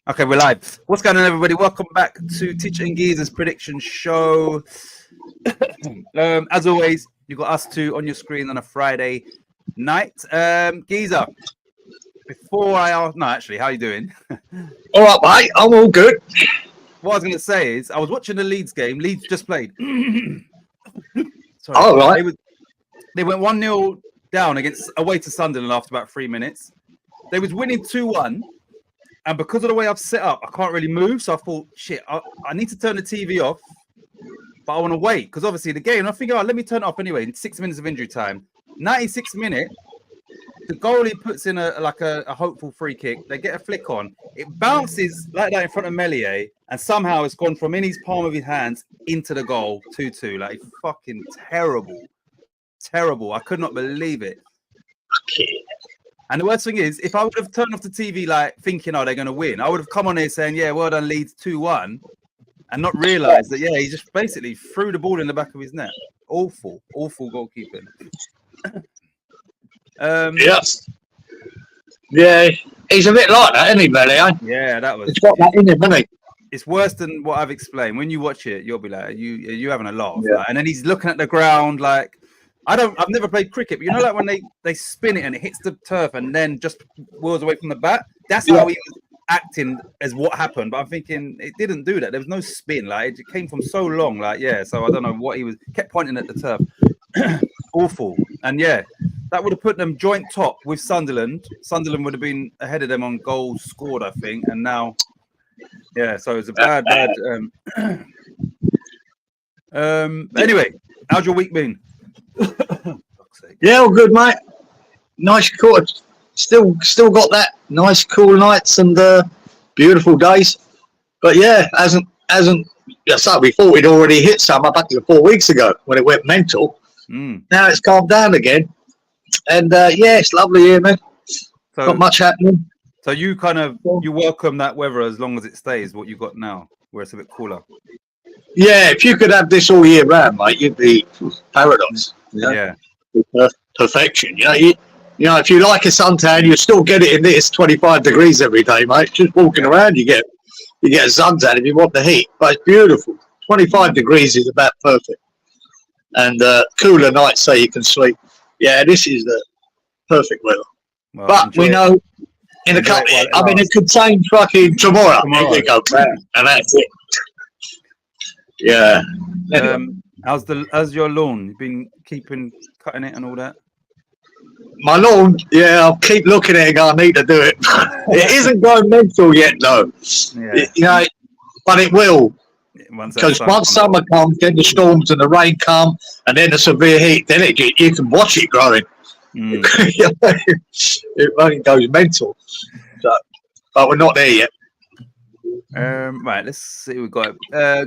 Okay, we're live. What's going on, everybody? Welcome back to Teacher and Geezer's prediction show. As always, you got us two on your screen on a Friday night. Geezer, before I ask, no, actually, how you doing? All right, mate. I'm all good. What I was going to say is, I was watching the Leeds game. Leeds just played. Sorry, All right. they went 1-0 down away to Sunderland after about 3 minutes. They was winning 2-1. And because of the way I've set up, I can't really move. So I thought, shit, I need to turn the TV off, but I want to wait because obviously the game. I think, let me turn it off anyway. In 6 minutes of injury time, 96 minutes, the goalie puts in a hopeful free kick. They get a flick on. It bounces like that in front of Meslier, and somehow it's gone from in his palm of his hands into the goal. 2-2. Like fucking terrible. I could not believe it. Okay. And the worst thing is, if I would have turned off the TV, like thinking, they're going to win, I would have come on here saying, yeah, well done, Leeds 2-1, and not realised that, he just basically threw the ball in the back of his net. Awful goalkeeping. Yes. Yeah, he's a bit like that, isn't he, Meslier? Yeah, that was. He's got that in him, hasn't he? It's worse than what I've explained. When you watch it, you'll be like, you having a laugh. Yeah. Like, and then he's looking at the ground like, I've never played cricket, but you know, like when they spin it and it hits the turf and then just whirls away from the bat. That's how he was acting as what happened. But I'm thinking it didn't do that. There was no spin. Like it came from so long. Like so I don't know what kept pointing at the turf. Awful. And that would have put them joint top with Sunderland. Sunderland would have been ahead of them on goals scored, I think. And now, so it's a bad. Anyway, how's your week been? Yeah, all good, mate. Nice quarter. Still got that nice cool nights and beautiful days. But hasn't. So we thought we'd already hit summer back 4 weeks ago when it went mental. Now it's calmed down again, and it's lovely here, man. So, not much happening. So you you welcome that weather as long as it stays what you got now, where it's a bit cooler. Yeah, if you could have this all year round, mate, you'd be paradise. Yeah. Perfection. You know, if you like a suntan, you still get it in this 25 degrees every day, mate. Just walking around, you get a suntan if you want the heat. But it's beautiful. 25 degrees is about perfect. And cooler nights so you can sleep. Yeah, this is the perfect weather. Well, but we know in a couple, it could change fucking tomorrow. You go, and that's it. Yeah. How's your lawn? You've been cutting it and all that? My lawn, I'll keep looking at it and go, I need to do it. It isn't going mental yet, though. Yeah. But it will. Because once summer comes, then the storms and the rain come, and then the severe heat, then you can watch it growing. It only goes mental. So, but we're not there yet. Right, let's see what we've got.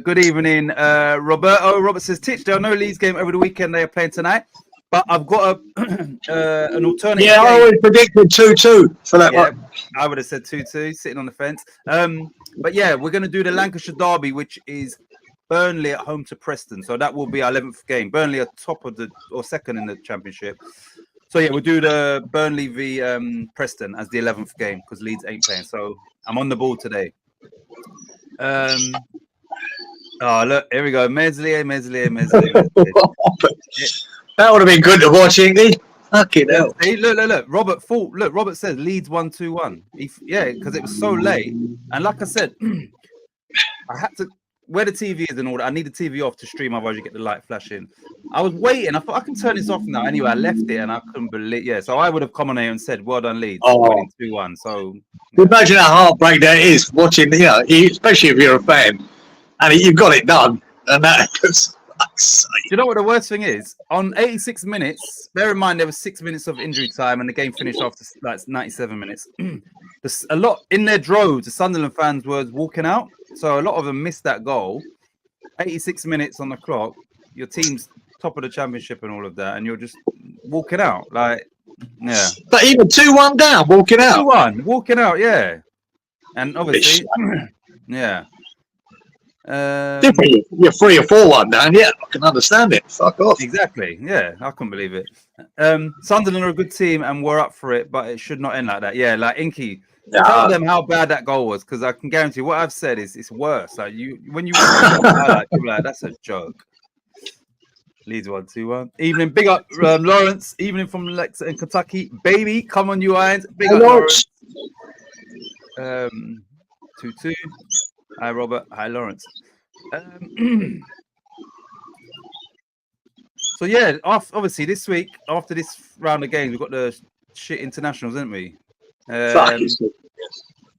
Good evening, Roberto. Robert says, Titchdale, no Leeds game over the weekend. They are playing tonight. But I've got an alternative. Yeah, I always predicted 2-2 for that one. I would have said 2-2, sitting on the fence. But we're going to do the Lancashire Derby, which is Burnley at home to Preston. So that will be our 11th game. Burnley are top of second in the championship. So we'll do the Burnley v Preston as the 11th game because Leeds ain't playing. So I'm on the ball today. Look, here we go. Meslier. That would have been good to watch, Ingy. Fucking hell. Hey, look. Robert says Leeds 1-2-1. Because it was so late. And like I said, I had to where the TV is and all that. I need the TV off to stream, otherwise you get the light flashing. I was waiting. I thought I can turn this off now. Anyway, I left it and I couldn't believe. Yeah, so I would have come on here and said, "Well done, Leeds, winning 2-1." So imagine how heartbreak that is watching. Especially if you're a fan, and you've got it done, and that. Do you know what the worst thing is? On 86 minutes, bear in mind there was 6 minutes of injury time and the game finished after like 97 minutes. A lot in their droves, the Sunderland fans were walking out. So a lot of them missed that goal. 86 minutes on the clock, your team's top of the championship and all of that, and you're just walking out. Like, yeah. But even 2-1 down, walking out. 2-1, walking out, yeah. And obviously, yeah. Different. You're 3 or 4-1 down. Yeah, I can understand it. Fuck off. Exactly. Yeah, I couldn't believe it. Sunderland are a good team and we're up for it, but it should not end like that. Yeah, like Inky, Tell them how bad that goal was, because I can guarantee what I've said is it's worse. Like when you highlight, people are like, that's a joke. Leads 1-2-1. Evening, big up Lawrence. Evening from Lexington, Kentucky. Baby, come on, you irons. Big up Lawrence. 2-2. Hi Robert. Hi Lawrence. So yeah, obviously this week after this round of games, we've got the shit internationals, haven't we?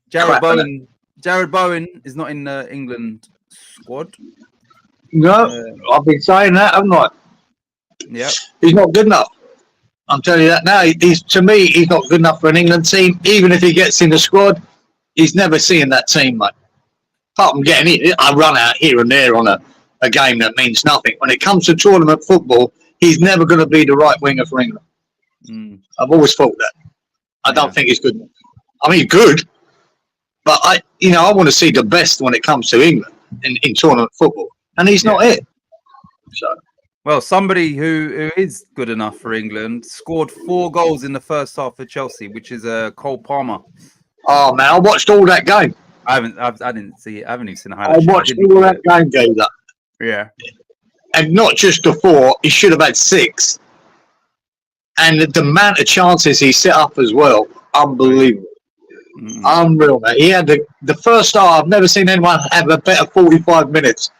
Jared Bowen is not in the England squad. No, I've been saying that, haven't I? Yeah, he's not good enough. I'm telling you that now. To me, he's not good enough for an England team. Even if he gets in the squad, he's never seeing that team, mate. Apart from getting it, I run out here and there on a game that means nothing. When it comes to tournament football, he's never going to be the right winger for England. I've always thought that. I don't think he's good enough. I mean, he's good, but I want to see the best when it comes to England in tournament football, and he's not it. So, well, somebody who is good enough for England scored 4 goals in the first half for Chelsea, which is Cole Palmer. Oh man, I watched all that game. I didn't see it. I haven't even seen the highlights. I watched all that game, Gazer. Yeah, and not just the 4; he should have had 6. And the amount of chances he set up as well, unbelievable. Unreal, man. He had the first half. I've never seen anyone have a better 45 minutes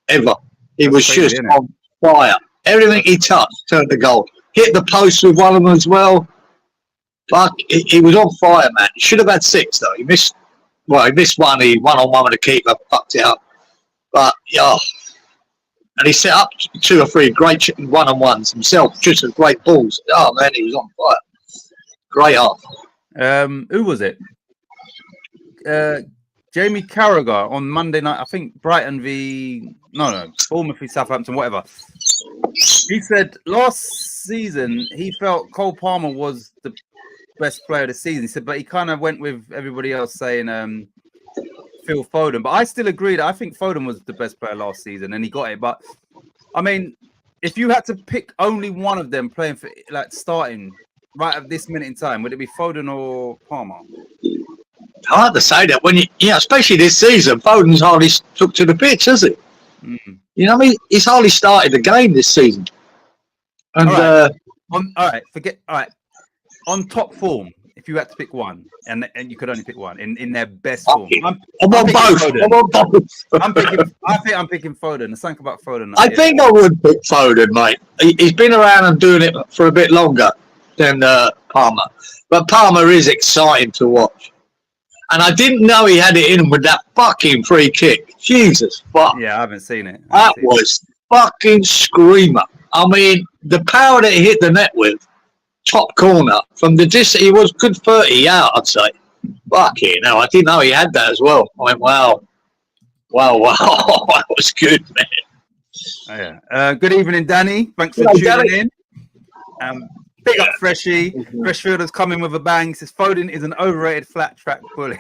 ever. He was just on fire. Everything he touched turned to gold. Hit the post with one of them as well. Fuck, he was on fire, man. He should have had 6 though. He missed one. He one-on-one with the keeper, fucked it up. But and he set up 2 or 3 great one-on-ones himself, just as great balls. Oh man, he was on fire. Great half. Who was it? Jamie Carragher on Monday night. I think Brighton Bournemouth v Southampton, whatever. He said last season he felt Cole Palmer was the best player of the season. He said, but he kind of went with everybody else saying Phil Foden. But I still agree that I think Foden was the best player last season, and he got it. But I mean, if you had to pick only one of them playing for, like, starting right at this minute in time, would it be Foden or Palmer? Hard to say that when especially this season, Foden's hardly took to the pitch, has he? You know what I mean? He's hardly started the game this season. And all right, on top form, if you had to pick one, and you could only pick one in their best form, I'm on both. I think I'm picking Foden. There's something about Foden. I think I would pick Foden, mate. He's been around and doing it for a bit longer than Palmer, but Palmer is exciting to watch. And I didn't know he had it in him with that fucking free kick. Jesus fuck. Yeah, I haven't seen it. That was fucking screamer. I mean, the power that he hit the net with, top corner, from the distance, he was good 30 out, I'd say. Fucking hell, I didn't know he had that as well. I went, wow. That was good, man. Oh, yeah. Good evening, Danny. Thanks for tuning in. Big up Freshie. Freshfielders coming with a bang. He says Foden is an overrated flat track bully.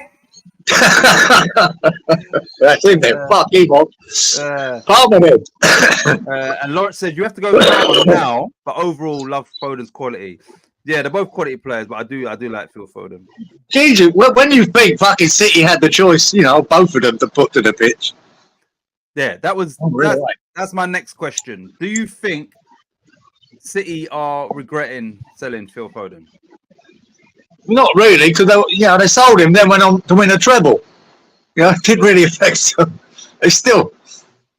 That's him then. Fuck him on. And Lawrence said you have to go with Foden now, but overall love Foden's quality. Yeah, they're both quality players, but I do like Phil Foden. Jesus, when you think fucking City had the choice, both of them to put to the pitch. Yeah, that's my next question. Do you think City are regretting selling Phil Foden? Not really, because they sold him, then went on to win a treble. It didn't really affect them. They still,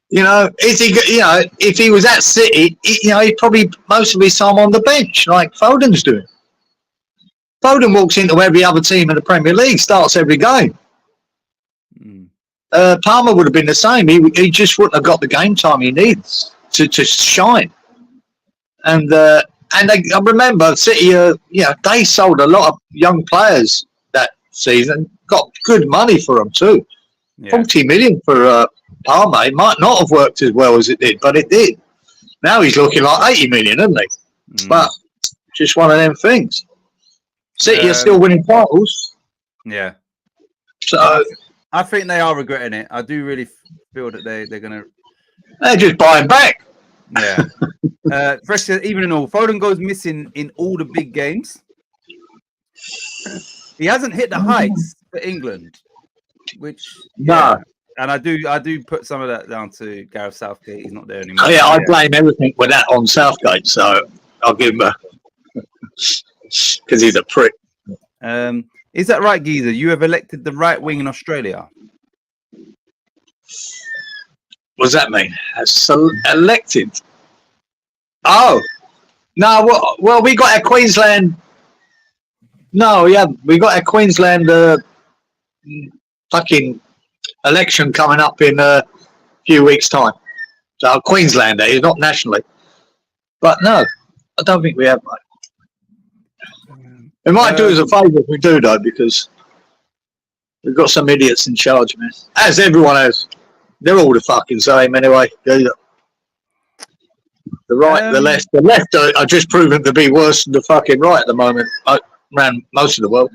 is he? If he was at City, he'd probably most of his time on the bench, like Foden's doing. Foden walks into every other team in the Premier League, starts every game. Palmer would have been the same. He just wouldn't have got the game time he needs to shine. And I remember City, they sold a lot of young players that season. Got good money for them too. Yeah. 40 million for Palmer. It might not have worked as well as it did, but it did. Now he's looking like 80 million, isn't he? But just one of them things. City are still winning titles. Yeah. So I think they are regretting it. I do really feel that they're gonna. They're just buying back. Yeah. Fresh, even in all, Foden goes missing in all the big games. He hasn't hit the heights for England, which No. yeah, and I do put some of that down to Gareth Southgate. He's not there anymore. Oh, yeah, I blame everything with that on Southgate, so I'll give him a because he's a prick. Is that right, Geezer? You have elected the right wing in Australia. What does that mean? Elected? Oh no! Well, we got a Queensland. No, yeah, we got a Queensland fucking election coming up in a few weeks' time. So Queensland, that is not nationally. But no, I don't think we have, mate. It might do us a favour if we do, though, because we've got some idiots in charge, man. As everyone has. They're all the fucking same anyway. The right, the left. The left are just proven to be worse than the fucking right at the moment around most of the world.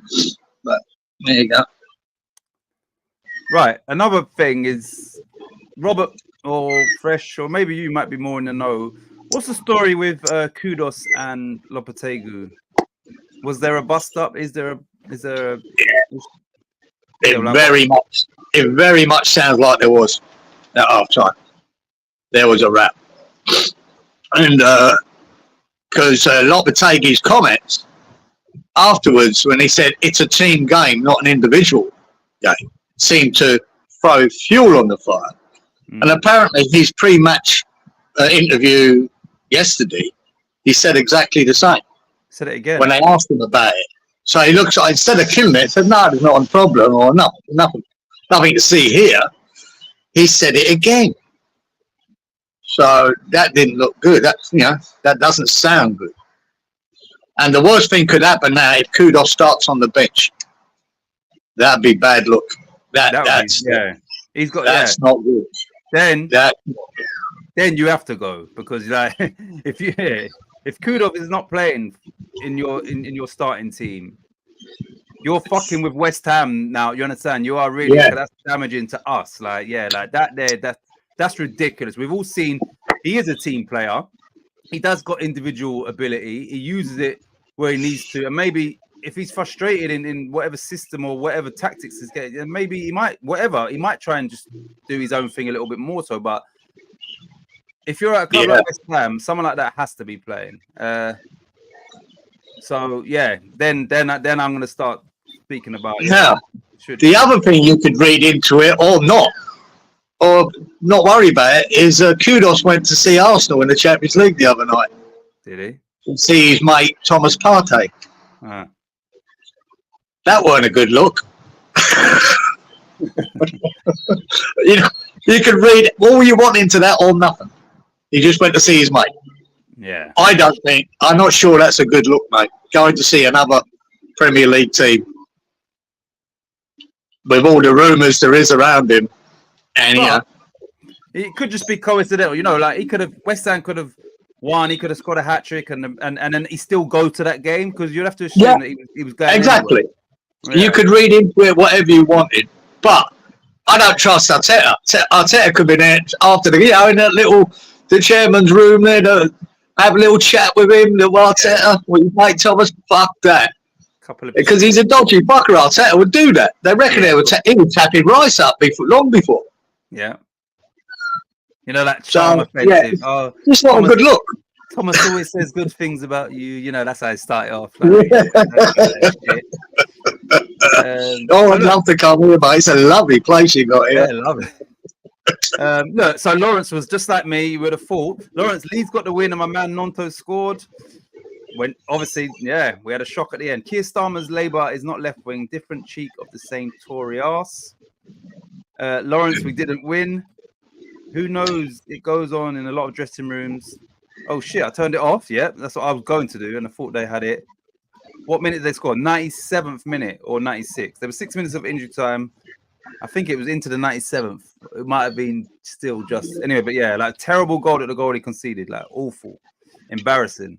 But there you go. Right. Another thing is, Robert or Fresh, or maybe you might be more in the know. What's the story with Kudos and Lopetegui? Was there a bust up? Is there a? It very much sounds like there was at half time. There was a wrap, and because Lopetegui's comments afterwards, when he said it's a team game, not an individual game, seemed to throw fuel on the fire. And apparently, his pre-match interview yesterday, he said exactly the same. Said it again when they asked him about it. So he looks like, instead of killing it, he said, "No, there's not a problem or nothing to see here." He said it again. So that didn't look good. That doesn't sound good. And the worst thing could happen now if Kudos starts on the bench. That'd be bad luck. That's not good. Then you have to go, because like if Kudos is not playing in your starting team, you're fucking with West Ham now. You understand? You are really that's damaging to us. Like that's ridiculous. We've all seen he is a team player. He does got individual ability. He uses it where he needs to, and maybe if he's frustrated in whatever system or whatever tactics is getting, maybe he might try and just do his own thing a little bit more so. But if you're at a club like West Ham, someone like that has to be playing. So yeah, then I'm going to start speaking about it. Now, the other thing you could read into it, or not worry about it, is Kudos went to see Arsenal in the Champions League the other night. Did he? To see his mate Thomas Partey. That weren't a good look. You could read all you want into that or nothing. He just went to see his mate. Yeah. I'm not sure that's a good look, mate. Going to see another Premier League team with all the rumours there is around him. And it could just be coincidental, like West Ham could have won, he could have scored a hat-trick and then he still go to that game, because you'd have to assume that he was going exactly. Anyway. You could read into it whatever you wanted, but I don't trust Arteta. Arteta could be there after in the chairman's room there to have a little chat with him. Arteta, what you make Thomas? Fuck that. Because he's a dodgy fucker. Arteta would do that. They reckon he would tap his Rice up long before. Yeah. That charm offensive. Yeah, it's not a good look. Thomas always says good things about you. That's how it started off. I'd love to come here, but it's a lovely place you got here. Yeah, I love it. Look, so Lawrence was just like me. You would have thought. Lawrence, Leeds got the win, and my man Nonto scored. When obviously, we had a shock at the end. Keir Starmer's Labour is not left wing, different cheek of the same Tory arse. Lawrence, we didn't win. Who knows? It goes on in a lot of dressing rooms. Oh shit! I turned it off. Yeah, that's what I was going to do, and I thought they had it. What minute did they score? 97th minute or 96th? There was 6 minutes of injury time. I think it was into the 97th. It might have been still just anyway, but terrible goal that the goalie conceded. Awful, embarrassing.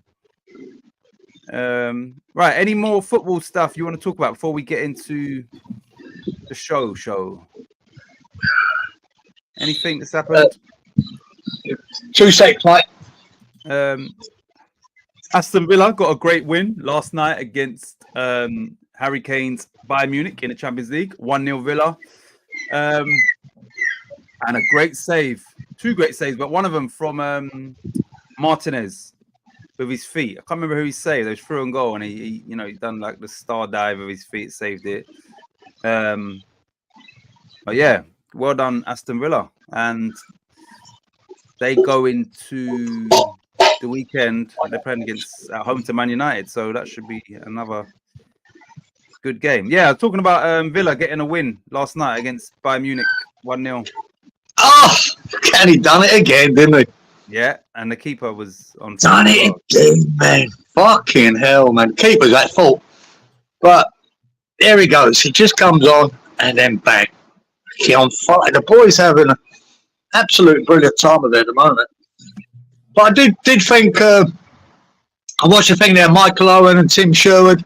Right. Any more football stuff you want to talk about before we get into the show? Anything that's happened? 2 seconds, mate. Aston Villa got a great win last night against Harry Kane's Bayern Munich in the Champions League, 1-0 Villa. And a great save, 2 great saves, but one of them from Martinez with his feet. I can't remember who he saved. It was through and goal, and he he done like the star dive with his feet, saved it. But yeah, well done, Aston Villa. And they go into the weekend. They're playing at home to Man United, so that should be another good game. Yeah, talking about Villa getting a win last night against Bayern Munich, 1-0. Oh, and he done it again, didn't he? Yeah, and the keeper was on. Done it again, man. Fucking hell, man. Keeper's at fault. But there he goes. He just comes on and then bang. He on fire. The boy's having an absolute brilliant time of it at the moment. But I did think, I watched the thing there, Michael Owen and Tim Sherwood,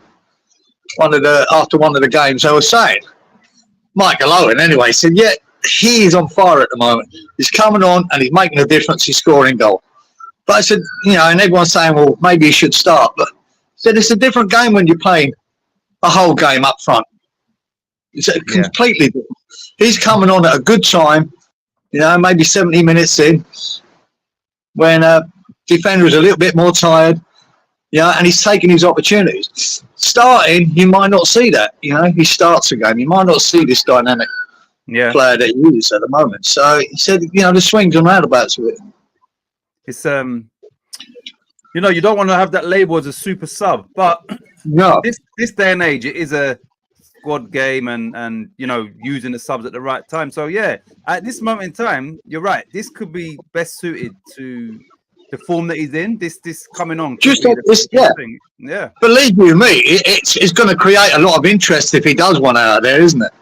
after one of the games, they were saying, Michael Owen anyway, said, yeah, he is on fire at the moment. He's coming on and he's making a difference. He's scoring goal. But I said, and everyone's saying, well, maybe he should start. But I said, it's a different game when you're playing a whole game up front. It's completely different. He's coming on at a good time, maybe 70 minutes in, when defender is a little bit more tired, and he's taking his opportunities. Starting, you might not see that. He starts a game. You might not see this dynamic player that he is at the moment. So he said, the swings and roundabouts with it. It's you don't want to have that label as a super sub, but no, this day and age, it is a squad game, and using the subs at the right time. So yeah, at this moment in time, you're right. This could be best suited to the form that he's in. This coming on. Just this, thing. Yeah. Believe you me, it's going to create a lot of interest if he does one out there, isn't it?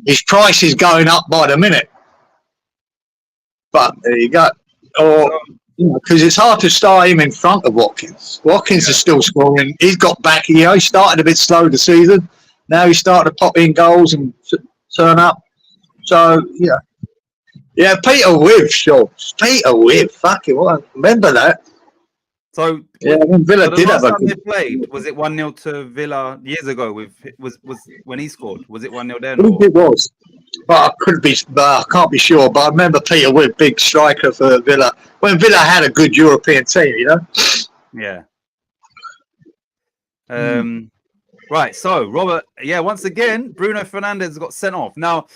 His price is going up by the minute. But there you go. Or because it's hard to start him in front of Watkins. Watkins is still scoring. He's got back. He started a bit slow the season. Now he's starting to pop in goals and turn up. So yeah, Peter Wibb, sure. Peter Wibb, fucking what? Remember that? So when Villa did have a good... they played, was it 1-0 to Villa years ago? Was when he scored? Was it 1-0 then? It was, but I can't be sure. But I remember Peter Wibb, big striker for Villa, when Villa had a good European team, Yeah. Right. So Robert, once again, Bruno Fernandes got sent off. Now,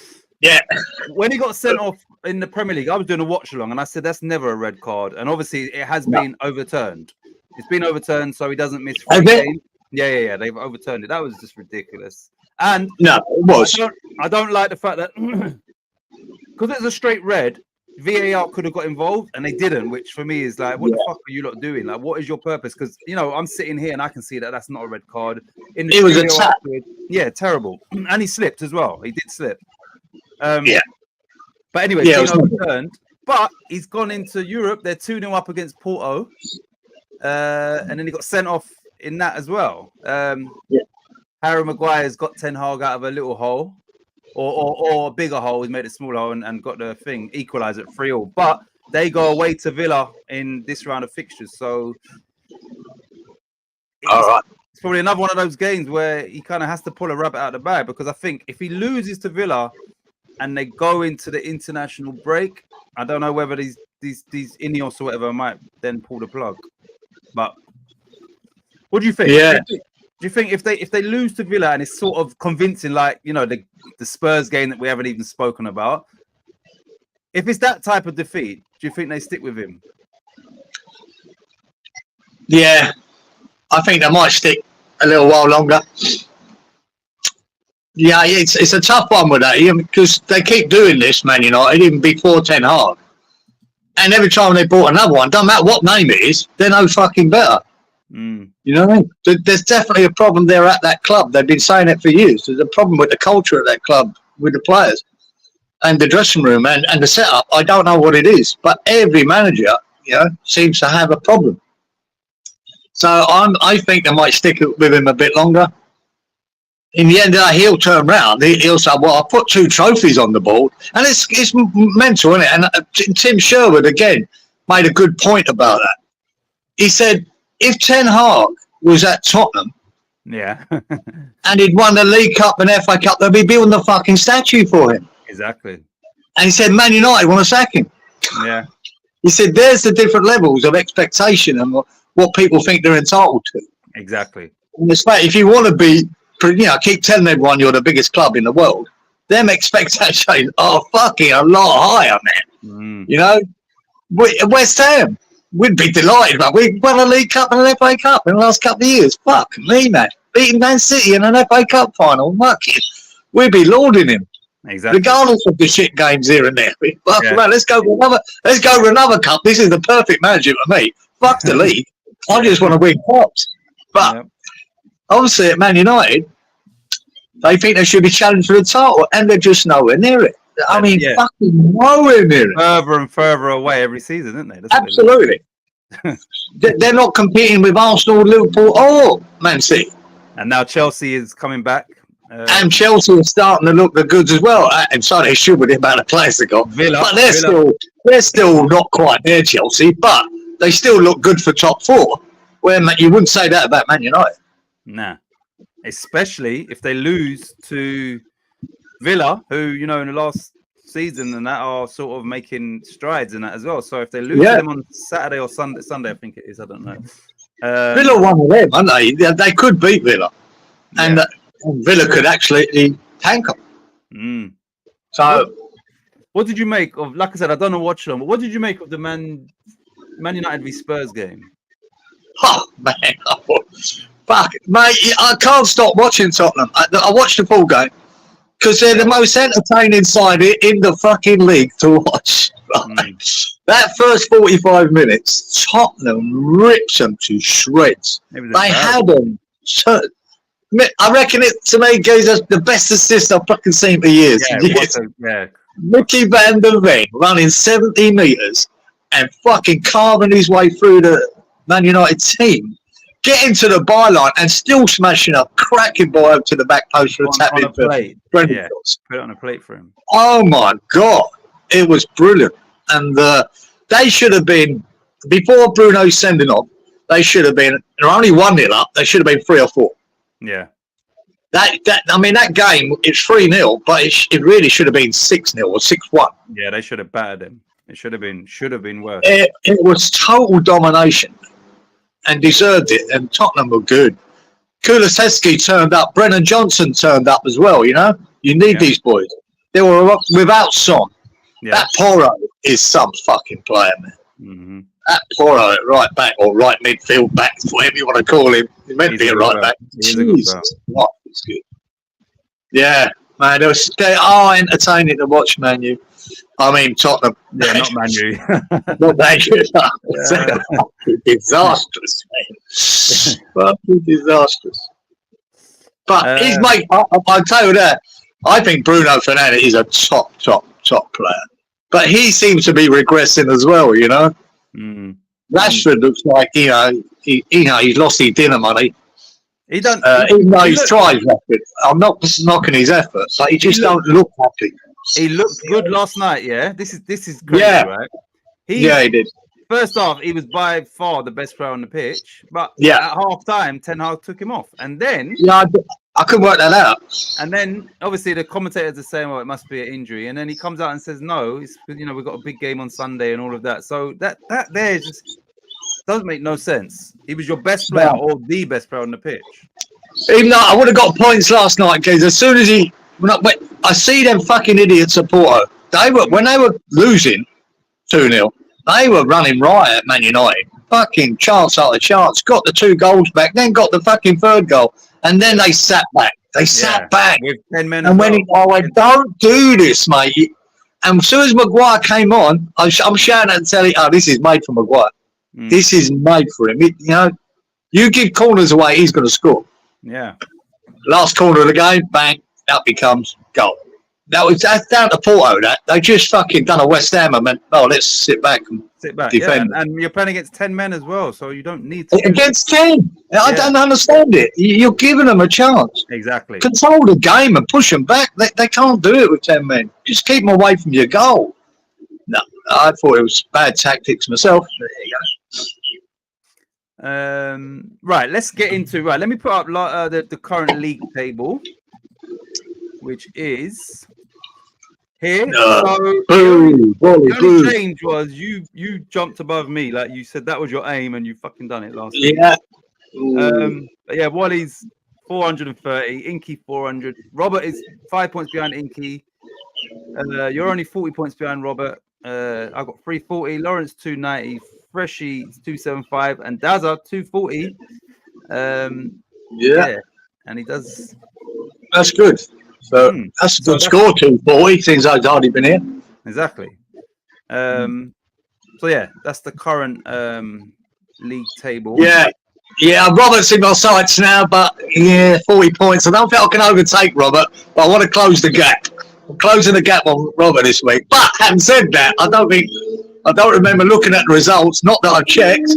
when he got sent off in the Premier League, I was doing a watch along, and I said that's never a red card, and obviously it has been overturned. It's been overturned, so he doesn't miss 3 games. Yeah. They've overturned it. That was just ridiculous. And no, it was. I don't like the fact that because it's a straight red, VAR could have got involved, and they didn't. Which for me is like, what the fuck are you lot doing? Like, what is your purpose? Because I'm sitting here and I can see that that's not a red card. It was a tap. Terrible, and he slipped as well. He did slip. But anyway, it was overturned. But he's gone into Europe. They're 2-0 up against Porto, and then he got sent off in that as well. Harry Maguire's got Ten Hag out of a little hole, or a bigger hole. He's made a smaller hole and got the thing equalised at 3-3. But they go away to Villa in this round of fixtures. So it's probably another one of those games where he kind of has to pull a rabbit out of the bag, because I think if he loses to Villa and they go into the international break, I don't know whether these Ineos or whatever might then pull the plug. But what do you think? Yeah. Do you think if they lose to Villa and it's sort of convincing, like the Spurs game that we haven't even spoken about, if it's that type of defeat, do you think they stick with him? Yeah, I think they might stick a little while longer. Yeah, it's a tough one with that, because they keep doing this, Man United, even before Ten Hag. And every time they bought another one, doesn't matter what name it is, they're no fucking better. You know what I mean? There's definitely a problem there at that club. They've been saying it for years. There's a problem with the culture at that club, with the players and the dressing room and the setup. I don't know what it is, but every manager, seems to have a problem. So I think they might stick with him a bit longer. In the end, he'll turn round. He'll say, well, I put 2 trophies on the board. And it's mental, isn't it? And Tim Sherwood, again, made a good point about that. He said, if Ten Hag was at Tottenham Yeah. And he'd won the League Cup and FA Cup. They'd be building the fucking statue for him. Exactly. And he said, Man United want to sack him. Yeah. He said, there's the different levels of expectation and what people think they're entitled to. Exactly. And it's like, if you want to be, keep telling everyone you're the biggest club in the world, them expectations are fucking a lot higher, man. You know, West Ham, we'd be delighted, but we won a League Cup and an FA Cup in the last couple of years. Fuck me, man. Beating Man City in an FA Cup final. Fuck it. We'd be lauding him. Exactly. Regardless of the shit games here and there. Man, let's go for another cup. This is the perfect manager for me. Fuck the league. I just want to win cups. But obviously at Man United, they think they should be challenged for the title, and they're just nowhere near it. I mean, fucking nowhere near it. Further and further away every season, isn't they? That's absolutely. They're not competing with Arsenal, Liverpool, or Man City. And now Chelsea is coming back. And Chelsea are starting to look the goods as well. And so they should with the amount of players they got. But they're still not quite there, Chelsea. But they still look good for top four. Where you wouldn't say that about Man United. Nah. Especially if they lose to Villa, who, you know, in the last season and that are sort of making strides in that as well. So if they lose them on Saturday or Sunday, I think it is. I don't know. Villa won them, aren't they? They could beat Villa. And Villa could actually tank them. So, what did you make of? Like I said, I don't know watch them. But what did you make of the Man United v Spurs game? Oh man, fuck, mate! I can't stop watching Tottenham. I watched the full game because they're the most entertaining side in the fucking league to watch. Right? That first 45 minutes, Tottenham rips them to shreds. They had them. I reckon it, to me, gives us the best assist I've fucking seen for years. Mickey van der Ven running 70 metres and fucking carving his way through the Man United team, getting to the byline and still smashing up, cracking ball out to the back post for a tap in for plate. Put it on a plate for him. Oh my God, it was brilliant. And they should have been, before Bruno's sending off, they should have been, they're only 1-0 up, they should have been 3 or 4. Yeah. That game, it's 3-0, but it really should have been 6-0 or 6-1. Yeah, they should have battered him. It should have been worse. It was total domination and deserved it, and Tottenham were good. Kulusevski turned up, Brennan Johnson turned up as well, you know? You need these boys. They were without Son. That Porro is some fucking player, man. That Porro at right back or right midfield back, whatever you want to call him. He meant to be a right back. Jesus, what is good. Yeah, man, they are entertaining to watch, Man U. I mean, Tottenham. Yeah, not Man U. Not Man U. Disastrous, man. Fucking disastrous. But he's mate. I'll tell you that. I think Bruno Fernandes is a top player. But he seems to be regressing as well, you know. Rashford looks like, he's lost his dinner money. He don't. Even though he's tried, Rashford. I'm not knocking his efforts, but he just don't look happy. He looked good last night, yeah? This is crazy, right? He did. First off, he was by far the best player on the pitch, but at half-time, Ten Hag took him off. And then... Yeah, I couldn't work that out. And then, obviously, the commentators are saying, well, it must be an injury. And then he comes out and says, no, it's, we've got a big game on Sunday and all of that. So that there just doesn't make no sense. He was your best player or the best player on the pitch. Even though I would have got points last night, because as soon as I see them fucking idiots at Porto. When they were losing 2-0, they were running riot at Man United. Fucking chance after chance. Got the 2 goals back, then got the fucking 3rd goal. And then they sat back. They sat back. With 10 men and when I went, don't do this, mate. And as soon as Maguire came on, I'm shouting at the telly, this is made for Maguire. This is made for him. You give corners away, he's going to score. Yeah. Last corner of the game, bang. Up he comes, goal. That's down to Porto. That they just fucking done a West Ham and meant, let's sit back and defend. Yeah, and you're playing against 10 men as well, so you don't need to against 10. I don't understand it. You're giving them a chance. Exactly. Control the game and push them back. They can't do it with 10 men. Just keep them away from your goal. No, I thought it was bad tactics myself. There you Right, let's get into Let me put up the current league table, which is here. So the only change was you jumped above me, like you said that was your aim, and you fucking done it last week. Yeah. But yeah, Wally's 430, Inky 400. Robert is 5 points behind Inky. You're only 40 points behind Robert. I got 340. Lawrence 290. Freshy 275, and Dazza 240. Yeah, and he does. That's good. So that's a good score. 240 since I've already been here. Exactly. So yeah, that's the current league table. Yeah, Robert's in my sights now, but 40 points. I don't think I can overtake Robert, but I want to close the gap. I'm closing the gap on Robert this week. But having said that, I don't remember looking at the results. Not that I've checked.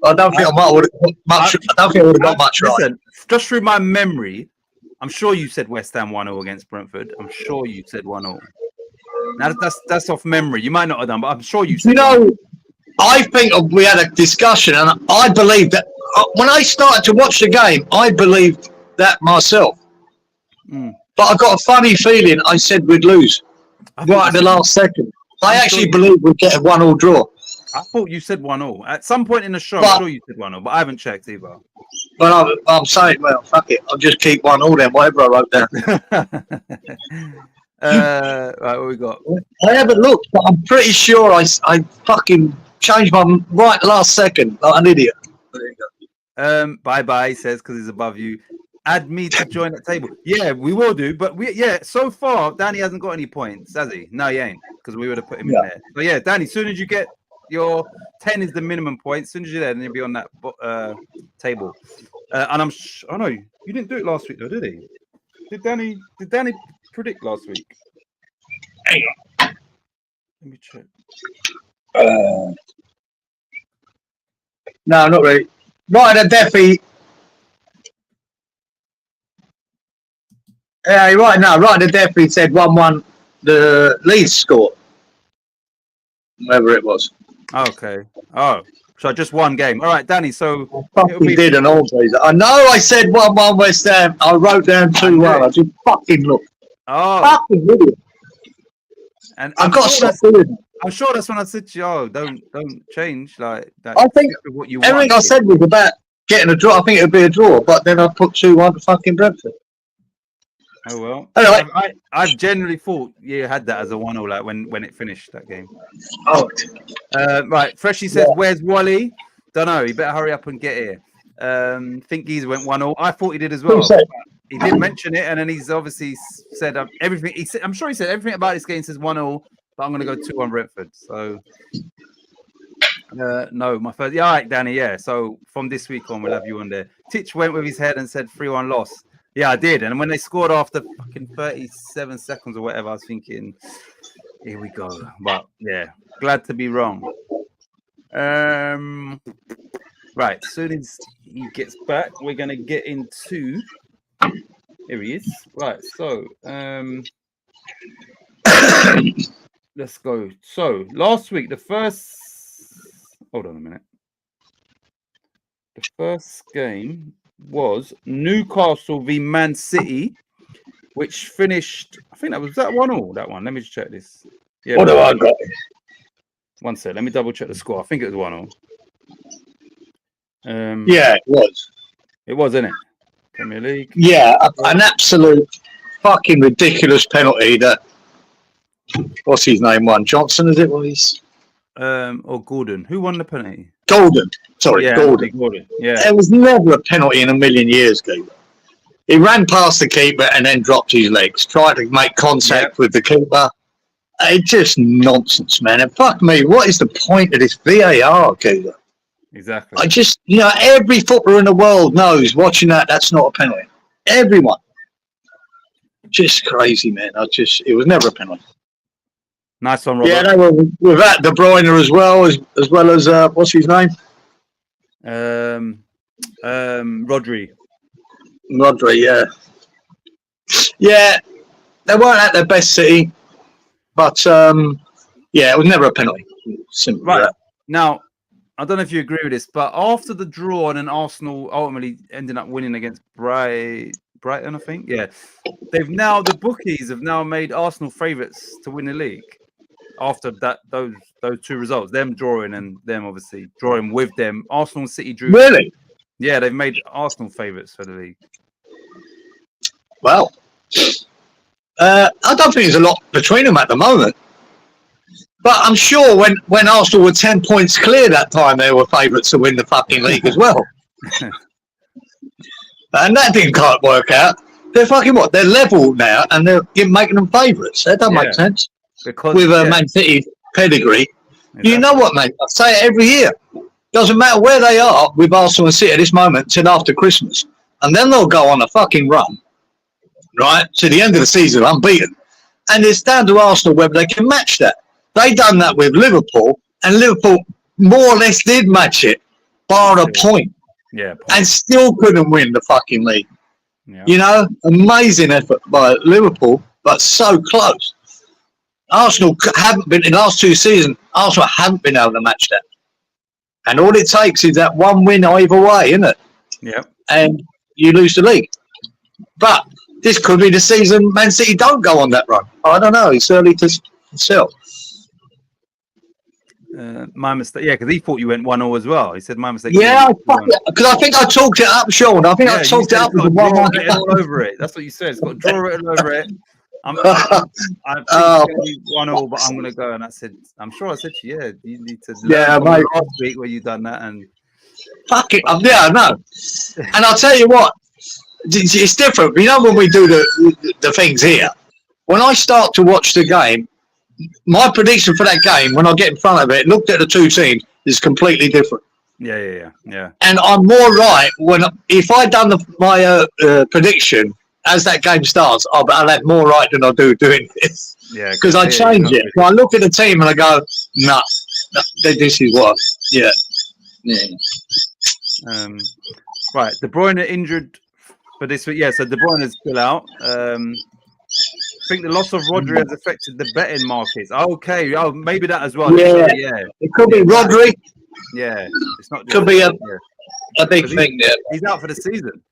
I don't think I would have got much right. Listen, just through my memory, I'm sure you said West Ham 1-0 against Brentford. I'm sure you said 1-0. Now that's off memory. You might not have done, but I'm sure you said. I think we had a discussion, and I believe that when I started to watch the game, I believed that myself. But I got a funny feeling I said we'd lose right at the last second. I actually believe we'd get a 1-1 draw. I thought you said 1-1. At some point in the show, I'm sure you said 1-1, but I haven't checked either. But I'm saying, well, fuck it. I'll just keep 1-1 then, whatever I wrote down. Right, what we got? I haven't looked, but I'm pretty sure I fucking changed my right last second like an idiot. There you go. Bye, he says, because he's above you. Add me to join the table. Yeah, we will do. But so far, Danny hasn't got any points, has he? No, he ain't, because we would have put him in there. So yeah, Danny, as soon as you get your 10 is the minimum point. As soon as you're there, then you'll be on that table. And oh no, you didn't do it last week though, did he? Did Danny predict last week? Hang on. Let me check. No, not really. Ryder Duffy. Yeah, right now, Ryder Duffy said 1-1 the Leeds score. Whatever it was. Okay. Oh, so just one game. All right, Danny. So fucking did an all days. I know I said 1-1 West Ham. I wrote down 2-1. I just fucking looked. Oh, fucking idiot. And I've got to stop doing it. I'm sure that's when I said to you, oh, don't change like that. I think what you everything I said was about getting a draw. I think it would be a draw, but then I put 2-1 to fucking Brentford. Oh well. Anyway, I've generally thought you had that as a 1-0 like when it finished that game. Oh, right. Freshie says, "Where's Wally?" Don't know. He better hurry up and get here. Think Geezer went 1-0. I thought he did as well. He did mention it, and then he's obviously said everything. He said, I'm sure he said everything about this game says 1-0, but I'm going to go 2-1 Brentford. So no, my first. Yeah, all right, Danny. Yeah. So from this week on, we'll have you on there. Titch went with his head and said 3-1 loss. Yeah, I did. And when they scored after fucking 37 seconds or whatever, I was thinking, here we go. But yeah, glad to be wrong. Right, as soon as he gets back, we're going to get into... Here he is. Right, so let's go. So last week, the first... Hold on a minute. The first game was Newcastle v Man City, which finished, I think that was that 1-1. That one. Let me just check this. Yeah. What do I got? One sec. Let me double check the score. I think it was 1-1. Yeah, it was. It was, isn't it? Premier League. Yeah, an absolute fucking ridiculous penalty that. What's his name? Won Johnson? Is it? What he's? Or Gordon. Who won the penalty? Gordon. Sorry, yeah, Gordon. Yeah. There was never a penalty in a million years, keeper. He ran past the keeper and then dropped his legs, tried to make contact with the keeper. It's just nonsense, man. And fuck me, what is the point of this VAR, keeper? Exactly. I just, every footballer in the world knows watching that's not a penalty. Everyone. Just crazy, man. It was never a penalty. Nice one, Robert. Yeah, they were with that De Bruyne as well as what's his name? Rodri. Rodri, yeah. Yeah, they weren't at their best City, but it was never a penalty. Simple. Right. Now, I don't know if you agree with this, but after the draw and then Arsenal ultimately ended up winning against Brighton, I think. Yeah, the bookies have now made Arsenal favourites to win the league after those two results. Them drawing and them obviously drawing with them. Arsenal and City drew. Really? Yeah, they've made Arsenal favourites for the league. Well, I don't think there's a lot between them at the moment. But I'm sure when Arsenal were 10 points clear that time, they were favourites to win the fucking league as well. And that didn't quite work out. They're fucking what? They're level now, and they're making them favourites. That doesn't make sense. Because with a Man City pedigree. Exactly. You know what, mate? I say it every year. Doesn't matter where they are with Arsenal and City at this moment until after Christmas. And then they'll go on a fucking run, right, to the end of the season unbeaten. And it's down to Arsenal whether they can match that. They done that with Liverpool, and Liverpool more or less did match it, bar a point. Yeah. And still couldn't win the fucking league. Yeah. You know, amazing effort by Liverpool, but so close. Arsenal haven't been, in the last 2 seasons, Arsenal haven't been able to match that. And all it takes is that one win either way, isn't it? Yeah. And you lose the league. But this could be the season Man City don't go on that run. I don't know. It's early to tell. My mistake. Yeah, because he thought you went 1-0 as well. He said my mistake. Yeah, because I think I talked it up, Sean. I think I talked it up with the 1-1 all over it. That's what you said. It's got to draw written over it. I think it's going to be 1-0, but I'm going to go. And I said, I'm sure I said to you, yeah, you need to learn mate. Last week where you done that. And fuck it. Yeah, I know. And I'll tell you what, it's different. You know, when we do the things here, when I start to watch the game, my prediction for that game, when I get in front of it, looked at the two teams, is completely different. Yeah. And I'm more right if I done my prediction as that game starts, I'll have more right than I do doing this. Yeah, because I change it. So I look at the team and I go, nah, this is what. Yeah. Right, De Bruyne injured for this week. Yeah, so De Bruyne is still out. I think the loss of Rodri has affected the betting markets. Okay, maybe that as well. Yeah, it could be Rodri. Yeah, it's not. Could be a big thing there. He's out for the season,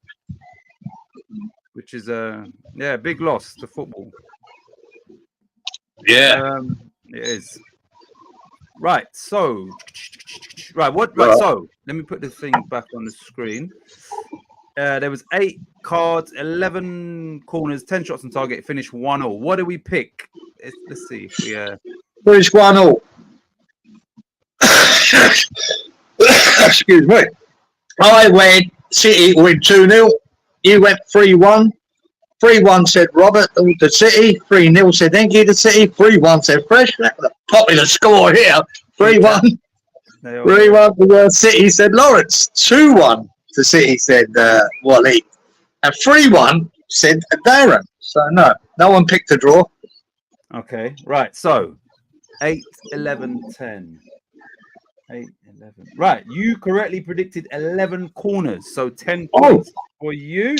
which is a big loss to football. Yeah, it is. Right. So, So let me put the thing back on the screen. There was 8 cards, 11 corners, 10 shots on target, finished 1-0. What do we pick? Let's see. Finish 1-0. Excuse me. I went City win 2-0. You went 3-1. 3-1 said Robert to City. 3-0 said Enki to City. 3-1 said Fresh. That's the popular score here. 3-1. 3-1 for City said Lawrence. 2-1 to City said Wally. And 3-1 said Darren. So no one picked a draw. Okay, right. So 8, 11, 10. 8, 11. Right, you correctly predicted 11 corners, so 10 points for you.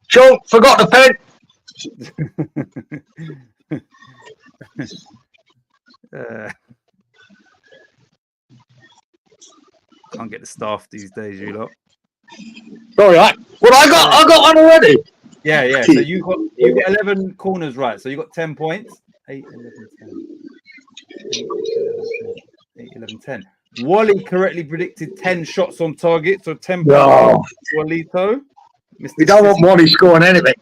Joe, forgot the pen. Can't get the staff these days, you lot. All right. Well, I got one already. Yeah. So you got 11 corners right. So you got 10 points. 8, 11, 10. 8, 11, 10. Wally correctly predicted 10 shots on target, so 10 points. Walito. We don't want Wally scoring anything.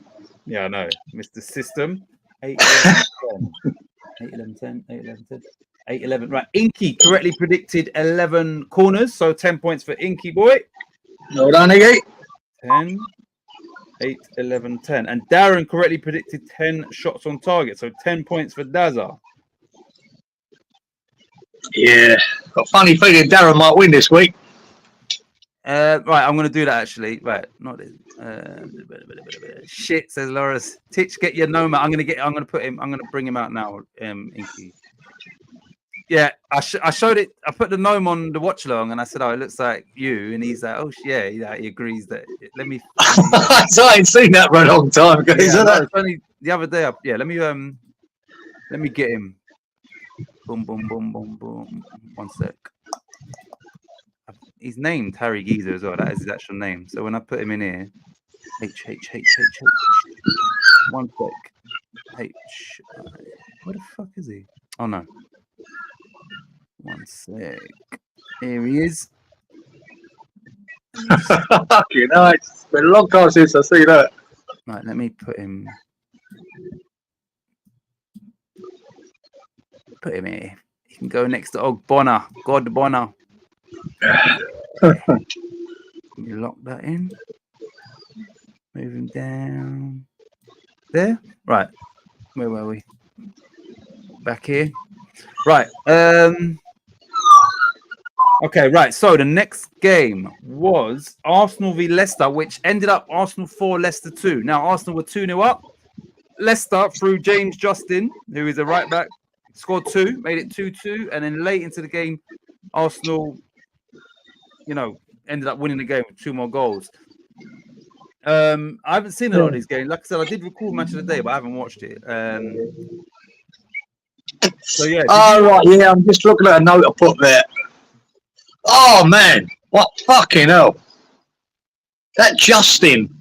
Yeah, I know. Mr. System. 8, 11, 10. 8, 11, 10. 8, 11, 10. 8, 11. Right. Inky correctly predicted 11 corners, so 10 points for Inky boy. No, done, 10, 8, 11, 10. And Darren correctly predicted 10 shots on target, so 10 points for Dazza. Yeah, got a funny feeling Darren might win this week. Right, I'm going to do that actually. Right, not this. Shit, says Loris. Titch, get your Noma. I'm going to bring him out now. Inky. Yeah, I showed it. I put the gnome on the watch along, and I said, "Oh, it looks like you." And he's like, "Oh, yeah." He agrees that. Let me. So I ain't seen that for a long time ago. It's only the other day. Let me get him. Boom, boom, boom, boom, boom. One sec. he's named Harry Geezer as well. That is his actual name. So when I put him in here, H. One sec. H. Where the fuck is he? Oh no. One sec. Here he is. You know, it's been a long time since I see that. Right, let me put him. Put him here. He can go next to Bonner. God Bonner. You lock that in. Move him down. There. Right. Where were we? Back here. Right. Okay, right. So the next game was Arsenal v Leicester, which ended up Arsenal 4, Leicester 2. Now, Arsenal were 2-0 up. Leicester, through James Justin, who is a right back, scored 2, made it 2-2. And then late into the game, Arsenal, ended up winning the game with 2 more goals. I haven't seen a lot of these games. Like I said, I did record Match of the Day, but I haven't watched it. So, yeah. Right. Yeah, I'm just looking at a note I put there. Oh, man. What fucking hell. That Justin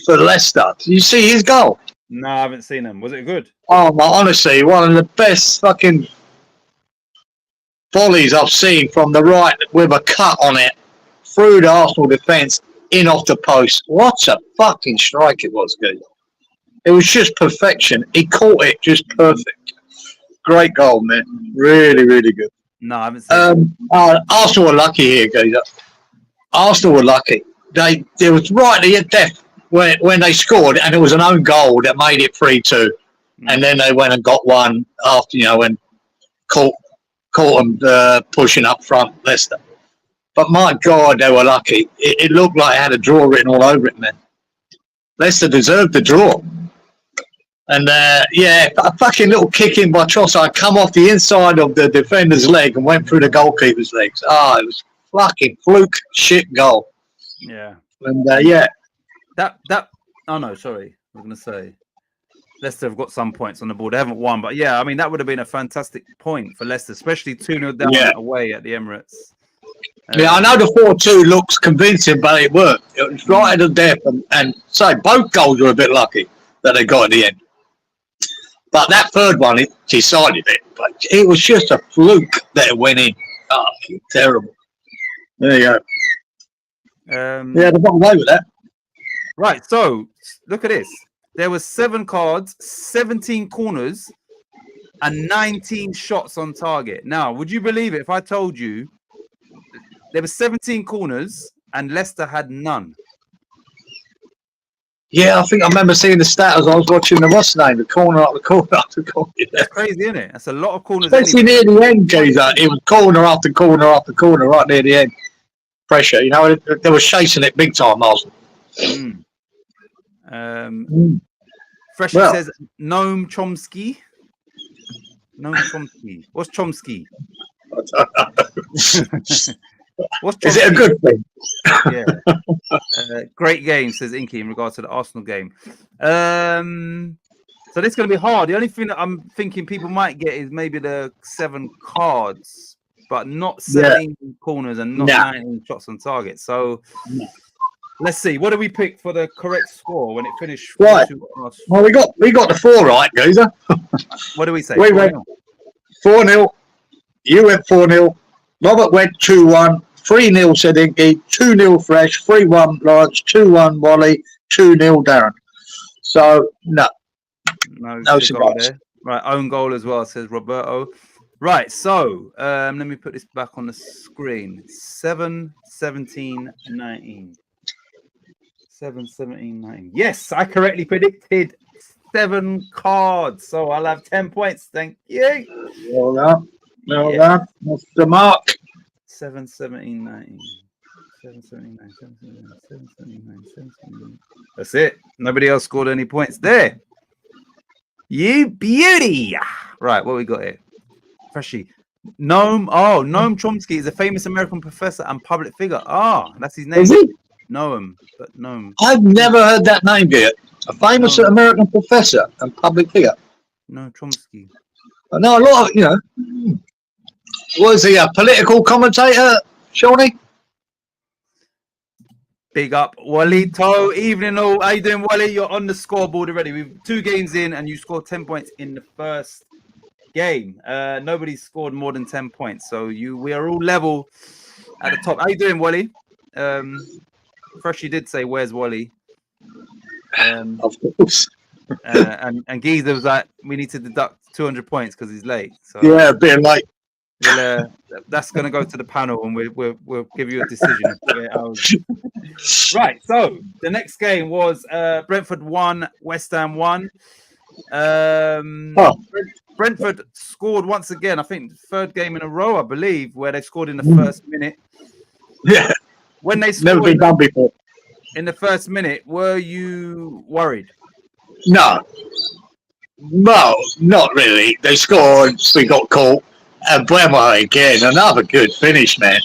for Leicester. Did you see his goal? No, I haven't seen him. Was it good? Oh, my, honestly, one of the best fucking volleys I've seen from the right with a cut on it through the Arsenal defence in off the post. What a fucking strike it was, guys. It was just perfection. He caught it just perfect. Great goal, man. Really, really good. No, I haven't seen it. Arsenal were lucky here, guys. Arsenal were lucky. They was right at death when they scored, and it was an own goal that made it 3-2. And then they went and got one after, when caught them pushing up front, Leicester. But my God, they were lucky. It looked like it had a draw written all over it, man. Leicester deserved the draw. And, a fucking little kick in by Trossard come off the inside of the defender's leg and went through the goalkeeper's legs. It was fucking fluke shit goal. Yeah. And, Oh, no, sorry. I was going to say. Leicester have got some points on the board. They haven't won. But, yeah, I mean, that would have been a fantastic point for Leicester, especially 2-0 down away at the Emirates. I know the 4-2 looks convincing, but it worked. It was right at the death. And so both goals were a bit lucky that they got at the end. But that third one, it decided it. But it was just a fluke that it went in. Oh, terrible. There you go. They got away with that. Right, so look at this. There were 7 cards, 17 corners, and 19 shots on target. Now, would you believe it if I told you there were 17 corners and Leicester had none? Yeah, I think I remember seeing the stat as I was watching the corner after corner after corner. That's crazy, isn't it? That's a lot of corners. Especially near the end, Geezer. It was corner after corner after corner right near the end. Pressure, they were chasing it big time, Arsenal. Freshly says Noam Chomsky. Noam Chomsky. What's Chomsky? What's Chomsky? Is it a good thing? Yeah. Great game, says Inky, in regards to the Arsenal game. So this is going to be hard. The only thing that I'm thinking people might get is maybe the 7 cards, but not 17 corners and not 19 shots on target. So let's see. What do we pick for the correct score when it finished? Right. Well, we got the 4 right, Geezer. What do we say? We went 4-0. You went 4-0. Robert went 2-1. 3-0 said Inky. 2-0 Fresh. 3-1 Lawrence. 2-1 Wally. 2-0 Darren. So no cigars. There. Right, own goal as well, says Roberto. Right, so let me put this back on the screen. 7, 17, 19. 7, 17, 19. Yes, I correctly predicted 7 cards. So I'll have 10 points. Thank you. Well done. Well done. That's the mark. 7, 17, 19. 7, 79, 7, 79, 7, 79, 7, 79. That's it. Nobody else scored any points there. You beauty. Right, what we got here? Freshie. Noam Chomsky is a famous American professor and public figure. That's his name. Is he? Noam. I've never heard that name yet. A famous American professor and public figure. No, Chomsky. I know a lot of, was he a political commentator Shawnee? Big up, Walito. Evening all. How you doing, Wally? You're on the scoreboard already. We've 2 games in, and you scored 10 points in the first game. Nobody scored more than 10 points, so we are all level at the top. How you doing, Wally? Freshie did say, "Where's Wally?" Of course. And Geezer was like, "We need to deduct 200 points because he's late." So Yeah, being late. that's going to go to the panel, and we'll give you a decision in 48 hours. Right. So the next game was Brentford 1, West Ham 1. Brentford scored once again. I think 3rd game in a row, I believe, where they scored in the first minute. Yeah. When they Never scored been done before. in the first minute, were you worried? No. No, not really. They scored, we got caught, and Bremer again, another good finish, man.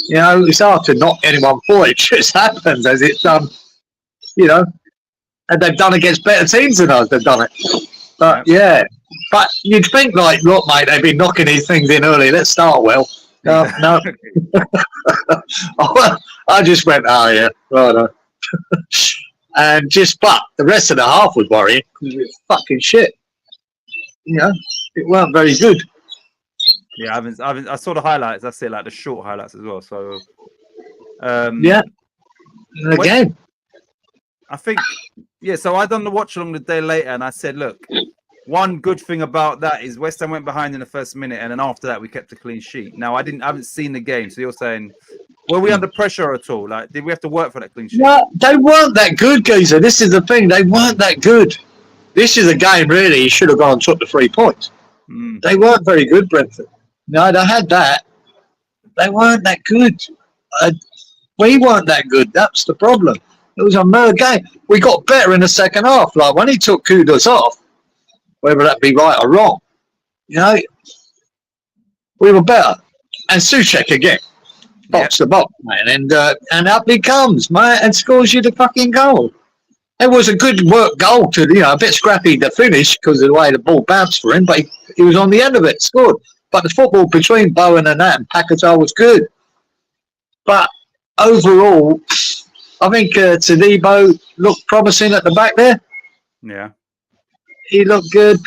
You know, it's hard to knock anyone for it. It just happens as it's done, you know, and they've done against better teams than us, they've done it. But yeah, but you'd think, like, look, mate, they've been knocking these things in early, let's start well. No, no. I just went, oh yeah, right. And but the rest of the half was worrying because it was fucking shit. You know, it weren't very good. Yeah, I saw the highlights. That's it, like the short highlights as well. So, yeah. And again, I think, yeah. So I done the watch along the day later, and I said, look, one good thing about that is West Ham went behind in the first minute, and then after that we kept a clean sheet. Now I haven't seen the game, so you're saying, were we under pressure at all? Like, did we have to work for that clean sheet? No, they weren't that good, Geezer. This is the thing. They weren't that good. This is a game, really, you should have gone and took the 3 points. They weren't very good, Brentford. No, they had that. They weren't that good. We weren't that good. That's the problem. It was a mere game. We got better in the second half. Like, when he took Kudus off, whether that be right or wrong, you know, we were better. And Souček again. Box to box, man, and up he comes, man, and scores you the fucking goal. It was a good work goal to, you know, a bit scrappy to finish because of the way the ball bounced for him, but he was on the end of it, scored. But the football between Bowen and that and Paquetá was good. But overall, I think Todibo looked promising at the back there. Yeah, he looked good.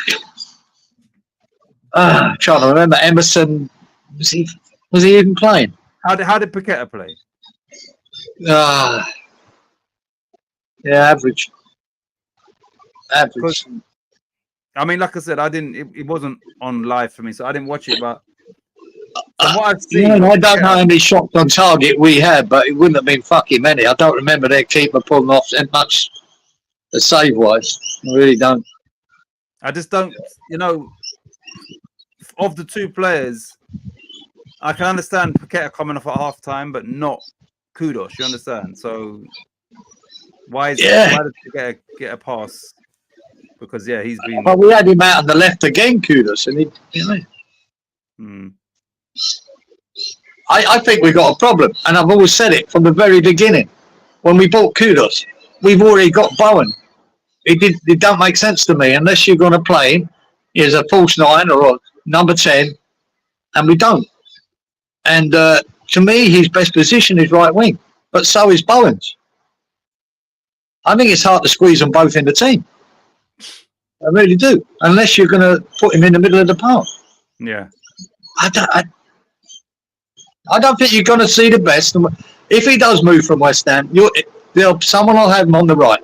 Trying to remember, Emerson, was he even playing? How did Paquetá play? Yeah, average. I mean, like I said, it wasn't on live for me, so I didn't watch it. But from what I've seen, I don't know how many shots on target we had, but it wouldn't have been fucking many. I don't remember their keeper pulling off much the save wise. I really don't. I just don't. You know, of the 2 players, I can understand Paquetá coming off at half time, but not Kudus. You understand? So why does Paquetá get a pass? Because he's been. But we had him out on the left again, Kudus, and you know. I think we've got a problem, and I've always said it from the very beginning. When we bought Kudus, we've already got Bowen. It don't make sense to me unless you're going to play him as a false 9 or a number 10, and we don't. And to me, his best position is right wing, but so is Bowen's. I think it's hard to squeeze them both in the team. I really do, unless you're going to put him in the middle of the park. Yeah. I don't think you're going to see the best. If he does move from West Ham, someone will have him on the right.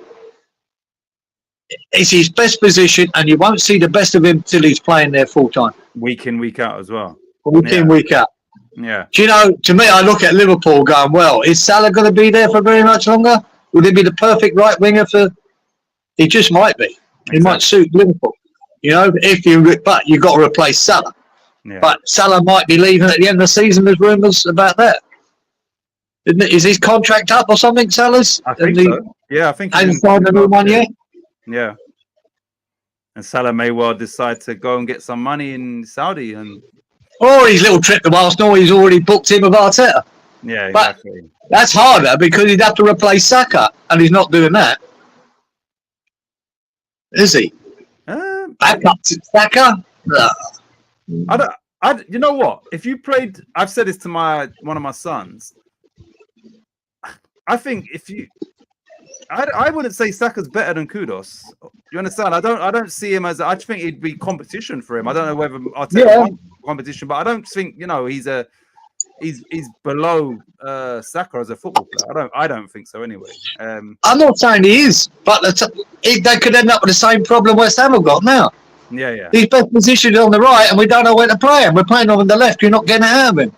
It's his best position, and you won't see the best of him till he's playing there full time. Week in, week out as well. Week in, week out. Yeah. Do you know, to me, I look at Liverpool going, well, is Salah going to be there for very much longer? Would he be the perfect right winger for... He just might be. He might suit Liverpool. You know, but you've got to replace Salah. Yeah. But Salah might be leaving at the end of the season. There's rumours about that. Is his contract up or something, Salah's? I think so. Yeah, I think he hasn't signed a new one yet. Yeah. And Salah may well decide to go and get some money in Saudi, or his little trip to Arsenal. He's already booked him with Arteta. Yeah, exactly. But that's harder because he'd have to replace Saka, and he's not doing that. Is he? Back up to Saka? No. I You know what? If you played, I've said this to one of my sons. I think I wouldn't say Saka's better than Kudos. You understand? I don't see him as. I think it'd be competition for him. I don't know whether Arteta wants competition, but I don't think he's below Saka as a football player. I don't think so anyway. I'm not saying he is, but they could end up with the same problem West Ham have got now. Yeah. He's best positioned on the right, and we don't know where to play him. We're playing him on the left. You're not getting it out of him.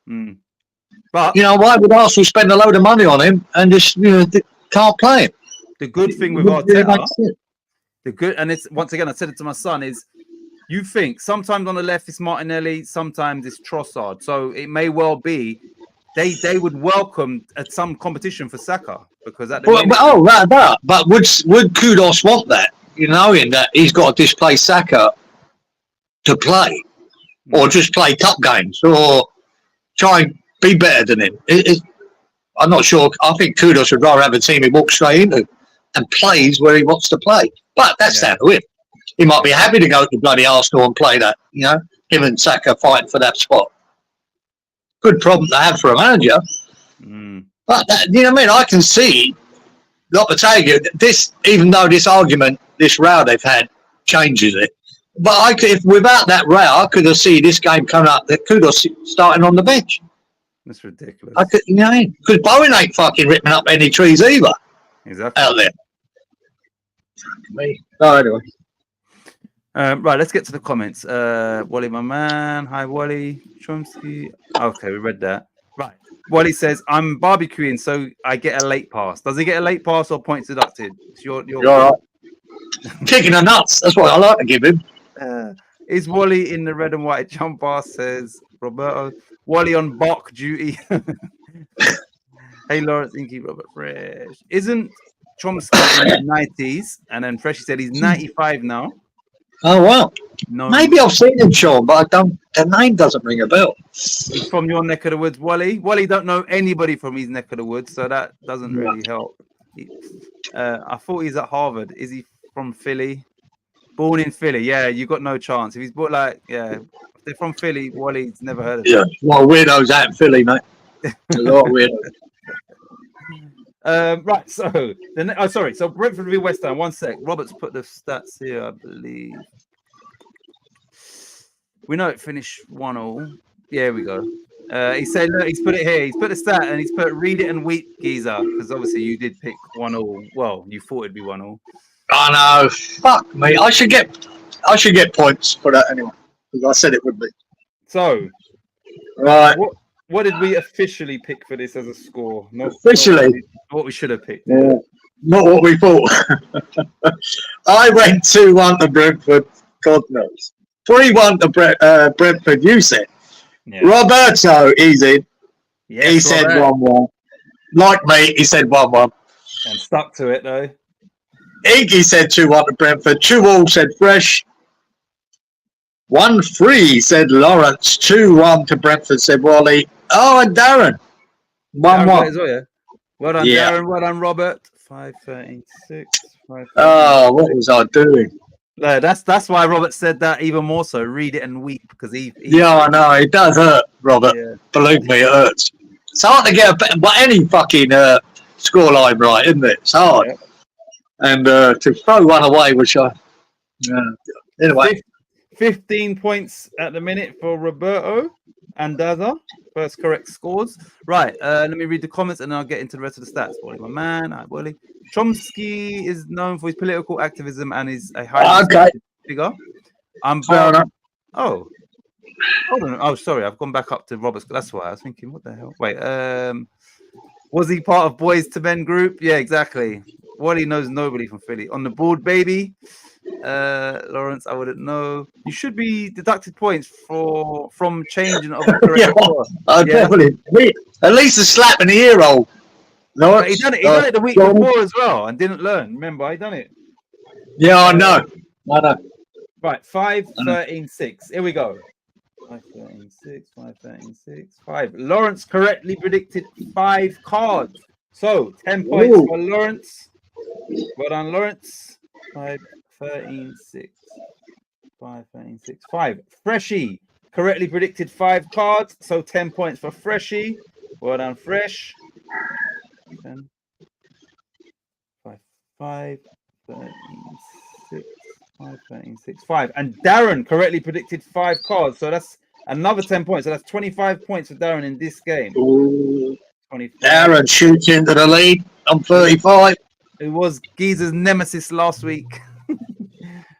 Mm. But why would Arsenal spend a load of money on him and just can't play him? The good thing with Arteta, and it's once again I said it to my son is, you think sometimes on the left it's Martinelli, sometimes it's Trossard. So it may well be they would welcome some competition for Saka because at the minute, but would Kudos want that? Knowing that he's got to displace Saka to play, or just play cup games, or try and be better than him. I'm not sure. I think Kudos would rather have a team he walks straight into and plays where he wants to play. But that's down to him. He might be happy to go to bloody Arsenal and play that. Him and Saka fighting for that spot. Good problem to have for a manager. But I can see. Lopetegui, even though this argument, this row they've had, changes it. But if without that row, I could have seen this game coming up. That Kudos starting on the bench. That's ridiculous. Because Bowen ain't fucking ripping up any trees either. Exactly. Out there. Me. Oh, anyway. Right, let's get to the comments. Wally, my man. Hi, Wally. Chomsky. Okay, we read that. Right. Wally says, I'm barbecuing, so I get a late pass. Does he get a late pass or points deducted? It's your You're all right. Kicking the nuts. That's what I like to give him. Is Wally in the red and white jumper? Says Roberto. Wally on Bach duty. Hey, Lawrence, Inky, Robert Fresh. Isn't Chomsky in the 90s? And then Freshy said he's 95 now. Oh, wow. No, maybe I've seen him, Sean, but the name doesn't ring a bell. He's from your neck of the woods, Wally. Wally don't know anybody from his neck of the woods, so that doesn't really help. I thought he's at Harvard. Is he from Philly? Born in Philly. Yeah, you got no chance. If he's born if they're from Philly, Wally's never heard of them. Yeah, a lot of weirdos out in Philly, mate. A lot of weirdos. Right, so so Brentford v West Ham. 1 sec. Robert's put the stats here, I believe. We know it finished 1-1. Yeah, here we go. He said, look, he's put it here. He's put the stat and he's put read it and weep, geezer, because obviously you did pick 1-1. Well, you thought it'd be 1-1. I know. Fuck me. I should get points for that anyway, because I said it would be. So, right. What did we officially pick for this as a score? Officially? Not what we should have picked. Yeah. Not what we thought. I went 2-1 to Brentford. God knows. 3-1 to Brentford, you said. Yeah. Roberto, easy. Yes, he said 1-1. Like me, he said 1-1. And stuck to it, though. Iggy said 2-1 to Brentford. 2-2 said Fresh. 1-3 said Lawrence. 2-1 to Brentford said Wally. Oh, and Darren. 1-1. Well done, Darren. Well done, Robert. 5-13-6. Oh, what was I doing? No, that's why Robert said that even more so. Read it and weep because he yeah, I know it does hurt, Robert. Yeah. Believe me, it hurts. It's hard to get any fucking scoreline right, isn't it? It's hard. Yeah. And to throw one away, which anyway. 15 points at the minute for Roberto and Daza. First correct scores. Right, let me read the comments and then I'll get into the rest of the stats. Wally, my man. Hi, Wally. Chomsky is known for his political activism and is a high figure. Oh, hold on. Oh, sorry. I've gone back up to Robert's. That's why I was thinking, what the hell? Wait, was he part of Boys to Men group? Yeah, exactly. Wally knows nobody from Philly. On the board, baby. Lawrence, I wouldn't know. You should be deducted points from changing of the correct score. Definitely. At least a slap in the ear hole. No, he done it the week before as well and didn't learn. Remember, he done it. Yeah, I know. Right, 5-13-6. Here we go. 5-13-6, 5-13-6, 5. Lawrence correctly predicted 5 cards. So 10 points for Lawrence. Well done, Lawrence. 5-13-6. 5-13-6. 5. Freshy correctly predicted 5 cards, so 10 points for Freshie. Well done, Fresh. 10, 5, 5, 13, 6, 5, 13, 6, 5. And Darren correctly predicted 5 cards, so that's another 10 points. So that's 25 points for Darren in this game. Ooh. 25. Darren shoots into the lead. I'm 35. It was Geezer's nemesis last week.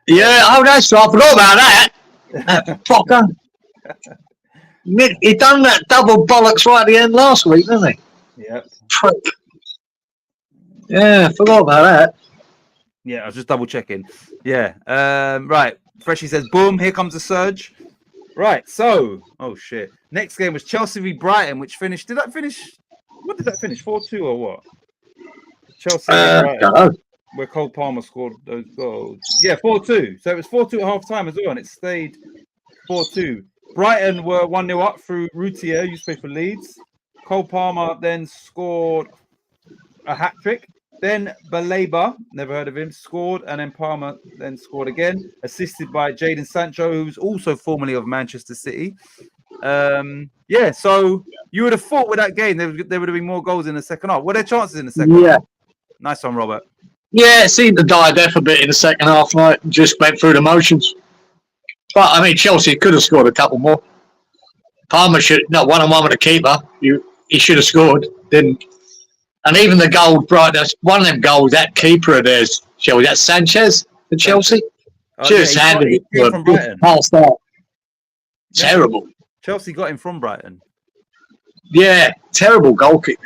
Yeah, oh, that's right. I forgot about that. That fucker. He done that double bollocks right at the end last week, didn't he? Yep. Prick. Yeah, forgot about that. Yeah, I was just double checking. Yeah. Right. Freshie says, boom, here comes the surge. Right. So, oh shit. Next game was Chelsea v Brighton, which finished. Did that finish? What did that finish? 4-2 or what? Chelsea v Brighton, where Cole Palmer scored those goals. Yeah, 4-2. So it was 4-2 at half time as well, and it stayed 4-2. Brighton were 1-0 up through Routier, used to play for Leeds. Cole Palmer then scored a hat trick. Then Baleba, never heard of him, scored, and then Palmer then scored again, assisted by Jadon Sancho, who's also formerly of Manchester City. Yeah, so you would have thought with that game there would have been more goals in the second half. What are their chances in the second half? Nice one, Robert. Yeah, it seemed to die death a bit in the second half, mate. Just went through the motions. But, I mean, Chelsea could have scored a couple more. Palmer should, not 1-on-1 with the keeper. He should have scored, didn't. And even the goal, Brighton, one of them goals, that keeper of theirs, Chelsea, that Sanchez for Chelsea, just handed it to from Brighton. Passed out. Terrible. Chelsea got him from Brighton. Yeah, terrible goal kick.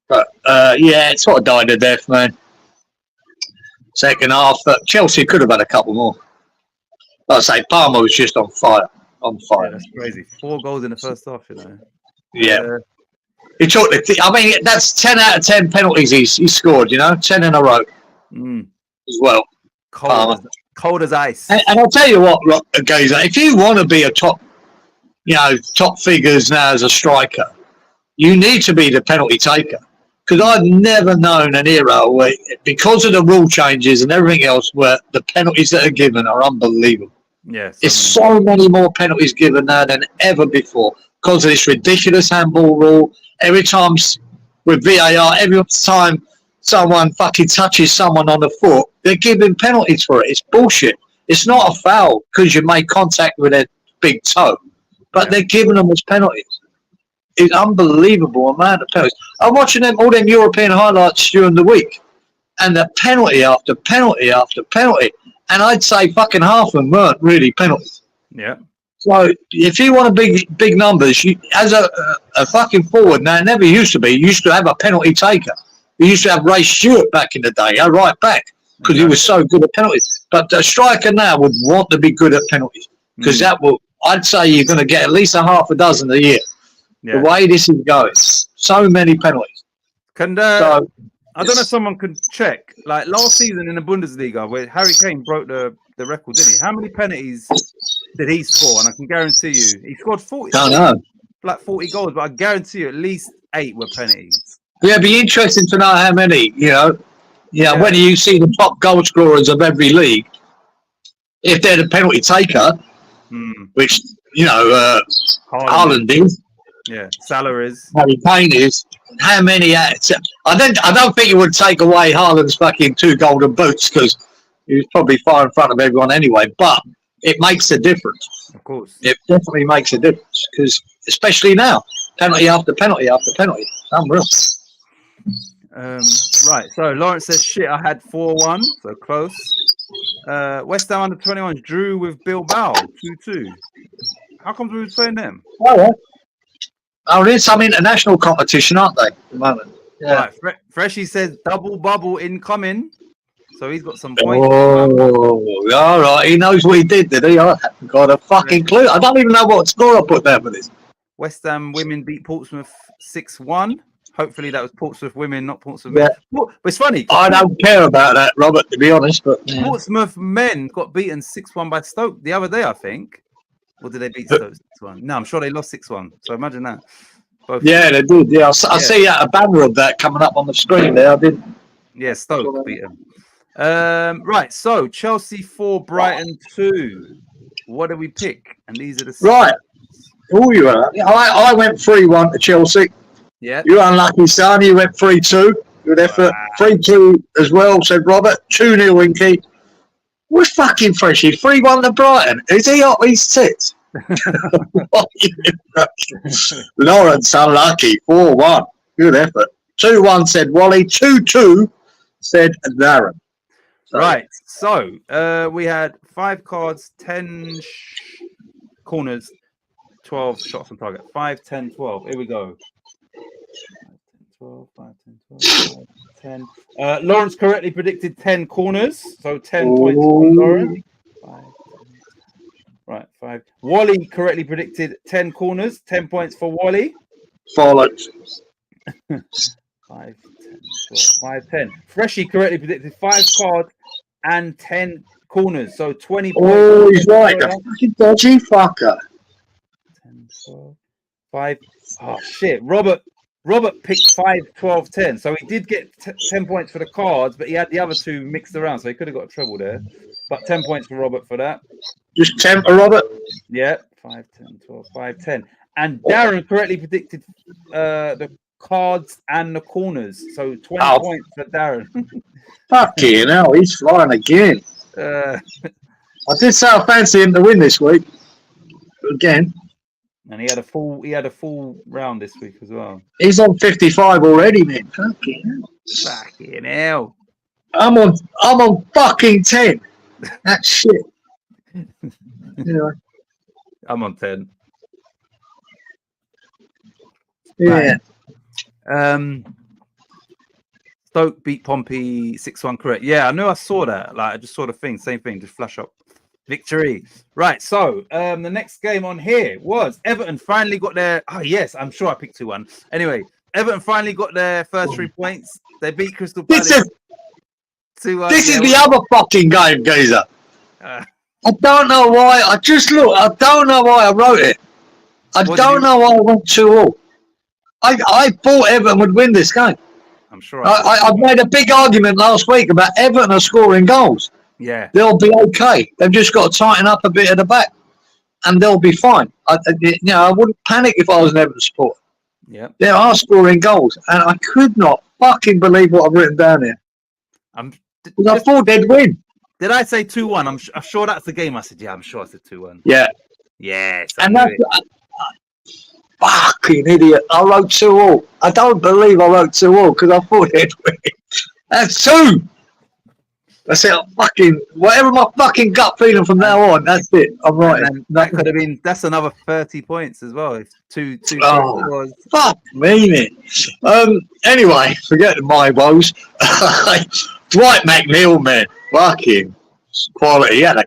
But, yeah, it sort of died to death, man. Second half, but Chelsea could have had a couple more. Like I say, Palmer was just on fire. On fire. Yeah, that's crazy. 4 goals in the first half, you know. Yeah. He took I mean, that's 10 out of 10 penalties he scored, you know, 10 in a row as well. Cold as ice. And I'll tell you what, Gazer, if you want to be a top figures now as a striker, you need to be the penalty taker. Because I've never known an era where, because of the rule changes and everything else, where the penalties that are given are unbelievable. Yes. There's so many more penalties given now than ever before because of this ridiculous handball rule. Every time with VAR, every time someone fucking touches someone on the foot, they're giving penalties for it. It's bullshit. It's not a foul because you made contact with their big toe, but they're giving them as penalties. It's unbelievable amount of penalties. I'm watching all them European highlights during the week, and the penalty after penalty after penalty, and I'd say fucking half of them weren't really penalties. Yeah. So if you want big numbers, as a fucking forward, now it never used to be. You used to have a penalty taker. You used to have Ray Stewart back in the day, a right back, because he was so good at penalties. But a striker now would want to be good at penalties because I'd say you're going to get at least a half a dozen a year. Yeah. The way this is going, so many penalties. I don't know if someone can check. Like last season in the Bundesliga, where Harry Kane broke the record, didn't he? How many penalties did he score? And I can guarantee you, he scored 40. Don't know. Like 40 goals, but I guarantee you, at least 8 were penalties. Yeah, it'd be interesting to know how many. When you see the top goal scorers of every league, if they're the penalty taker, which Haaland is. Yeah, Salah is. Harry Kane is. How many? I don't think you would take away Haaland's fucking 2 golden boots because he was probably far in front of everyone anyway. But it makes a difference. Of course, it definitely makes a difference because, especially now, penalty after penalty after penalty, it's unreal. Right. So Lawrence says, "Shit, I had 4-1, so close." West Ham under 21 drew with Bilbao 2-2. How come we were playing them? Oh, yeah. Oh, there's some international competition, aren't they, at the moment? Yeah. Right. Freshie says double bubble incoming. So he's got some points. Oh, all right. He knows what he did he? I haven't got a fucking clue. I don't even know what score I put there for this. West Ham women beat Portsmouth 6-1. Hopefully that was Portsmouth women, not Portsmouth men. But it's funny. I don't care about that, Robert, to be honest. But Portsmouth men got beaten 6-1 by Stoke the other day, I think. Or did they beat Stoke 6-1? No, I'm sure they lost 6-1. So imagine that. Yeah, they did. Yeah, I see a banner of that coming up on the screen there. I did. Yeah, Stoke beat them. Right, so Chelsea 4, Brighton 2. What do we pick? And these are the right. Oh, you are. I went 3-1 to Chelsea. Yeah. You're unlucky, son. You went 3-2. Good effort. 3-2 as well, said Robert. 2-0 Winky. We're fucking freshy. 3-1 to Brighton. Is he up his tits? Lawrence unlucky. 4-1. Good effort. 2-1 said Wally. 2-2 said Darren. So, right. So we had 5 cards, 10 corners, 12 shots on target. 5, 10, 12. Here we go. 12, 5, 10, 12, 5, 10. Lawrence correctly predicted 10 corners, so 10 points for Lawrence. 5, 10, right, 5. Wally correctly predicted 10 corners, 10 points for Wally. Followed. 5, 10, 12, 5, 10. Freshie correctly predicted 5 cards and 10 corners, so 20 points. Oh, he's right. The fucking dodgy fucker. 10, 12, 5. Oh, shit. Robert picked 5, 12, 10. So he did get 10 points for the cards, but he had the other 2 mixed around, so he could have got a treble there. But 10 points for Robert for that. Just 10 for Robert? Yeah, 5, 10, 12, 5, 10. And Darren correctly predicted the cards and the corners. So 20 points for Darren. Fucking hell, he's flying again. I did say I fancy him to win this week. Again. And he had a full round this week as well. He's on 55 already, man. Fucking hell. Fucking hell. I'm on fucking 10. That's shit. Anyway. I'm on 10. Yeah. Stoke beat Pompey 6-1, correct. Yeah, I knew I saw that. Like I just saw the thing, same thing, just flash up. Victory. Right, so the next game on here was Everton finally got their... Oh, yes, I'm sure I picked 2-1. Anyway, Everton finally got their first 3 points. They beat Crystal Palace 2-1. This is the other fucking game, geezer. I don't know why. I don't know why I wrote it. I don't know why I went 2-2. I thought Everton would win this game. I'm sure. I've made a big argument last week about Everton are scoring goals. Yeah, they'll be okay. They've just got to tighten up a bit at the back, and they'll be fine. I wouldn't panic if I was an Everton supporter. Yeah, they are scoring goals, and I could not fucking believe what I've written down here. I thought they'd win. Did I say 2-1? I'm sure that's the game. I said, yeah, I'm sure I said 2-1. Yeah. Yes. And that's fucking idiot. I wrote 2-2. I don't believe I wrote 2-2 because I thought they'd win. That's 2. That's it. Fucking whatever my fucking gut feeling from now on. That's it. I'm right. That could have been. That's another 30 points as well. If two was. Fuck me, man. Anyway, forget my woes. Dwight McNeil, man, fucking quality. I've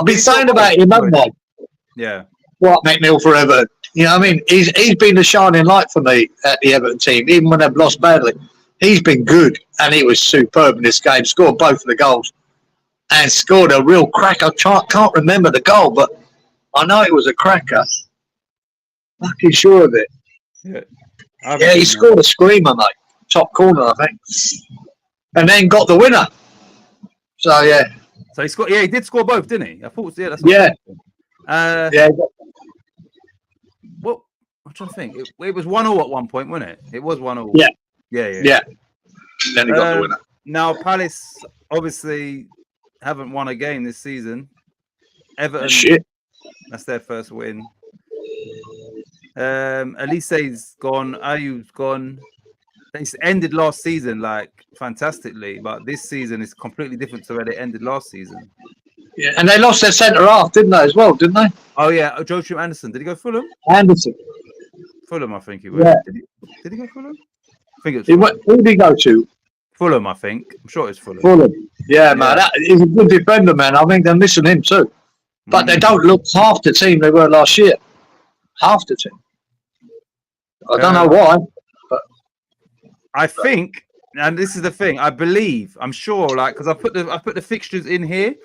been saying about him, haven't I? Yeah. Dwight McNeil forever. You know what I mean? He's been the shining light for me at the Everton team, even when they've lost badly. He's been good, and he was superb in this game. Scored both of the goals, and scored a real cracker. I can't remember the goal, but I know it was a cracker. Fucking sure of it. Yeah, he scored a screamer, mate. Top corner, I think, and then got the winner. So yeah. So he scored. Yeah, he did score both, didn't he? I thought. Yeah. That's yeah. What? I'm trying to think. It was 1-1 at one point, wasn't it? It was 1-1. Yeah. Yeah. Then he got the winner. Now Palace obviously haven't won a game this season. Everton, shit. That's their first win. Elise's gone. Ayew's gone. They ended last season like fantastically, but this season is completely different to where they ended last season. Yeah, and they lost their centre half, didn't they, as well? Didn't they? Oh yeah, Joachim Anderson. Did he go Fulham? Anderson. Fulham, I think he went. Yeah. Did he go Fulham? I think it was Fulham. Who did he go to? Fulham, I think. I'm sure it's Fulham. Fulham. Yeah, man. He's a good defender, man. I think they're missing him too. But they don't look half the team they were last year. Half the team. I don't know why. But I think, and this is the thing, I'm sure, like, because I put the fixtures in here.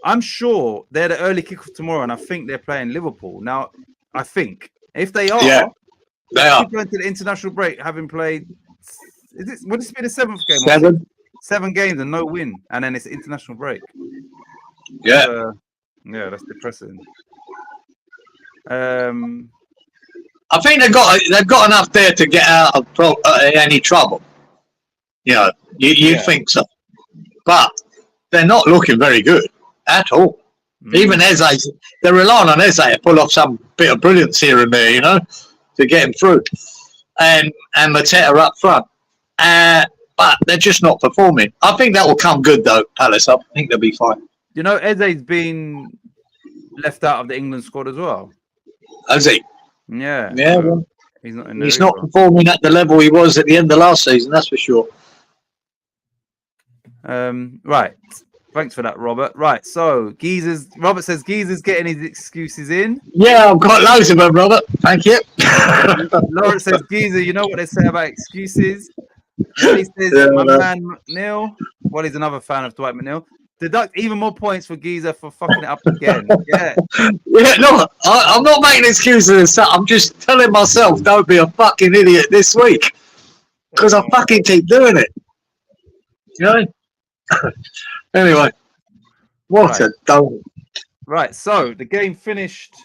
I'm sure they're the early kickoff tomorrow, and I think they're playing Liverpool. Now, I think if they are, they are going to the international break, having played. Would this be the 7th game? 7. 7 games and no win, and then it's international break. Yeah, yeah, that's depressing. I think they've got enough there to get out of any trouble. You know, you think so, but they're not looking very good at all. Even Eze, they're relying on Eze to pull off some bit of brilliance here and there, you know, to get him through, and Mateta up front. But they're just not performing. I think that will come good though, Palace. I think they'll be fine. You know, Eze's been left out of the England squad as well. Has he? Yeah. Yeah. Well, he's not in there. he's not performing at the level he was at the end of last season. That's for sure. Right. Thanks for that, Robert. Right. So Robert says Geezer's getting his excuses in. Yeah, I've got loads of them, Robert. Thank you. Lawrence says Geezer, you know what they say about excuses. Wally says my man Neil. Wally's another fan of Dwight McNeil. Deduct even more points for Geezer for fucking it up again. Yeah. Yeah, no, I'm not making excuses. I'm just telling myself don't be a fucking idiot this week. Because I fucking keep doing it. You know? Anyway. What a don't. Right, so the game finished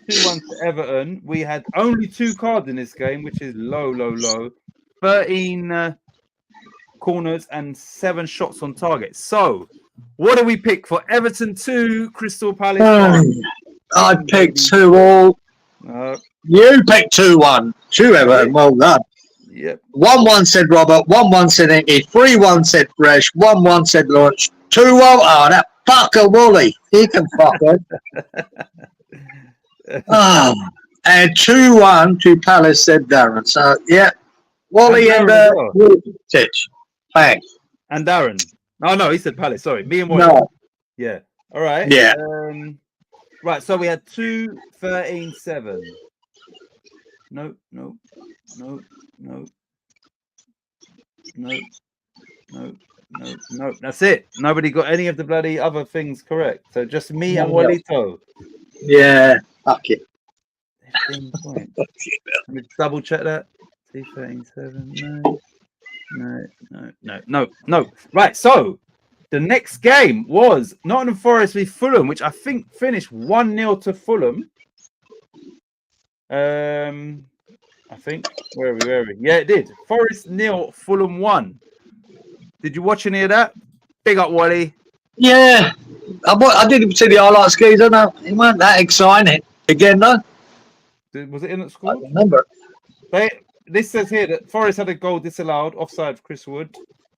2-1 to Everton. We had only 2 cards in this game, which is low. 13 corners and 7 shots on target. So, what do we pick for Everton 2, Crystal Palace 1? I picked 2-2. You picked 2-1. 2 Everton. Well done. Yep. 1-1 said Robert. 1-1 said Inky. 3-1 said Fresh. 1-1 said Launch. 2-1. Oh, that fucker Wally. He can fuck it. And 2-1 to Palace said Darren. So, yeah. Wally and Titch. Thanks. And Darren. Oh, no, he said Palace. Sorry. Me and Wally. No. Yeah. All right. Yeah. Right. So we had 2, 13, 7. No. That's it. Nobody got any of the bloody other things correct. So just me and Walito. Yeah. Fuck it. 15 points. Let me double check that. 2, 13, 7. No. Right. So the next game was Nottingham Forest v Fulham, which I think finished 1-0 to Fulham. I think. Where are we? Yeah, it did. Forest 0, Fulham 1. Did you watch any of that? Big up, Wally. Yeah. I didn't see the highlights, Geezer. No, it weren't that exciting. Again, though. Was it in at I school? remember. This says here that Forest had a goal disallowed, offside for Chris Wood.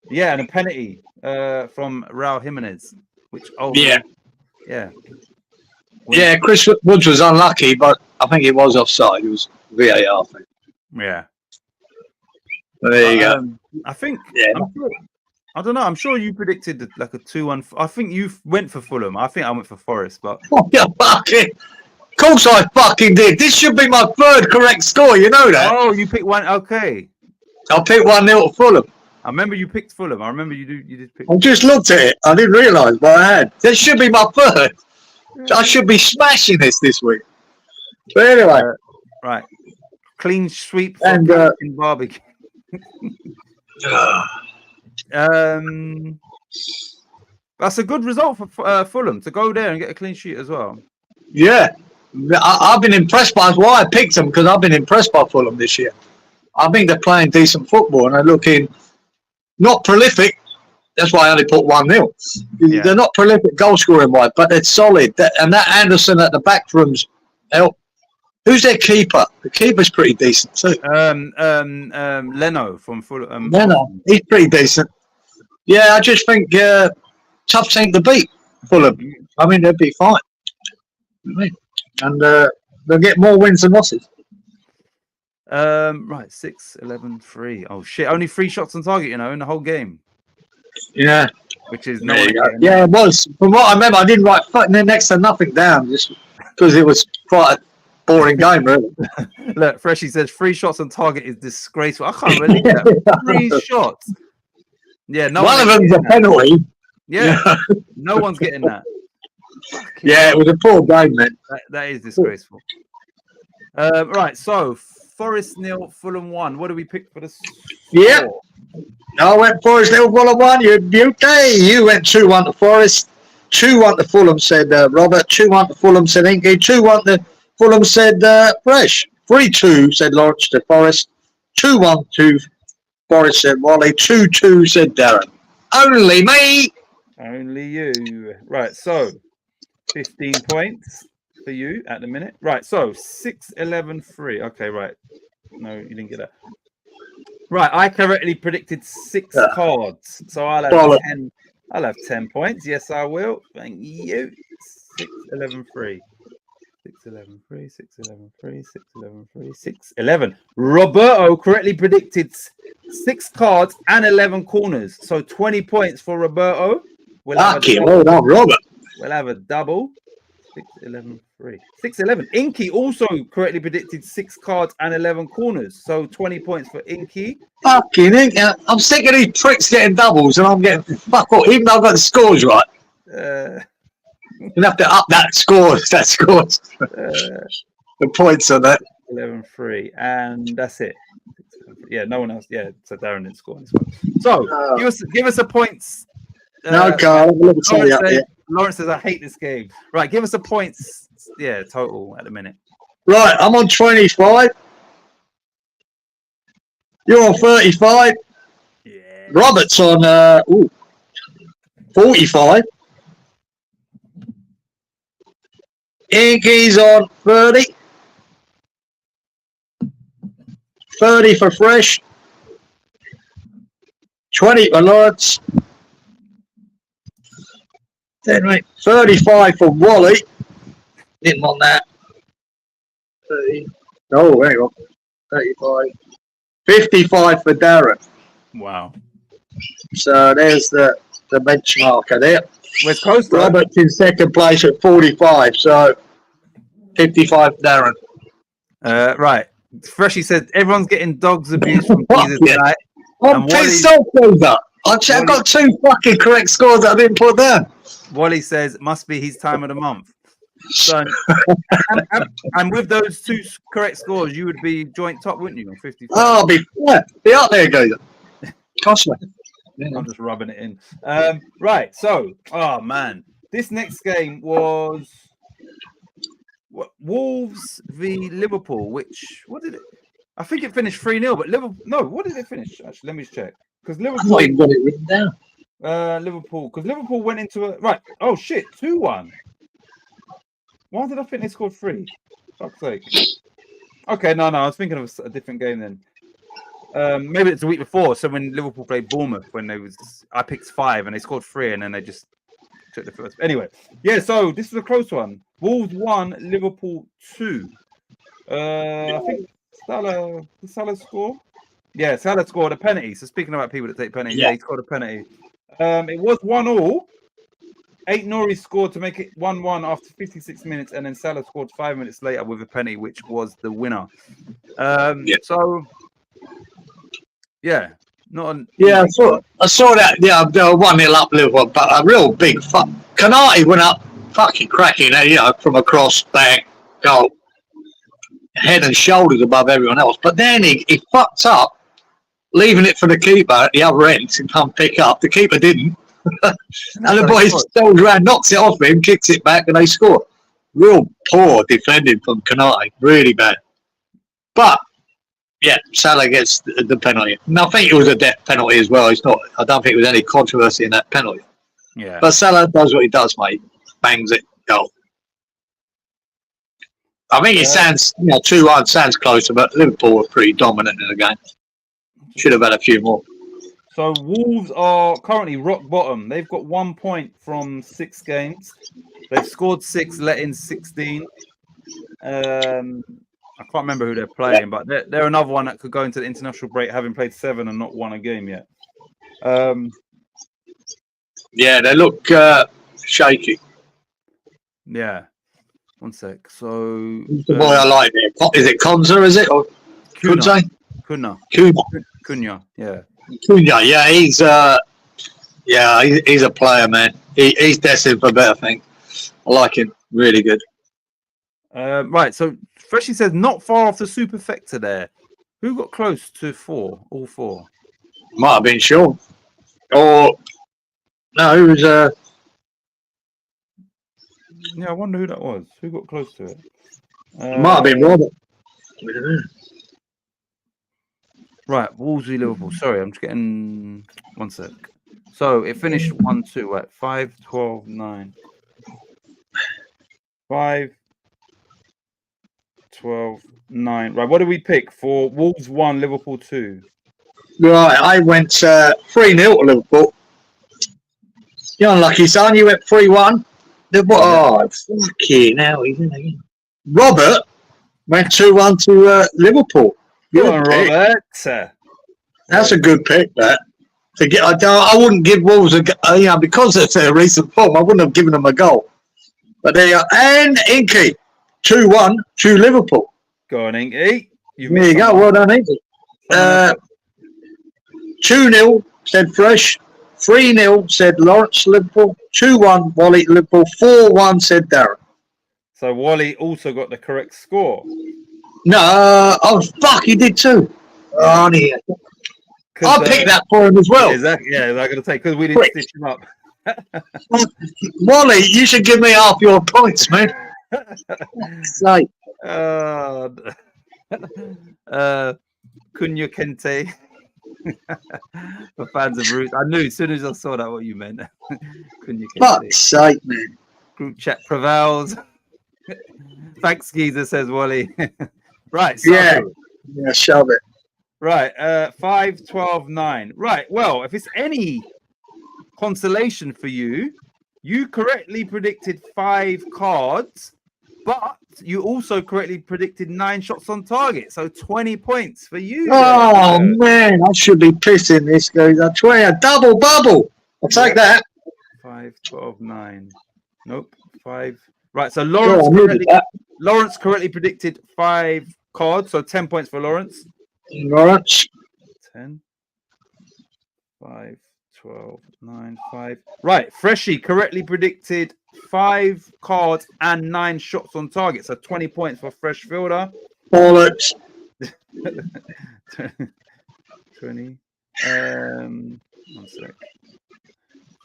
Yeah, and a penalty from Raul Jimenez. Yeah, Chris Woods was unlucky, but I think it was offside. It was VAR, I think. Yeah. There you go. I think. Yeah. I don't know. I'm sure you predicted like a 2-1. I think you went for Fulham. I think I went for Forest, but. Oh, yeah, fucking. Of course I fucking did. This should be my 3rd correct score. You know that. Oh, you picked one. Okay. I picked 1-0 to Fulham. I remember you picked Fulham. I remember you did pick. I just looked at it. I didn't realise what I had. This should be my 3rd. I should be smashing this week. But anyway. Right. Clean sweep for and barbecue. That's a good result for Fulham to go there and get a clean sheet as well. Yeah. I've been impressed by why I picked them, because I've been impressed by Fulham this year. I think they're playing decent football and they're looking not prolific. That's why I only put 1-0. Yeah. They're not prolific goal scoring wise, but they're solid. And that Anderson at the back room's help. Who's their keeper? The keeper's pretty decent too. Leno from Fulham. Leno, he's pretty decent. Yeah, I just think tough team to beat Fulham. I mean, they'll be fine. And they'll get more wins than losses. Right, 6, 11, 3. Oh shit! Only 3 shots on target, in the whole game. Yeah, which is yeah, it was. From what I remember, I didn't write next to nothing down, just because it was quite a boring game, really. Look, Freshie says 3 shots on target is disgraceful. I can't believe that. 3 shots. Yeah, one of them's a penalty. Yeah, no one's getting that. Yeah, it was a poor game, man. That is disgraceful. Right, so Forest 0, Fulham 1. What do we pick for the score? Yeah. I went Forest 0, Fulham 1. You beauty. You went 2-1 to Forest. 2-1 to Fulham, said Robert. 2-1 to Fulham, said Inky. 2-1 to Fulham, said Fresh. 3-2 said Lawrence to Forrest. 2-1 to Forrest said Wally. 2-2 said Darren. Only me. Only you. Right, so 15 points for you at the minute. Right, so 6-11-3. Okay, right. No, you didn't get that. Right, I correctly predicted 6 cards. So I'll have 10. I'll have 10 points. Yes, I will. Thank you. 6-11-3. 6-11-3, 6-11-3, 6-11-3, 6-11. Roberto correctly predicted 6 cards and 11 corners. So 20 points for Roberto. Well done, Robert. We'll have a double. 6-11-3. 6-11. Inky also correctly predicted 6 cards and 11 corners. So 20 points for Inky. Fucking Inky. I'm sick of these pricks getting doubles and I'm getting fuck all, even though I've got the scores right. You have to up that scores. The points on that. 11-3. And that's it. Yeah, no one else. Yeah, so Darren didn't score on this one. So give us a points. No, Carl. Lawrence says, I hate this game. Right, give us a points, total at the minute. Right, I'm on 25. You're on 35. Yeah. Robert's on 45. Inky's on 30. 30 for Fresh. 20 for Lawrence. Then, right, 35 for Wally. Didn't want that. 30. Oh, hang on. 35. 55 for Darren. Wow. So there's the benchmarker there. Where's Costa? Robert's in second place at 45. So 55 Darren. Right. Freshie said everyone's getting dogs abuse from Jesus tonight. I'm pissed off over. I've got 2 fucking correct scores that I didn't put down. Wally says must be his time of the month. So, and with those 2 correct scores, you would be joint top, wouldn't you? On 55. Oh, I'll be up there, guys. Gosh, I'm just rubbing it in. Right. So, oh man, this next game was Wolves v Liverpool. What did it? I think it finished 3-0. But Liverpool. No, what did it finish? Actually, let me check. Because Liverpool. I've not even got it written down. Liverpool went into a right. Oh shit, 2-1. Why did I think they scored 3? Fuck's sake. Okay, no, I was thinking of a different game then. Maybe it's the week before. So when Liverpool played Bournemouth, I picked 5 and they scored 3, and then they just took the first. Anyway, yeah. So this was a close one. Wolves 1, Liverpool 2. I think Salah score. Yeah, Salah scored a penalty. So speaking about people that take penalties, he scored a penalty. It was 1-1. 8 Nori scored to make it 1-1 after 56 minutes, and then Salah scored 5 minutes later with a penalty, which was the winner. So, yeah, I saw that. Yeah, they were 1-0 up Liverpool, but a real big fuck. Kanate went up, fucking cracking, from across, back, goal, head and shoulders above everyone else. But then he fucked up, leaving it for the keeper at the other end to come pick up. The keeper didn't. And the boy stones around, knocks it off him, kicks it back, and they score. Real poor defending from Kanate, really bad. But yeah, Salah gets the penalty. And I think it was a death penalty as well. I don't think there was any controversy in that penalty. Yeah. But Salah does what he does, mate. Bangs it, goal. I think it sounds 2-1 sounds closer, but Liverpool were pretty dominant in the game. Should have had a few more. So Wolves are currently rock bottom. They've got 1 point from 6 games. They've scored 6, let in 16. I can't remember who they're playing, but they're another one that could go into the international break having played 7 and not won a game yet. Yeah, they look shaky. Yeah. 1 sec. So who's the boy I like there? Is it Konza, is it? Or Cunha. Cunha. Yeah. Cunha, yeah, he's a player, man. He's destined for better things. I like him, really good. Right, so Freshie says not far off the superfecta there. Who got close to 4? All 4. Might have been Sean, or no, who was Yeah, I wonder who that was. Who got close to it? Might have been Robert. Right, Wolves v Liverpool. Sorry, I'm just getting 1 sec. So it finished 1-2, right? 5, 12, 9. 5, 12, 9. Right, what did we pick for Wolves 1, Liverpool 2? Right, I went 3-0 to Liverpool. You're unlucky, son. You went 3-1. Oh, fucking hell, isn't it? Robert went 2-1 to Liverpool. Go on, Robert. That's a good pick, that. To get, I wouldn't give Wolves because it's their recent form, I wouldn't have given them a goal. But they are, and Inky, 2-1 to Liverpool. Go on, Inky. There you go. Well done, Inky. 2-0 said Fresh. 3-0 said Lawrence Liverpool. 2-1 Wally Liverpool. 4-1 said Darren. So Wally also got the correct score. No, oh fuck, he did too. Oh, yeah. I'll pick that for him as well. Exactly. Yeah, I'm going to say because we didn't stitch him up. Wally, you should give me half your points, man. Say. Kunya Kente. For fans of Roots. I knew as soon as I saw that what you meant. Kunya Kente. Fuck's sake, man. Group chat prevails. Thanks, Geezer, says Wally. Right. So, yeah, shove it. Right. 5, 12, 9. Right. Well, if it's any consolation for you, you correctly predicted 5 cards, but you also correctly predicted 9 shots on target. So 20 points for you. Oh, man, I should be pissing this, guys. I swear, a double bubble. I'll take that. 5, 12, 9. Nope. 5. Right. So Lawrence correctly predicted 5 cards. So 10 points for Lawrence. Lawrence. 10. 5, 12, 9, 5. Right. Freshie correctly predicted 5 cards and 9 shots on target. So 20 points for Fresh Fielder. Bollocks. 20. 1 sec.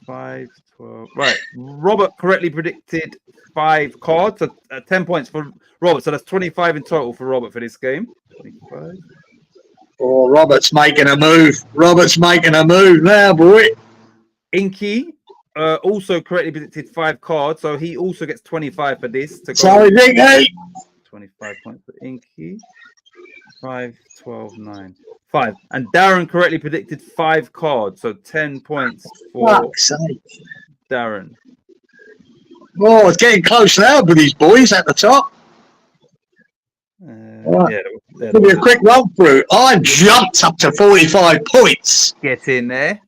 5, 12. Right. Robert correctly predicted 5 cards. So 10 points for Robert. So that's 25 in total for Robert for this game. 25. Oh, Robert's making a move. Robert's making a move now, boy. Inky also correctly predicted 5 cards. So he also gets 25 for this. Sorry, Inky. 25 points for Inky. 5, 12, 9. 5. And Darren correctly predicted 5 cards. So 10 points for Fuck's sake. Darren. Oh, it's getting close now with these boys at the top. Yeah, give me a quick run through. I jumped up to 45 points. Get in there.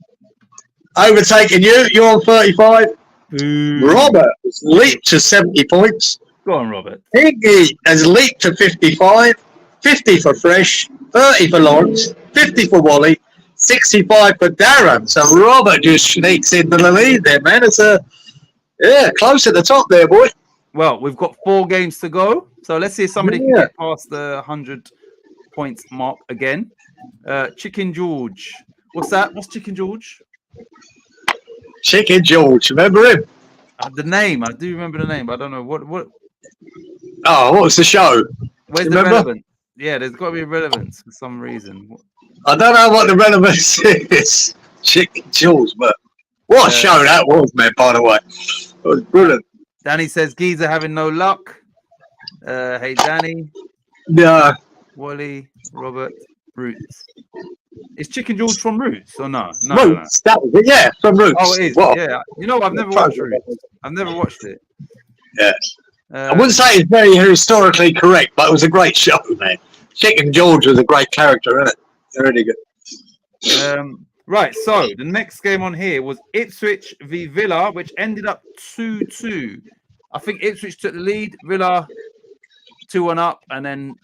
Overtaking you. You're on 35. Ooh. Robert has leaped to 70 points. Go on, Robert. Iggy has leaped to 55. 50 for Fresh. 30 for Lawrence. 50 for Wally. 65 for Darren. So Robert just sneaks into the lead there, man. It's close at the top there, boy. Well, we've got 4 games to go. So let's see if somebody can get past the 100 points mark again. Chicken George. What's that? What's Chicken George? Chicken George. Remember him? The name. I do remember the name, but I don't know what. Oh, what was the show? Where's the relevance? Yeah, there's got to be relevance for some reason. I don't know what the relevance is. Chicken George, but what a show that was, man, by the way. It was brilliant. Danny says, Geezer having no luck. Hey, Danny. Yeah. Wally, Robert, Roots. Is Chicken George from Roots or no? No, Roots, that was it. Yeah, from Roots. Oh, it is. What? Yeah. You know, I've never watched Roots. I've never watched it. Yeah. I wouldn't say it's very historically correct, but it was a great show, man. Chicken George was a great character, isn't it? Really good. Right, so the next game on here was Ipswich v Villa, which ended up 2-2. I think Ipswich took the lead, Villa 2-1 up, and then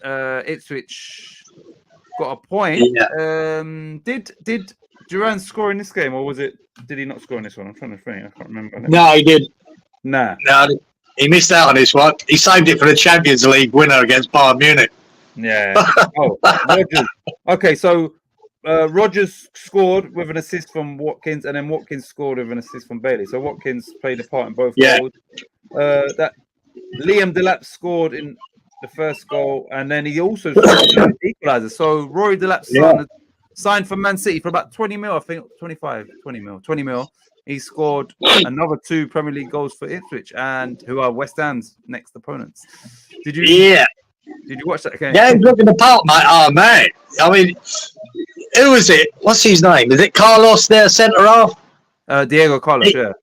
Ipswich got a point. Yeah. Did Duran score in this game, or did he not score in this one? I'm trying to think. I can't remember. No, he did. Nah. No, he missed out on this one. He saved it for the Champions League winner against Bayern Munich. Yeah. Oh, Rodgers. Okay, so Rodgers scored with an assist from Watkins, and then Watkins scored with an assist from Bailey. So Watkins played a part in both goals. That Liam Delap scored in the first goal, and then he also scored the equaliser. So Rory Delap's son signed for Man City for about 20 mil, I think 20 mil. He scored another 2 Premier League goals for Ipswich, and who are West Ham's next opponents. Did you watch that game? Yeah, he's looking the part, mate. Oh man, I mean, who was it? What's his name? Is it Carlos, their centre half? Diego Carlos, yeah.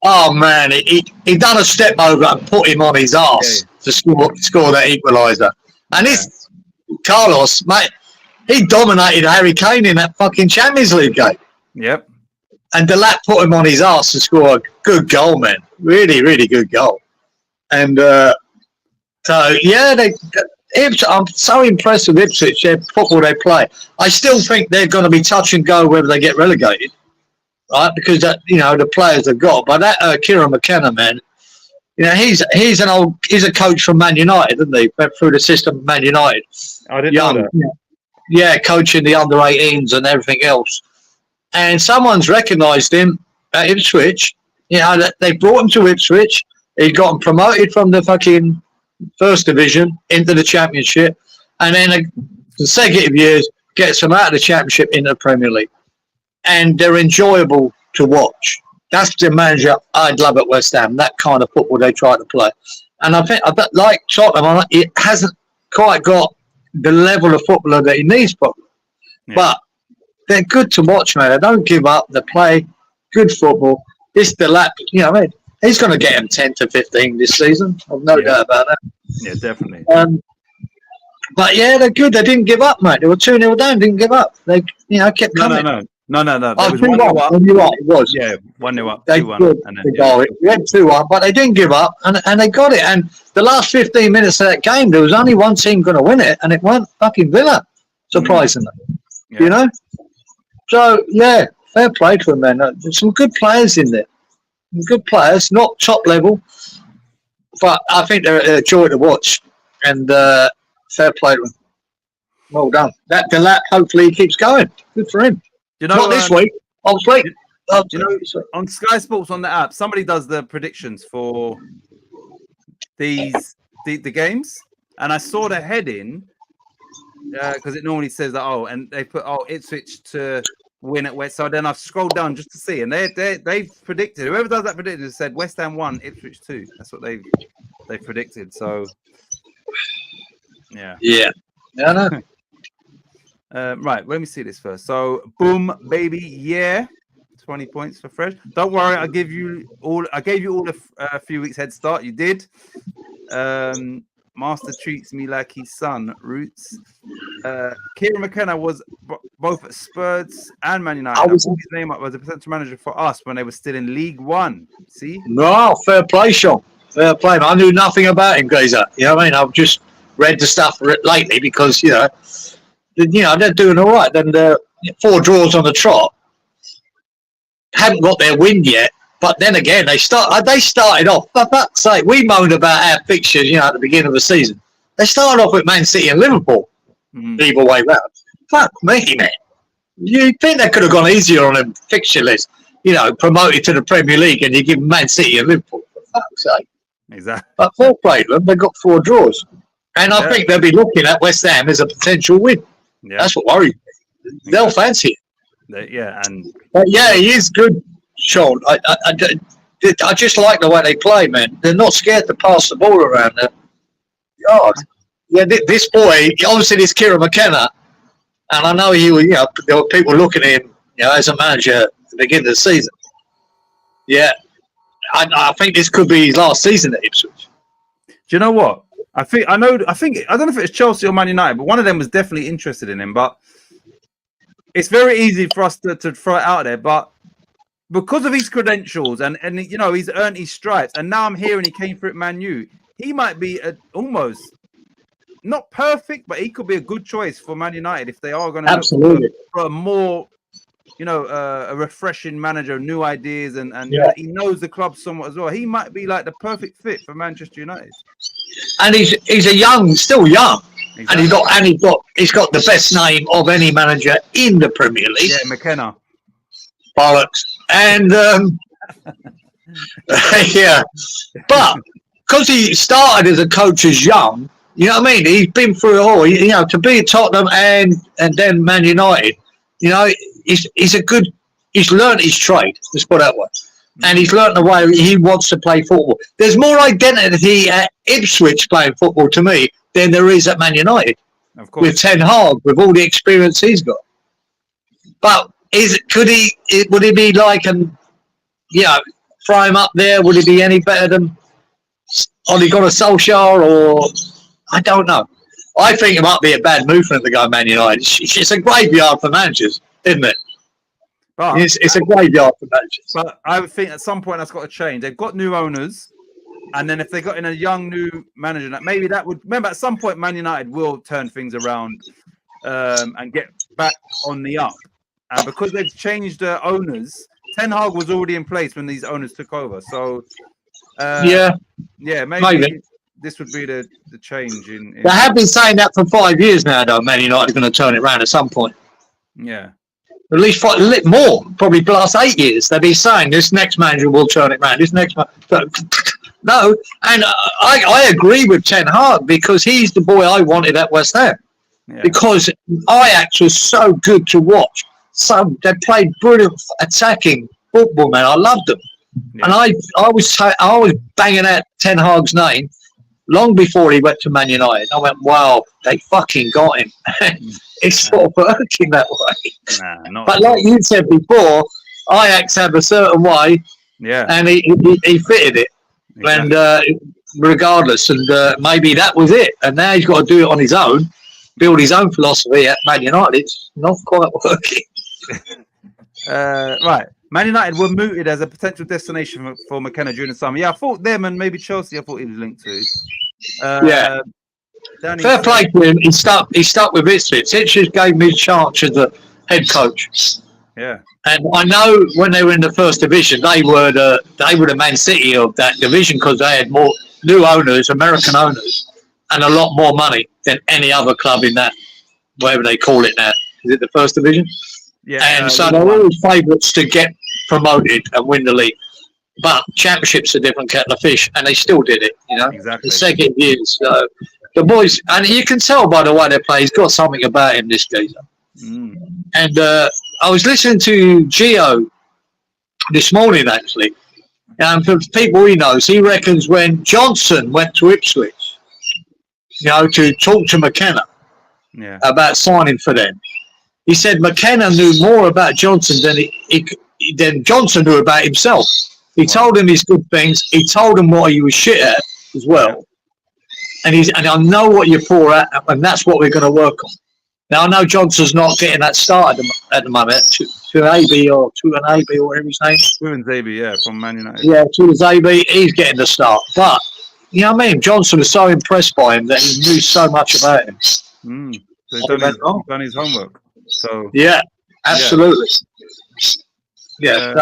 Oh man, he done a step over and put him on his arse to score that equaliser. And this Carlos, mate, he dominated Harry Kane in that fucking Champions League game. Yep. And Delap put him on his arse to score a good goal, man. Really, really good goal. And so yeah, I'm so impressed with Ipswich, their football they play. I still think they're going to be touch and go whether they get relegated. Right, because the players they've got, but that Kieran McKenna, man, he's a coach from Man United, isn't he? Went through the system of Man United. I didn't know that. Yeah, coaching the under-18s and everything else. And someone's recognised him at Ipswich. They brought him to Ipswich. He got him promoted from the fucking first division into the Championship, and then consecutive years gets them out of the Championship into the Premier League. And they're enjoyable to watch. That's the manager I'd love at West Ham, that kind of football they try to play. And I think, like Tottenham, it hasn't quite got the level of footballer that he needs, probably. Yeah. But they're good to watch, man. They don't give up. They play good football. This Delap, he's going to get him 10 to 15 this season. I've no doubt about that. Yeah, definitely. But yeah, they're good. They didn't give up, mate. They were 2-0 down, didn't give up. They, kept coming. No. Oh, 2-1 up. You're right, it was. Yeah, 1-0 up, they 2-1. And then, we had 2-1, but they didn't give up, and they got it. And the last 15 minutes of that game, there was only one team going to win it, and it weren't fucking Villa, surprisingly. Yeah. So, yeah, fair play to them, man. There's some good players in there. Some good players, not top level, but I think they're a joy to watch. And fair play to them. Well done. That Delap, hopefully, he keeps going. Good for him. Not this week, obviously. On Sky Sports on the app, somebody does the predictions for the games, and I saw the heading because it normally says that and they put Ipswich to win at West. So then I've scrolled down just to see, and they've predicted. Whoever does that predicted said West Ham 1, Ipswich 2. That's what they predicted. So yeah. I know. Right, let me see this first. So, boom, baby, 20 points for Fresh. Don't worry, I gave you all a few weeks head start. You did. Master treats me like his son. Roots. Kieran McKenna was both at Spurs and Man United. I brought his name up as a potential manager for us when they were still in League One. See? No, fair play, Sean. Fair play. I knew nothing about him, Glazer. You know what I mean? I've just read the stuff lately because they're doing all right. Then 4 draws on the trot. Haven't got their win yet, but then again they started off. For fuck's sake, we moaned about our fixtures, at the beginning of the season. They started off with Man City and Liverpool, either way round. Fuck me, man. You think they could have gone easier on a fixture list? Promoted to the Premier League, and you give Man City and Liverpool. For fuck's sake. Exactly. But fair play to them. They got 4 draws, and I think they'll be looking at West Ham as a potential win. Yeah. That's what worries me. They'll fancy it. But he is good, Sean. I just like the way they play, man. They're not scared to pass the ball around there. God, this boy, obviously, this Kieran McKenna, and I know there were people looking at him, as a manager at the beginning of the season. Yeah, I think this could be his last season at Ipswich. Do you know what? I don't know if it's Chelsea or Man United, but one of them was definitely interested in him. But it's very easy for us to throw it out there. But because of his credentials and he's earned his stripes, and now I'm hearing he came through at Man U, he might be almost not perfect, but he could be a good choice for Man United if they are going to look for a more, a refreshing manager, new ideas, and he knows the club somewhat as well. He might be like the perfect fit for Manchester United. And he's still young, exactly. and he's got the best name of any manager in the Premier League. Yeah, McKenna. Bollocks. And but because he started as a coach as young, You know what I mean? He's been through it all. You know, to be at Tottenham and then Man United, you know, he's a good. He's learnt his trade. Let's put it that way. And he's learnt the way he wants to play football. There's more identity at Ipswich playing football to me than there is at Man United. Of course. With Ten Hag, with all the experience he's got. But would he be like throw him up there? Would he be any better than Ole Gunnar Solskjaer? Or I don't know. I think it might be a bad move for him to go Man United. It's a graveyard for managers, isn't it? But it's a graveyard for managers. But I would think at some point that's got to change. They've got new owners, and then if they got in a young new manager, maybe that would. Remember, at some point, Man United will turn things around and get back on the up. And because they've changed the owners, Ten Hag was already in place when these owners took over. So maybe this would be the change in. They have been saying that for 5 years now, though. Man United are going to turn it around at some point. Yeah. At least more, probably plus 8 years. They've been saying this next manager will turn it around. This next man, no, and I agree with Ten Hag because he's the boy I wanted at West Ham. Yeah. Because Ajax was so good to watch. So they played brilliant attacking football, man. I loved them, and I was banging out Ten Hag's name long before he went to Man United. I went, wow, they fucking got him. It's sort of working that way. But like you said before, Ajax have a certain way, and he fitted it, and regardless, and maybe that was it. And now he's got to do it on his own, build his own philosophy at Man United. It's not quite working. Right, Man United were mooted as a potential destination for McKenna during the summer. Yeah, I thought them and maybe Chelsea. I thought he was linked to. Fair play to him. He stuck with Ipswich. Ipswich gave him his chance as the head coach. Yeah. And I know when they were in the first division, they were the Man City of that division because they had more new owners, American owners, and a lot more money than any other club in that, whatever they call it now. Is it the first division? Yeah. And so they're always favourites to get promoted and win the league. But championships are a different kettle of fish, and they still did it. You know, exactly. The second year, so the boys, and you can tell by the way they play, he's got something about him, this geezer. And I was listening to Gio this morning, actually, and for people he knows, he reckons when Johnson went to Ipswich, you know, to talk to McKenna about signing for them, he said McKenna knew more about Johnson than Johnson knew about himself. He told him his good things. He told him what he was shit at as well. And I know what you're for at, and that's what we're going to work on. Now, I know Johnson's not getting that start at the moment. To AB or whatever his name is. Tuanzebe, from Man United. Yeah, Tuanzebe, he's getting the start. But, you know what I mean? Johnson was so impressed by him that he knew so much about him. So he's done his homework. So yeah, absolutely. Yeah.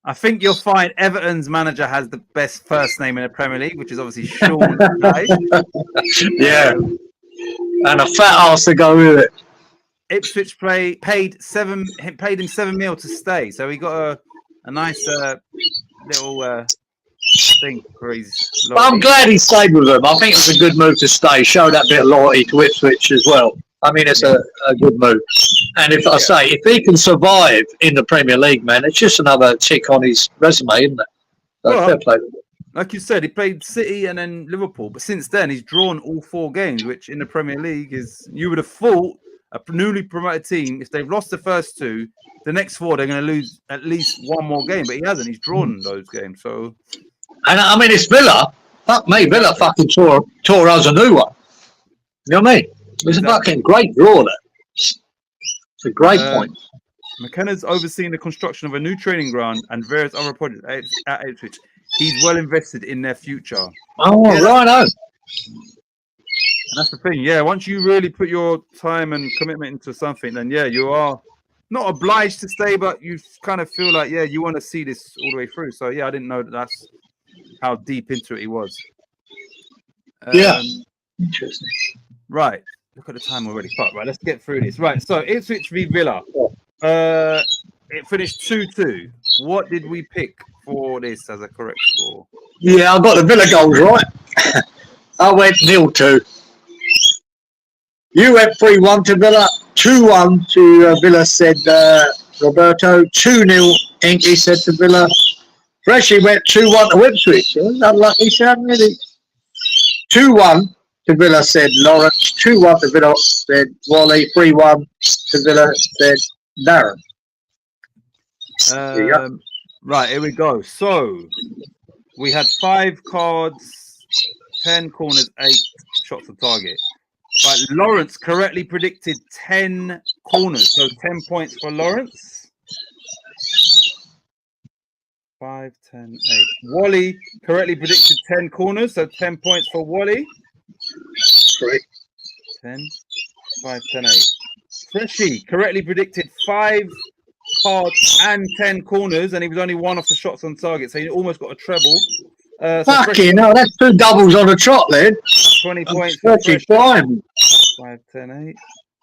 I think you'll find Everton's manager has the best first name in the Premier League, which is obviously Sean Dyche. Yeah. And a fat ass to go with it. Ipswich paid him $7 million to stay, so he got a nice little thing for his loyalty. I'm glad he stayed with them. I think it's a good move to stay. Show that bit of loyalty to Ipswich as well. I mean, it's a good move. And if he can survive in the Premier League, man, it's just another tick on his resume, isn't it? So fair play. Like you said, he played City and then Liverpool, but since then he's drawn all 4 games, which in the Premier League is, you would have thought, a newly promoted team, if they've lost the first 2, the next 4 they're going to lose at least 1 more game, but he hasn't. He's drawn those games. So, and I mean, it's Villa. Fuck me, Villa fucking tore us a new one. You know what I mean? It's a fucking great draw there. It's a great point. McKenna's overseeing the construction of a new training ground and various other projects at Ipswich. He's well invested in their future. Oh, right on. And that's the thing. Yeah, once you really put your time and commitment into something, then you are not obliged to stay, but you kind of feel like, you want to see this all the way through. So, I didn't know that's how deep into it he was. Interesting. Right. Look at the time already. Fuck, right, let's get through this. Right, so Ipswich v Villa. It finished 2-2. What did we pick for this as a correct score? Yeah, I got the Villa goals right. I went 0-2. You went 3-1 to Villa. 2-1 to Villa, said Roberto. 2-0, Inky said to Villa. Freshie went 2-1 to Ipswich. Unlucky, son, really. 2-1 to Villa, said Lawrence. 2-1 to Villa, said Wally. 3-1 to Villa, said Darren. Right, here we go. So we had 5 cards, 10 corners, 8 shots on target. Right, Lawrence correctly predicted 10 corners, so 10 points for Lawrence. 5, 10, 8. Wally correctly predicted 10 corners, so 10 points for Wally. Great. 10, 5, 10, 8. Freshie correctly predicted 5 cards and 10 corners, and he was only 1 off the shots on target, so he almost got a treble. So Fucking hell, that's 2 doubles on a trot, then. 20 points. 35. 5, 10,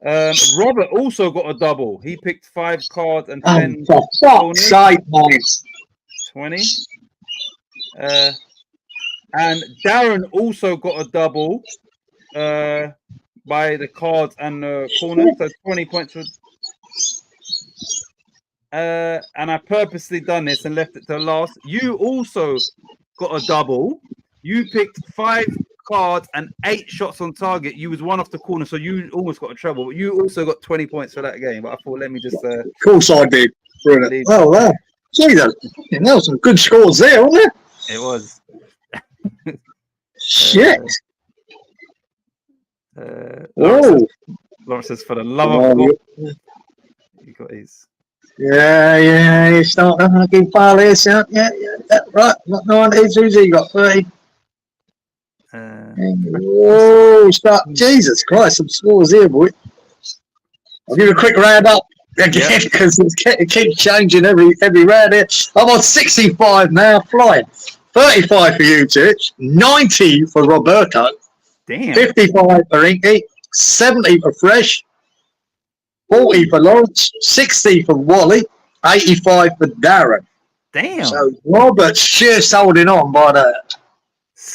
8. Robert also got a double. He picked 5 cards and 10 for fuck's sake, mate. 20. And Darren also got a double by the cards and the corners, so 20 points for. And I purposely done this and left it to last. You also got a double. You picked 5 cards and 8 shots on target. You was 1 off the corner, so you almost got a treble. But you also got 20 points for that game. But I thought, let me just. Of course, I did. Brilliant. Oh, wow. Gee, there was some good scores there, wasn't there? It was. Shit. Lawrence says, for the love of God. You got his. Yeah, he's starting to give parlays out. Yeah, right. What 90s? Who's he got? 30. Start. Jesus Christ, some scores here, boy. I'll give you a quick round up again because it keeps changing every round here. I'm on 65 now, flying. 35 for you, Titch. 90 for Roberto. Damn. 55 for Inky. 70 for Fresh. 40 for Lawrence, 60 for Wally, 85 for Darren. Damn. So Robert's just holding on by that.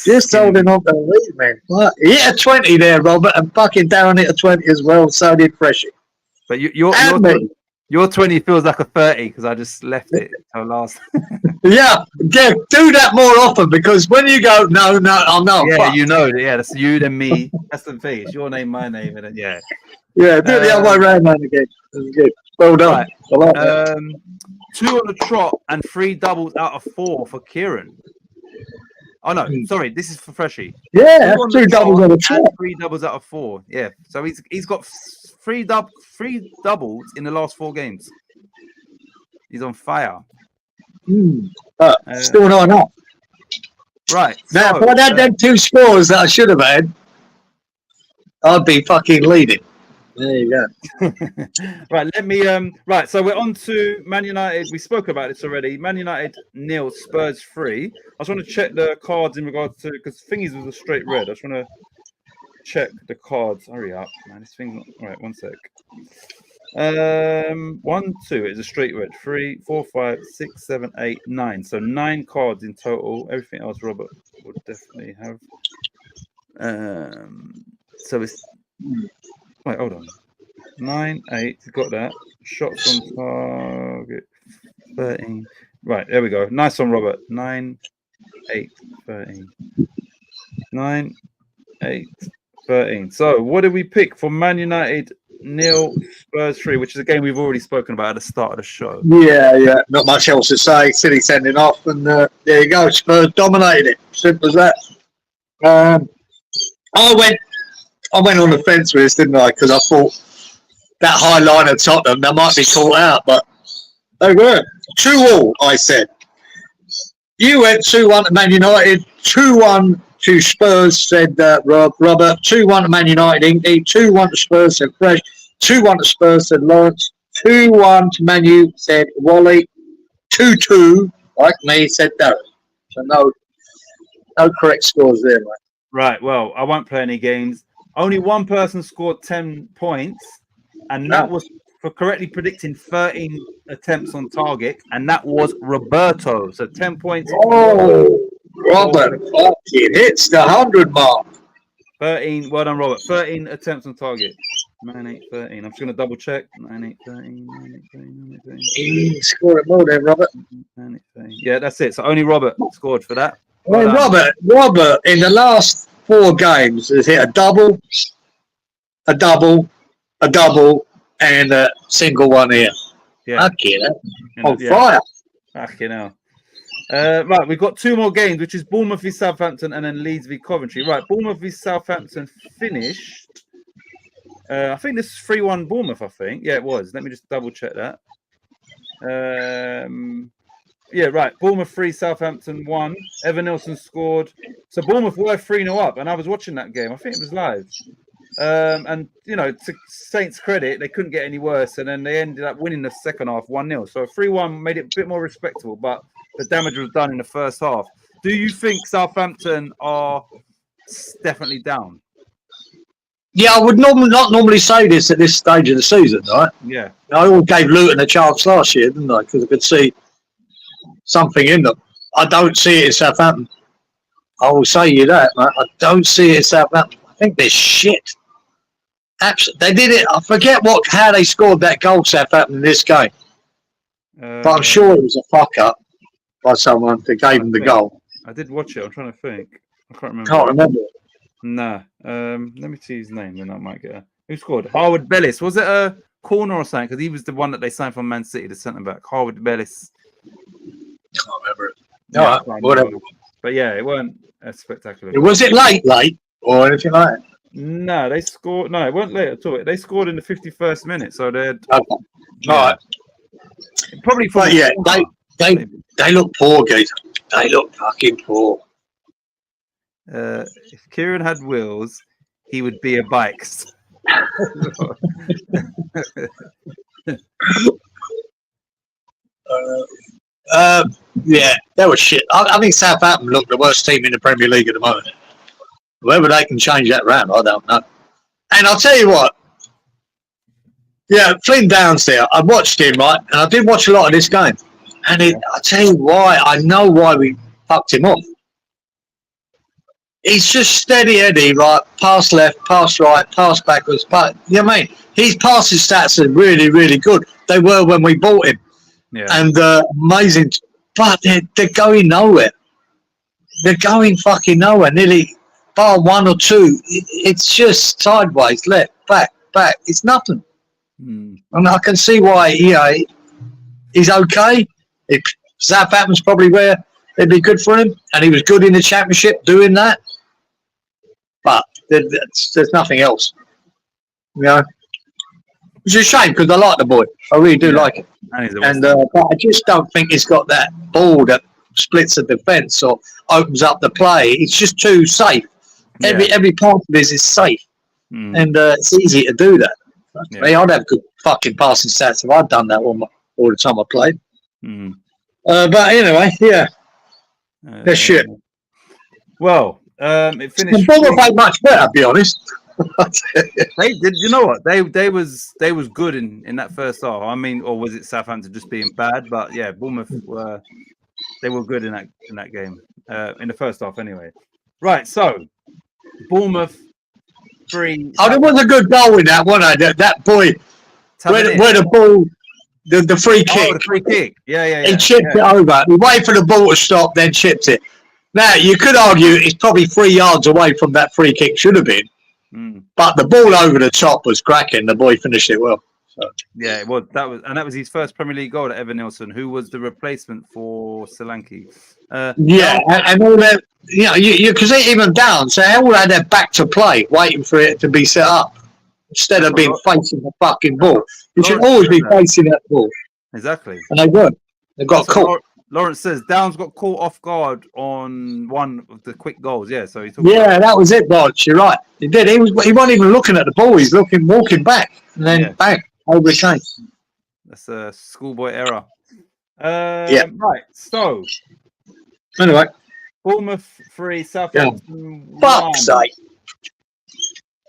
Just holding on to the lead, man. He hit a 20 there, Robert, and fucking Darren hit a 20 as well. So did Freshie. But your 20 feels like a 30 because I just left it till last. Yeah, do that more often because when you go, no, I'm not. Yeah, fuck. You know, that's you then me. That's the thing. It's your name, my name, and then, yeah. Yeah, do it the other way around, man, again. That's good. Well done. Right. I like that. 2 on the trot and 3 doubles out of 4 for Kieran. Oh, no, sorry. This is for Freshie. Yeah, 2 doubles on the trot. 3 doubles out of 4. Yeah, so he's got 3 doubles in the last 4 games. He's on fire. Still not enough. Right. Now, if I'd had them 2 scores that I should have had, I'd be fucking leading. There you go. Right, let me right, so we're on to Man United. We spoke about this already. Man United 0, Spurs 3. I just want to check the cards in regards to, because thingies was a straight red. I just want to check the cards. Hurry up, man. This thing's not all right, 1 sec. 1, 2 is a straight red. 3, 4, 5, 6, 7, 8, 9. So 9 cards in total. Everything else Robert would definitely have. So it's wait, hold on. 9, 8, got that. Shots on target 13. Right, there we go. Nice one, Robert. 9, 8, 13. 9, 8, 13. So what did we pick for Man United 0, Spurs 3, which is a game we've already spoken about at the start of the show? Yeah. Not much else to say. City sending off, and there you go. Spurs dominated it. Simple as that. I went on the fence with this, didn't I? Because I thought that high line of Tottenham, they might be caught out, but they weren't. 2-2, I said. You went 2-1 to Man United, 2-1 to Spurs, said Robert. 2-1 to Man United, Inky. 2-1 to Spurs, said Fresh. 2-1 to Spurs, said Lawrence. 2-1 to Man U, said Wally. 2-2, like me, said Darren. So no correct scores there, mate. Right, well, I won't play any games. Only one person scored 10 points, and that was for correctly predicting 13 attempts on target, and that was Roberto. So 10 points. Oh, Robert fucking hits the 100 mark. 13. Well done, Robert. 13 attempts on target. 9, 8, 13. I'm just going to double check. 9, 8, 13. 9, 8, 13. 9, 8, 13. He scored more than Robert. 9, 8, 13. Yeah, that's it. So only Robert scored for that. Well, Robert, in the last 4 games has hit a double, and a single one here. Yeah. Okay, on fire. Fucking hell. Right, we've got 2 more games, which is Bournemouth v Southampton and then Leeds v Coventry. Right, Bournemouth v Southampton finished. I think this is 3-1 Bournemouth, I think. Yeah, it was. Let me just double check that. Yeah, right. Bournemouth 3, Southampton 1. Evan Nilsson scored. So Bournemouth were 3-0 up, and I was watching that game. I think it was live. And, you know, to Saints' credit, they couldn't get any worse, and then they ended up winning the second half 1-0. So 3-1 made it a bit more respectable, but the damage was done in the first half. Do you think Southampton are definitely down? Yeah, I would not normally say this at this stage of the season, right? Yeah. I all gave Luton a chance last year, didn't I? Because I could see something in them. I don't see it in Southampton. I will say you that, mate. I don't see it in Southampton. I think they're shit. Absolutely. They did it. I forget how they scored that goal, Southampton, in this game. But I'm sure it was a fuck up by someone that gave them the goal. I did watch it. I'm trying to think. I can't remember. Can't remember it. Nah. Let me see his name, then I might get a... Who scored? Harwood Bellis. Was it a corner or something? Because he was the one that they signed from Man City, the centre back. Harwood Bellis. Can't remember it. Yeah, whatever. But yeah, it weren't as spectacular. Was it late, or anything like that? No, they scored. No, it weren't late at all. They scored in the 51st minute, so they're okay. All right. Probably. But yeah, they look poor, guys. They look fucking poor. If Kieran had wheels, he would be a bikes. Yeah, that was shit. I think Southampton look the worst team in the Premier League at the moment. Whether they can change that round, I don't know. And I'll tell you what. Yeah, Flynn Downs there. I watched him, right? And I did watch a lot of this game. And I'll tell you why. I know why we fucked him off. He's just steady Eddie, right? Pass left, pass right, pass backwards. But you know what I mean? His passing stats are really, really good. They were when we bought him. Yeah. And amazing. But they're going nowhere. They're going fucking nowhere. Nearly bar 1 or 2. It's just sideways, left, back. It's nothing. And I can see why, he's okay. Southampton's probably where it'd be good for him. And he was good in the Championship doing that. But there's nothing else. You know? Which is a shame because I like the boy. I really do like him. And but I just don't think he's got that ball that splits the defence or opens up the play. It's just too safe. Yeah. Every part of this is safe. And it's easy to do that. Yeah. I'd have good fucking passing stats if I'd done that all the time I played. But anyway, yeah. That's shit. Well, it finished. Bournemouth played much better, to be honest. They did. You know what? They was good in that first half. I mean, or was it Southampton just being bad? But yeah, Bournemouth were good in that game in the first half anyway. Right. So Bournemouth 3. Oh, there was a good goal in that, wasn't there? That boy where the ball, the free kick. Oh, the free kick. Yeah. He chipped it over. He waited for the ball to stop, then chipped it. Now you could argue it's probably 3 yards away from that free kick should have been. But the ball over the top was cracking. The boy finished it well. So. Yeah, it was. That was his first Premier League goal to Evan Nilsson, who was the replacement for Solanke. And all that. You know, because even down, so they all had their back to play, waiting for it to be set up instead of being facing the fucking ball. You should always be facing that ball. Exactly. And they weren't. They got caught. Lawrence says Downs got caught off guard on one of the quick goals. Yeah, so he took. Yeah, that was it, Dodge. You're right. He did. He wasn't even looking at the ball. He's walking back, and then bang over the chain. That's a schoolboy error. Right. So anyway, Bournemouth 3, Southampton 1. Fuck's sake.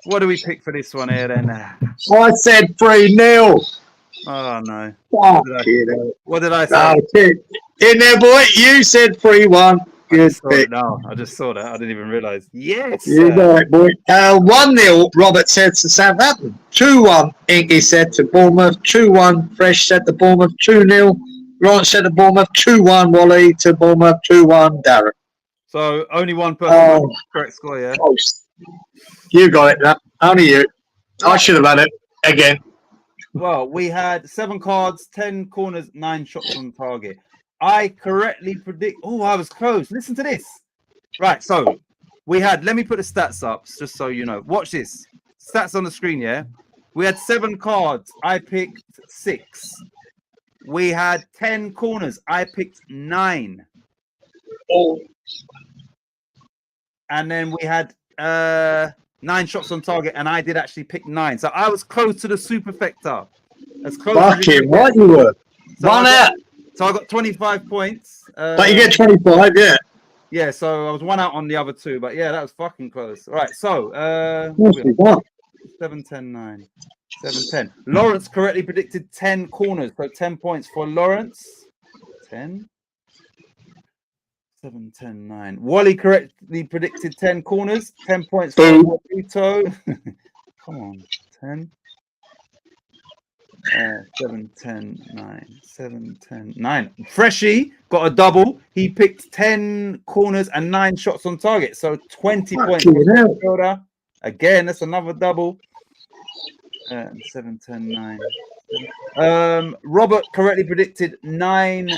What do we pick for this one here then? I said 3-0. Oh no. What did I say? In there, boy. You said 3-1. Good saw pick. it now. I just saw that. I didn't even realise. Yes. You got it, boy. 1-0, Robert said to Southampton. 2-1, Inky said to Bournemouth. 2-1, Fresh said to Bournemouth. 2-0, Grant said to Bournemouth. 2-1, Wally to Bournemouth. 2-1, Darren. So only one person got the correct score, yeah? Close. You got it, that. Only you. I Right. should have had it again. Well, we had 7 cards, 10 corners, 9 shots on target. I correctly predict. Oh, I was close. Listen to this. Right, so we had. Let me put the stats up just so you know. Watch this. Stats on the screen, yeah? We had 7 cards. I picked 6. We had 10 corners. I picked 9. Oh. And then we had 9 shots on target, and I did actually pick 9. So I was close to the superfecta. As close as Fucking right you were. So One out. So I got 25 points. But you get 25, yeah. Yeah, so I was 1 out on the other 2, but yeah, that was fucking close. All right, so Yes, we won. 7, 10, 9. 7, 10. Lawrence correctly predicted 10 corners, so 10 points for Lawrence. 10. 7, 10, 9. Wally correctly predicted 10 corners, 10 points for Vito. Come on, 10. 7, 10, 9. 7, 10, 9. Freshie got a double. He picked 10 corners and 9 shots on target. So 20 points for midfielder. Again, that's another double. 7, 10, 9. Robert correctly predicted 9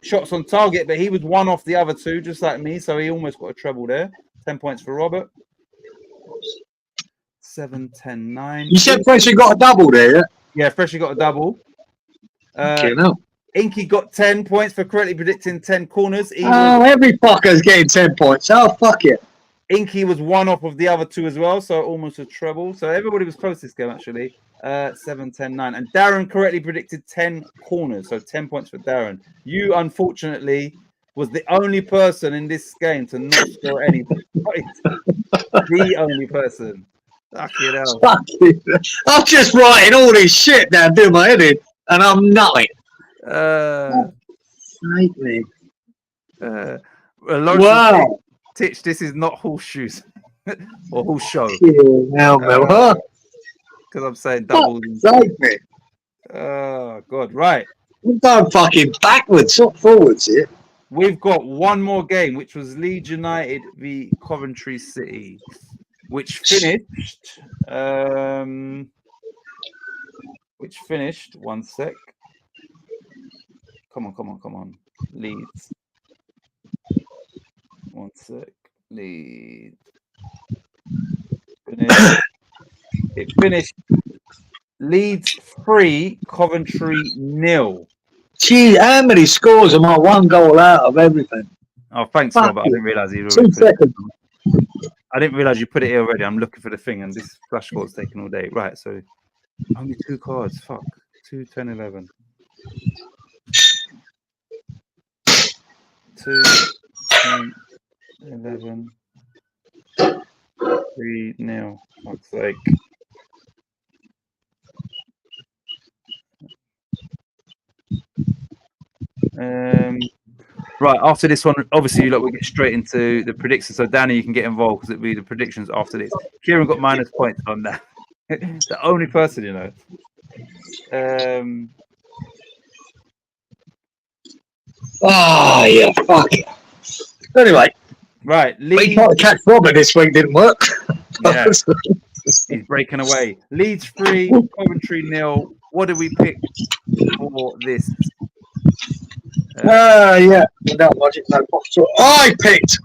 shots on target, but he was 1 off the other 2, just like me. So he almost got a treble there. 10 points for Robert. 7, 10, 9. You said Freshie got a double there, yeah? Yeah, Freshie got a double. Okay, no. Inky got 10 points for correctly predicting 10 corners. Every fucker's getting 10 points. Oh, fuck it. Inky was 1 off of the other 2 as well, so almost a treble. So everybody was close this game, actually. 7, 10, 9. And Darren correctly predicted 10 corners, so 10 points for Darren. You, unfortunately, was the only person in this game to not score any points. The only person. Fucking hell. I'm just writing all this shit down, doing my head in, and I'm nutting. Wow. Titch, this is not horseshoes or horse show. Because I'm saying double. Oh, God. Right. I'm going fucking backwards, not forwards here. We've got one more game, which was Leeds United v Coventry City, which finished. One sec. Come on. Leeds. One sec. Leeds. It finished. Leeds 3, Coventry 0. Gee, how many scores am I 1 goal out of everything? Oh, thanks, Robert. I didn't realise you. 2 seconds. I didn't realise you put it here already. I'm looking for the thing, and this flash score's taking all day. Right, so only 2 cards. Fuck. 2, 10, 11. 2, 10, 11. 3, 0. Fuck's sake. Right, after this one, obviously, look, we'll get straight into the predictions. So, Danny, you can get involved because it'll be the predictions after this. Kieran got minus points on that. The only person, you know. Yeah, fuck it. Anyway. Right, we tried to catch Robert this week, didn't work. Yeah. He's breaking away. Leeds 3, Coventry 0. What did we pick for this? Yeah, without logic, no possible. I picked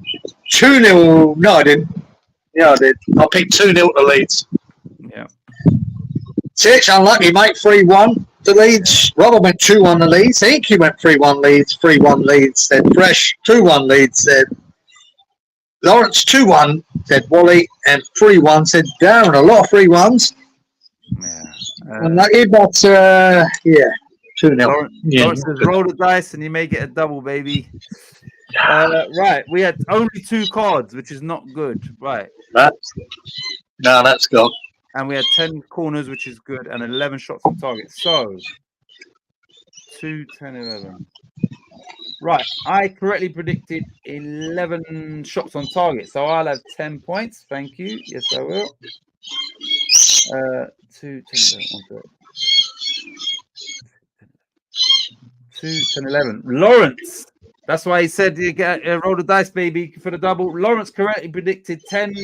2-0. No, I didn't. Yeah, I did. I picked 2-0 to Leeds. Yeah. Titch, unlucky, mate. 3-1 to Leeds. Robert went 2-1 to Leeds. I think he went 3-1 Leeds. 3-1 Leeds. Then Fresh 2-1 Leeds. Then Lawrence 2-1 said Wally, and 3-1 said Darren. A lot of 3-1s. Yeah. Unlucky, but yeah. 2-0. Lawrence says, roll the dice and you may get a double, baby. Right, we had only 2 cards, which is not good. Right. That's gone. And we had 10 corners, which is good, and 11 shots on target. So, 2, 10, 11. Right, I correctly predicted 11 shots on target, so I'll have 10 points. Thank you. Yes, I will. 2, 10, 11, 2, 10, 11. Lawrence. That's why he said you get roll the dice, baby, for the double. Lawrence correctly predicted 10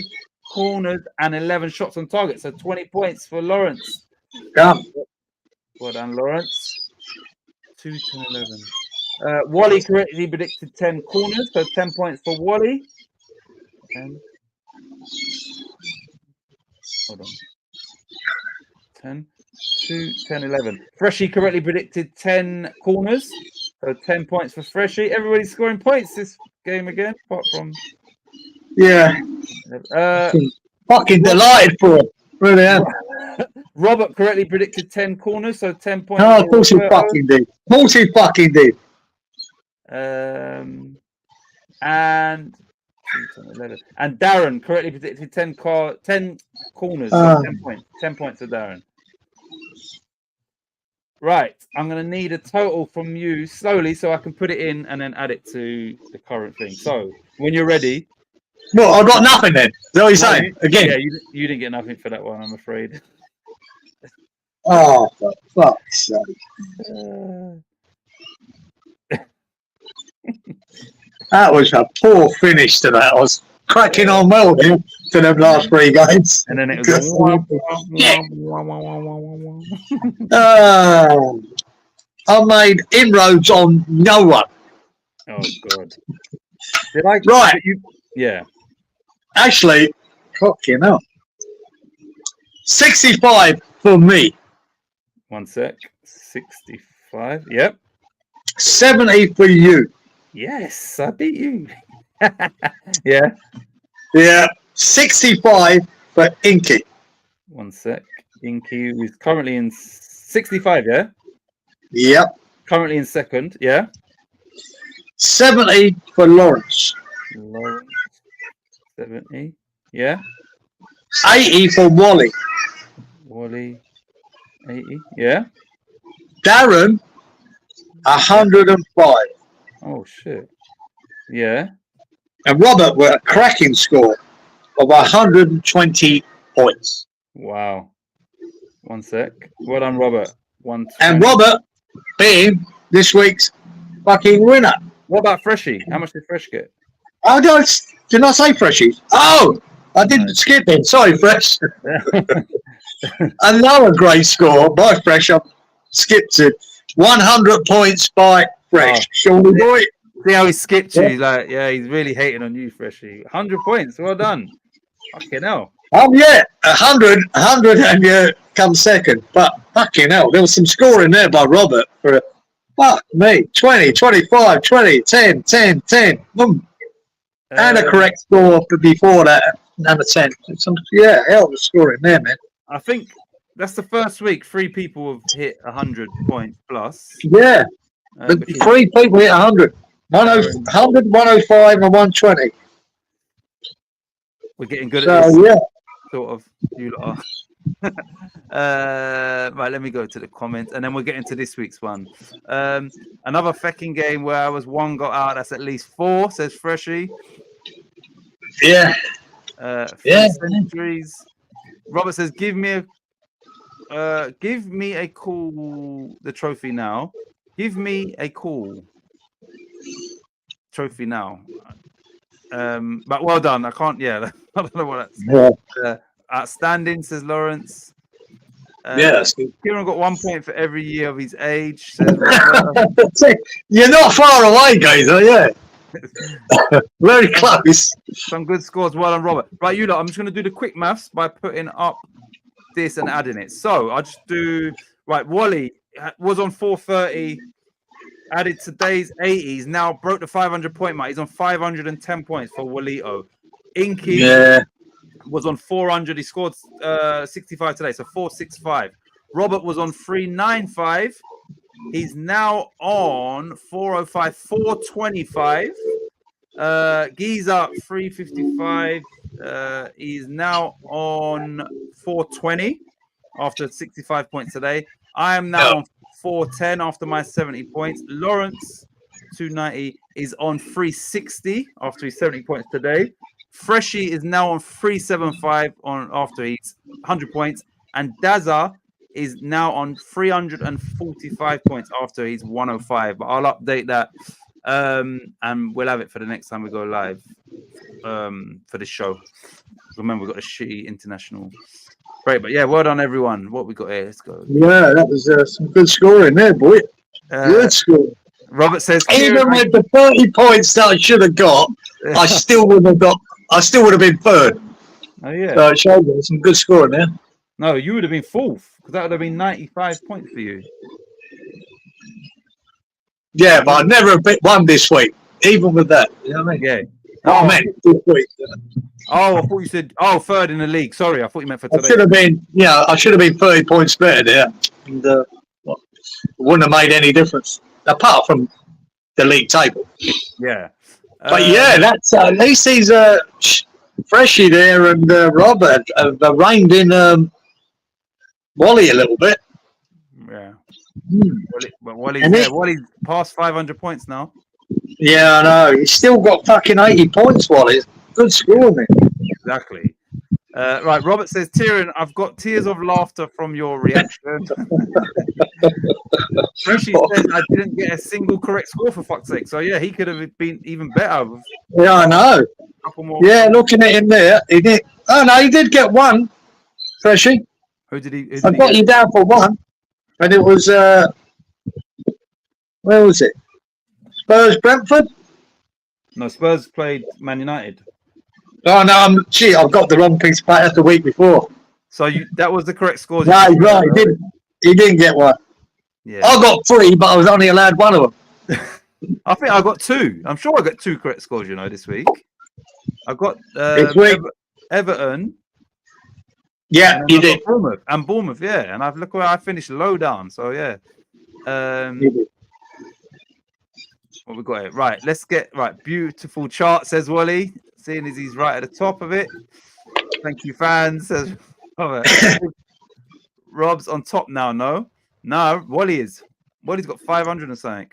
corners and 11 shots on target, so 20 points for Lawrence. Come. Well done, Lawrence. 2, 10, 11. Wally correctly predicted 10 corners, so 10 points for Wally. 10. Hold on. 10, 2, 10, 11. Freshie correctly predicted 10 corners, so 10 points for Freshie. Everybody's scoring points this game again, apart from. Yeah. Fucking delighted for it. Really am. Robert correctly predicted 10 corners, so 10 points. Oh, of course he fucking did. Of course he fucking did. And 10, 11. And Darren correctly predicted 10 corners, so 10 points. 10 points for Darren. Right, I'm going to need a total from you slowly so I can put it in and then add it to the current thing. So, when you're ready. Well, I've got nothing then. Is that what you're saying? Again? Yeah, you didn't get nothing for that one, I'm afraid. Oh, for fuck's sake. That was a poor finish to that. I was cracking on well here to them last 3 games. And then it was I made inroads on no one. Oh, God. Did I? Right. Yeah. Actually, fucking hell. 65 for me. 1 sec. 65. Yep. 70 for you. Yes, I beat you. Yeah. Yeah. 65 for Inky. 1 sec. Inky is currently in 65, yeah? Yep. Currently in second, yeah? 70 for Lawrence. Lawrence. 70. Yeah. 80 for Wally. Wally. 80. Yeah. Darren. 105. Oh shit. Yeah. And Robert were a cracking score of 120 points. Wow. 1 sec. Well done, Robert. 1. And Robert being this week's fucking winner. What about Freshie? How much did Fresh get? Oh, did I say Freshies? Oh, I didn't skip it. Sorry, Fresh. Another great score by Fresh. I skipped it. 100 points by Fresh. Oh. Surely boy. See how he skipped you? He's like, yeah, he's really hating on you, Freshie. 100 points. Well done. Fucking hell. Yeah, 100, and you come second. But fucking hell, there was some scoring there by Robert for fuck me. 20, 25, 20, 10, 10, 10. Boom. And a correct score before that, number 10. Yeah, hell of a scoring there, man. I think that's the first week 3 people have hit 100 points plus. Yeah, the 3 people hit 100. 100, 105, and 120. We're getting good at this. Yeah. Sort of. You lot are. Right, let me go to the comments, and then we'll get into this week's one. Another fecking game where I was 1 got out. That's at least 4, says Freshie. Yeah. 3 centuries. Robert says, give me a call. The trophy now. Give me a call. Trophy now. But well done. I can't. Yeah, I don't know what that's. Outstanding, says Lawrence. That's good. Kieran got 1 point for every year of his age, says You're not far away, guys, are you? Very close. Some good scores. Well done, Robert. Right, you lot, I'm just going to do the quick maths by putting up this and adding it. So I'll just do. Right, Wally was on 430. Added today's 80s, now broke the 500 point mark. He's on 510 points for Walito. Inky was on 400. He scored 65 today, so 465. Robert was on 395. He's now on 405, 425. Giza 355. He's now on 420 after 65 points today. I am now on 410 after my 70 points. Lawrence 290 is on 360 after his 70 points today. Freshie is now on 375 after his 100 points, and Daza is now on 345 points after his 105. But I'll update that, and we'll have it for the next time we go live for this show. Remember, we've got a shitty international break, but yeah, well done everyone. What we got here? Let's go. Yeah, that was some good scoring there, boy. Good score. Robert says, even with the 30 points that I should have got, I still would have been third. Oh yeah. So it showed me some good scoring there. No, you would have been fourth because that would have been 95 points for you. Yeah, but I never won this week, even with that. You know what I mean? Yeah. Oh, man, this week. Oh, I thought you said third in the league. Sorry, I thought you meant for today. I should have been 30 points better there. And it wouldn't have made any difference, apart from the league table. Yeah. But yeah, that's at least he's Freshie there and Robert have reined in Wally a little bit. Yeah. Wally's past 500 points now. Yeah, I know. He's still got fucking 80 points, Wally. Good score, man. Exactly. Right, Robert says, Tyrion, I've got tears of laughter from your reaction. Freshie says I didn't get a single correct score for fuck's sake. So yeah, he could have been even better. Yeah, I know. Yeah, looking at him there, he did. Oh no, he did get one. Freshie. Who did he? I got you down for one, and it was where was it? Spurs Brentford. No, Spurs played Man United. Oh no, I've got the wrong piece of paper. That's the week before. So that was the correct score. Right. He didn't get one. Yeah. I got 3, but I was only allowed one of them. I think I got 2. I'm sure I got 2 correct scores. This week. I got Everton. Yeah, you did. Bournemouth, yeah. And look where I finished, low down. So yeah. What we got here? Right, let's get Beautiful chart, says Wally. Seeing as he's right at the top of it. Thank you, fans. Says Robert. Rob's on top now. No, Wally is. Wally's got 500 and something.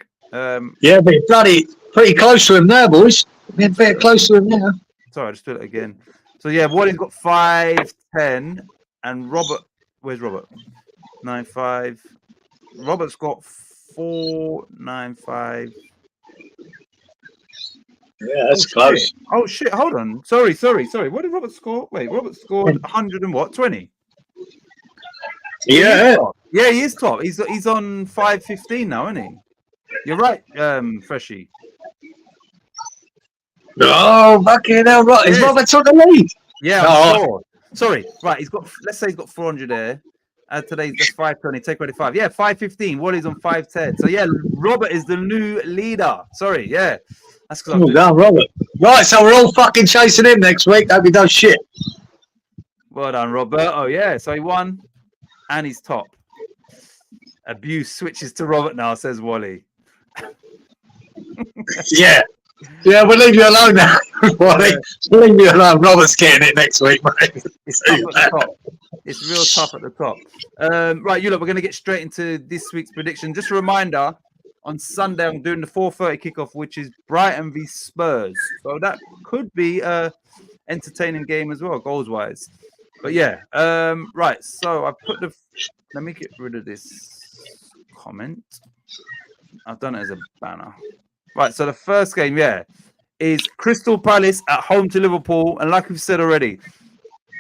Yeah, but pretty close to him now, boys. Being very close to him now. Sorry, I just do it again. So yeah, Wally's got 510, and Robert. Where's Robert? 95. Robert's got 495. Yeah, that's close. Shit. Oh shit! Hold on. Sorry. What did Robert score? Wait, Robert scored 100 and what? 20. Yeah. Yeah, he is top. He's on 515 now, isn't he? You're right, Freshie. Oh, fucking hell, right. Is Robert on the lead? Yeah, I'm sure. Sorry. Right, let's say he's got 400 there. Today's just 520, take 25. Yeah, 515. Wally's on 510. So yeah, Robert is the new leader. Sorry, yeah. That's because I'm down, Robert. Right, so we're all fucking chasing him next week. Hope he does shit. Well done, Robert. Oh yeah, so he won and he's top. Abuse switches to Robert now, says Wally. Yeah, we'll leave you alone now. Wally. We'll leave you alone. Robert's getting it next week, mate. It's tough at the top. It's real tough at the top. Right, we're going to get straight into this week's prediction. Just a reminder, on Sunday I'm doing the 4:30 kickoff, which is Brighton v Spurs. So that could be a entertaining game as well, goals wise. But yeah, right. So I put let me get rid of this comment. I've done it as a banner. Right. So the first game, is Crystal Palace at home to Liverpool. And like we've said already,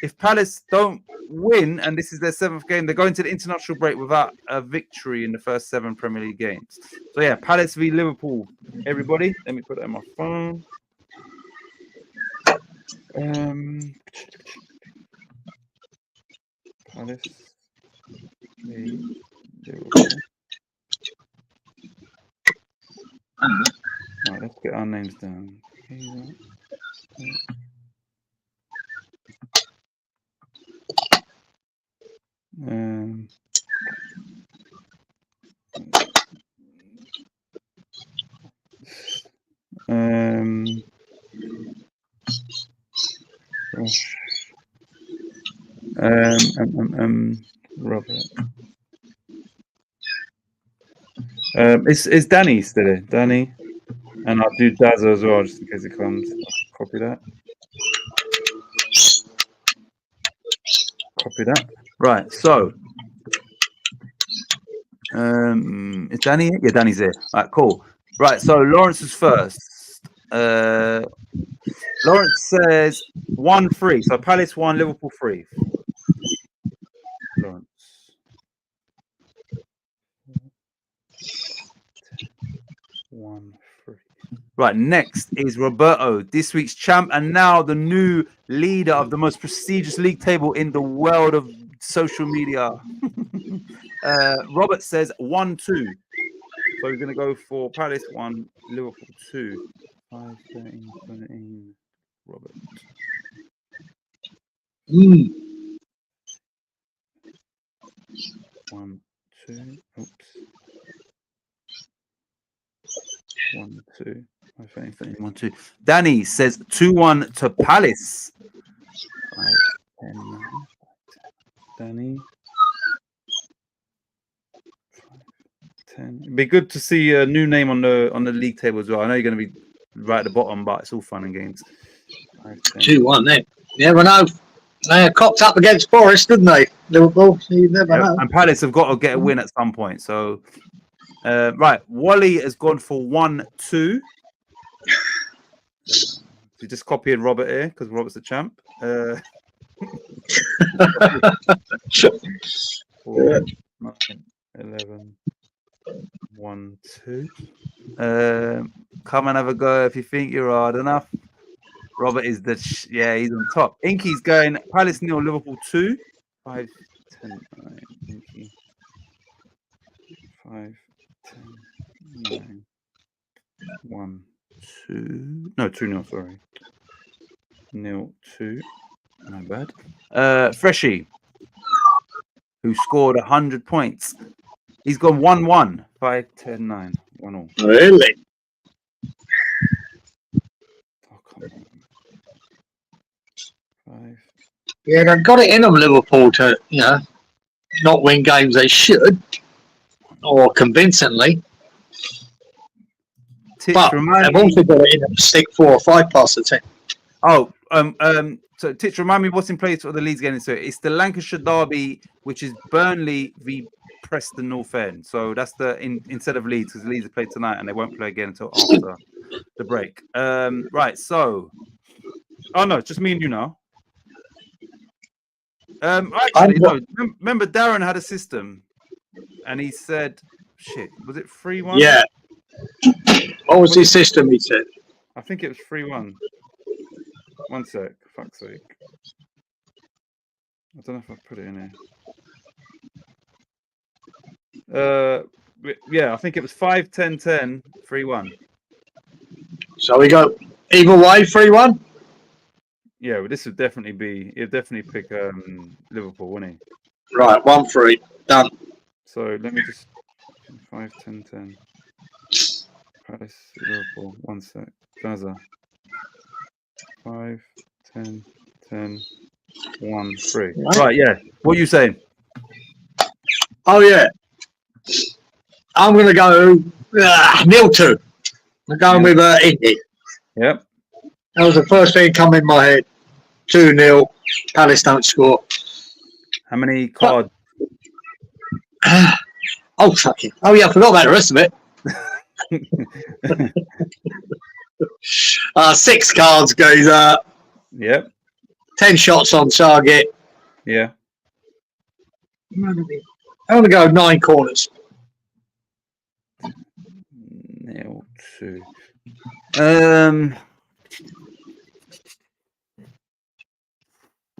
if Palace don't win, and this is their 7th game, they're going to the international break without a victory in the first 7 Premier League games. So yeah, Palace v Liverpool. Everybody, let me put that on my phone. Palace v Liverpool. Right, let's get our names down. Robert. Is Danny still there? Danny. And I'll do Dazza as well, just in case it comes. I'll copy that. Copy that. Right, so is Danny here? Yeah, Danny's here. All right, cool. Right, so Lawrence is first. Lawrence says 1-3. So Palace 1, Liverpool 3. Lawrence. 1-3. Right, next is Roberto, this week's champ, and now the new leader of the most prestigious league table in the world of social media. Robert says 1-2. So we're going to go for Palace 1, Liverpool 2. 5, 13, 13. Robert. 1, 2. Oops. 1, 2. 5, 13, 13, 1, 2. Danny says 2-1 to Palace. 5, 10, 9. Danny. 5, 10. It'd be good to see a new name on the league table as well. I know you're going to be right at the bottom, but it's all fun and games. 5, 10. 2-1 then. You never know. They cocked up against Forest, didn't they? Liverpool. So you never know. And Palace have got to get a win at some point. So, right. Wally has gone for 1-2. You just copying Robert here because Robert's a champ. 4, 9, 11, 1, 2. Come and have a go if you think you're hard enough. Robert is he's on top. Inky's going Palace 0, Liverpool 2. 5, 10, 9. Inky. 5, 10, 9. 1, 2. No, 2-0, sorry. 0-2. Not bad. Freshie, who scored 100 points. He's gone 1-1. 5, 10, 9. 1-all. Really? Oh, come on. 5. Yeah, they've got it in them, Liverpool, to, not win games they should, or convincingly. Titch, But they've also got it in them to stick 4 or 5 past the 10. Oh, so Titch, remind me what's in place for the leagues getting into it. It's the Lancashire Derby, which is Burnley v Preston North End. So that's instead of Leeds, because Leeds are played tonight and they won't play again until after the break. Right, so no, it's just me and you now. Actually, no. Remember Darren had a system, and he said, "Shit, was it 3-1?" Yeah. What was his system? He said. I think it was 3-1. One sec, fuck's sake. I don't know if I put it in here. Yeah, I think it was 5, 10, 10, 3-1. So we go either way, 3-1. Yeah, well, this would definitely be. He'd definitely pick Liverpool, wouldn't he? Right, 1-3 done. So let me just 5, 10, 10. Palace, Liverpool. One sec. Gaza. 5, 10, 10, 1, 3. Right, yeah. What are you saying? Oh yeah. I'm gonna go 0-2. I'm going with Indy. Yep. That was the first thing come in my head. 2-0. Palace don't score. How many cards? Oh, fuck it. Oh, yeah, I forgot about the rest of it. 6 cards, geezer. Yep. 10 shots on target. Yeah. I'm going to go 9 corners. 0-2.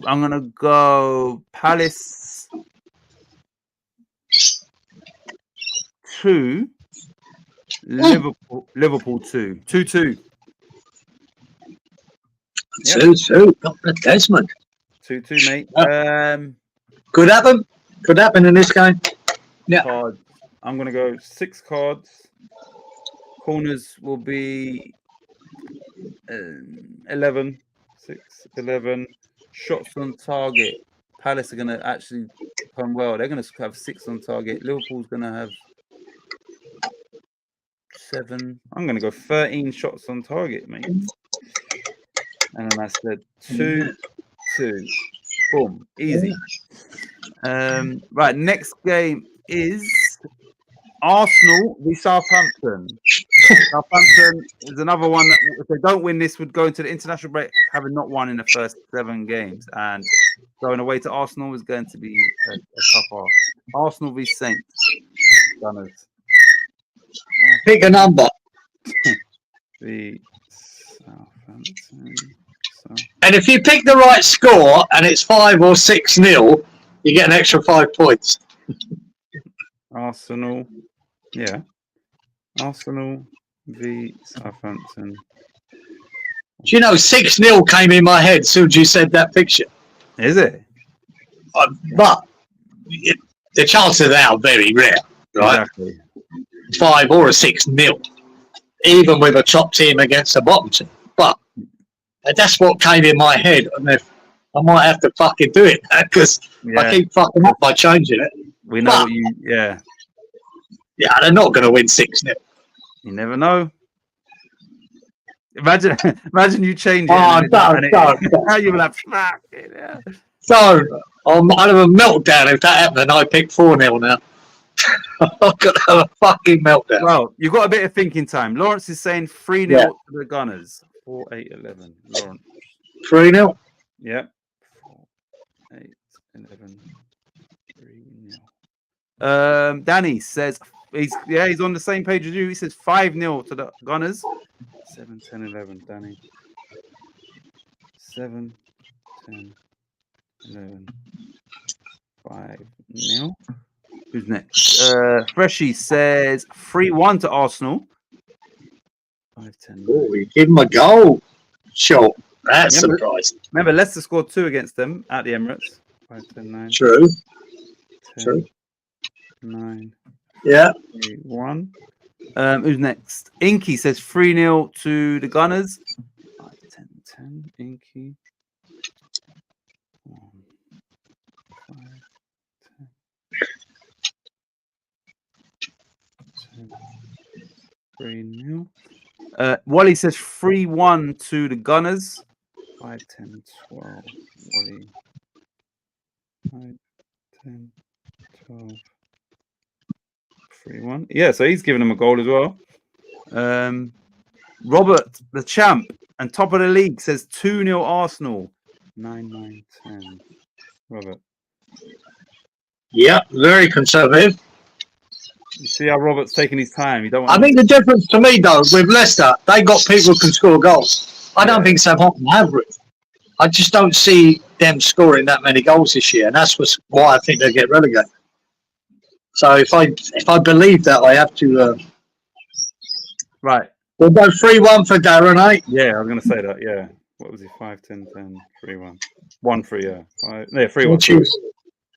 I'm gonna go Palace 2, Liverpool 2, 2-2. 2-2. Got the Desmond. 2-2, mate. Could happen. Could happen in this game. Yeah. Cards. I'm gonna go 6 cards. Corners will be 11. 6, 11. Shots on target. Palace are going to actually come well. They're going to have 6 on target. Liverpool's going to have 7. I'm going to go 13 shots on target, mate. And then I said 2, 2. Boom. Easy. Right, next game is Arsenal v Southampton. Southampton is another one that, if they don't win this, would go into the international break having not won in the first 7 games. And going away to Arsenal is going to be a tough ask. Arsenal v Saints. Gunners. Pick a number. The Southampton. And if you pick the right score and it's 5 or 6-0, you get an extra 5 points. Arsenal. Yeah. Arsenal v Southampton. Do you know 6-0 came in my head as soon as you said that picture? Is it? But the chances of that are very rare, right? Exactly. 5 or a 6-0, even with a top team against a bottom team. But that's what came in my head, and if I might have to fucking do it because I keep fucking up by changing it. We know what you. Yeah. Yeah, they're not going to win 6-0. You never know. Imagine you change it. Oh, don't. How you like, fuck it, yeah. So I'd have a meltdown if that happened, and I picked 4-0 now. I've got to have a fucking meltdown. Well, you've got a bit of thinking time. Lawrence is saying 3-0 to the Gunners. 4-8-11. Lawrence. 3-0. Yeah. 4-8-11. 3-0. Danny says he's on the same page as you. He says 5-0 to the Gunners. 7-10-11. Danny. 7-10-11. 5-0. Who's next? Freshy says 3-1 to Arsenal. 5-10. Oh, we give them a goal. Sure. That's surprising. Remember, Leicester scored 2 against them at the Emirates. 5-10-9. True. 10, True. 9. Yeah. 1. Who's next? Inky says 3-0 to the Gunners. 5-10-10. Inky. 1, 5, 10. 3-0. Wally says 3-1 to the Gunners. 5, 10, 12. Wally. 5, 10, 12. 3-1. Yeah, so he's giving them a goal as well. Robert, the champ and top of the league, says 2-0 Arsenal. 9, 10. Robert. Yeah, very conservative. You see how Robert's taking his time. You don't want I think the difference to me, though, with Leicester, they got people who can score goals. I don't think Southampton have it. I just don't see them scoring that many goals this year, and that's why I think they get relegated. So if I believe that, I have to. Right. We'll go 3-1 for Darren, eh? Yeah, I was going to say that. Yeah. What was he? 5, 10, 10, 3-1. 1-3, yeah. 3-1. Which is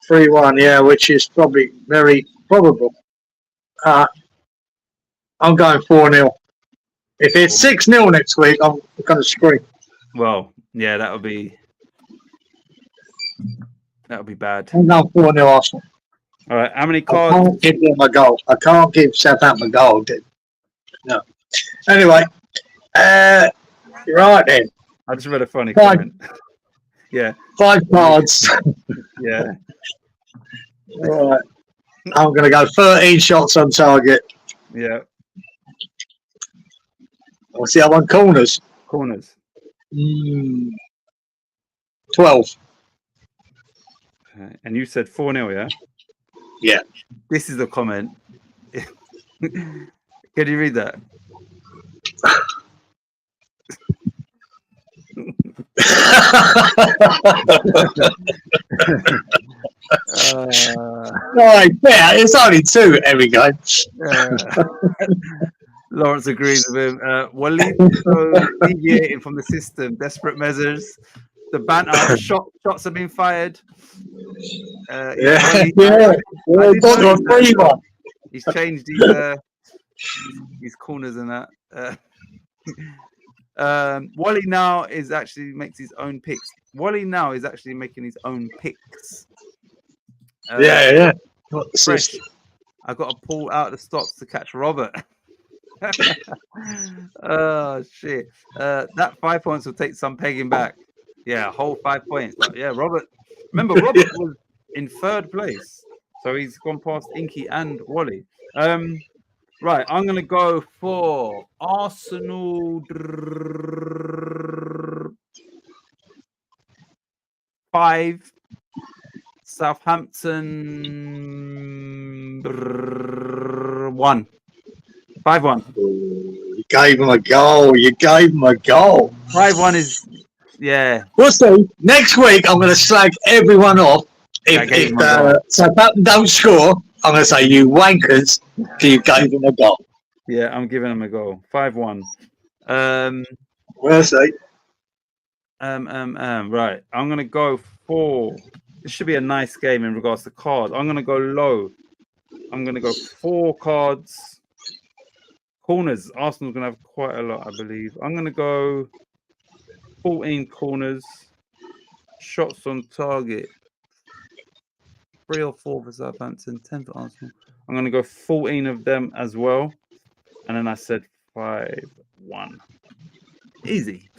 3-1, yeah, which is probably very probable. I'm going 4-0. If it's 6-0 next week, I'm going to scream. Well, yeah, that would be bad. I'm going 4-0 Arsenal. All right, how many I cards? can't give them a goal. I can't give Southampton a goal. No. Anyway, right then. I just read a funny comment. Yeah. 5 cards. Yeah. All right. I'm going to go 13 shots on target. Yeah. What's the other one? Corners. Corners. 12. Okay. And you said 4-0, yeah? Yeah. This is the comment. Can you read that? Right, yeah, it's only 2 every game. Lawrence agrees with him. Walid deviating from the system. Desperate measures. The banter. Shots have been fired. He's changed his corners and that. Wally now is actually makes his own picks. Wally now is actually making his own picks. Yeah. Fresh. I've got to pull out the stops to catch Robert. Oh shit! That 5 points will take some pegging back. Yeah, whole 5 points. But yeah, Robert. Remember, Robert was in third place, so he's gone past Inky and Wally. Right, I'm gonna go for Arsenal 5, Southampton 1. 5-1. You gave him a goal. You gave him a goal. 5-1 is yeah. We'll see. Next week, I'm going to slag everyone off. I gave him a goal. Southampton don't score, I'm going to say you wankers because you gave him a goal. Yeah, I'm giving him a goal. 5-1. We'll see. Right. I'm gonna go for this should be a nice game in regards to cards. I'm gonna go low. I'm gonna go 4 cards. Corners. Arsenal's gonna have quite a lot, I believe. I'm gonna go 14 corners. Shots on target. 3 or 4 for Southampton, 10 for Arsenal. I'm gonna go 14 of them as well. And then I said 5-1. Easy.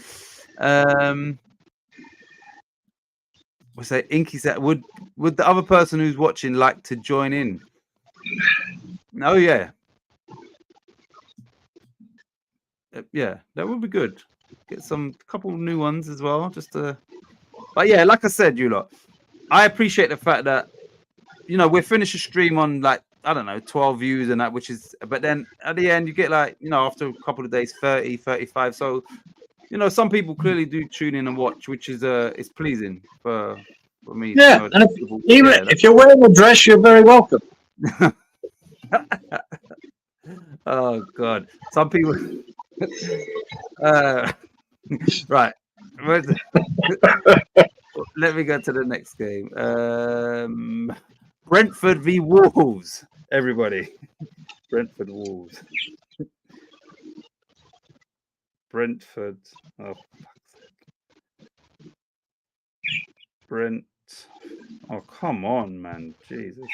What's that? Inky said, would the other person who's watching like to join in? Oh yeah. Yeah, that would be good. Get some couple new ones as well. But yeah, like I said, you lot, I appreciate the fact that we finish a stream on like, I don't know, 12 views and that, which is, but then at the end you get like, after a couple of days, 30, 35. So, some people clearly do tune in and watch, which is it's pleasing for me. Yeah, and if you're wearing a dress, you're very welcome. Oh God, some people. Right. Let me go to the next game. Brentford v Wolves. Everybody. Brentford Wolves. Brentford. Oh, Brent. Oh, come on, man. Jesus.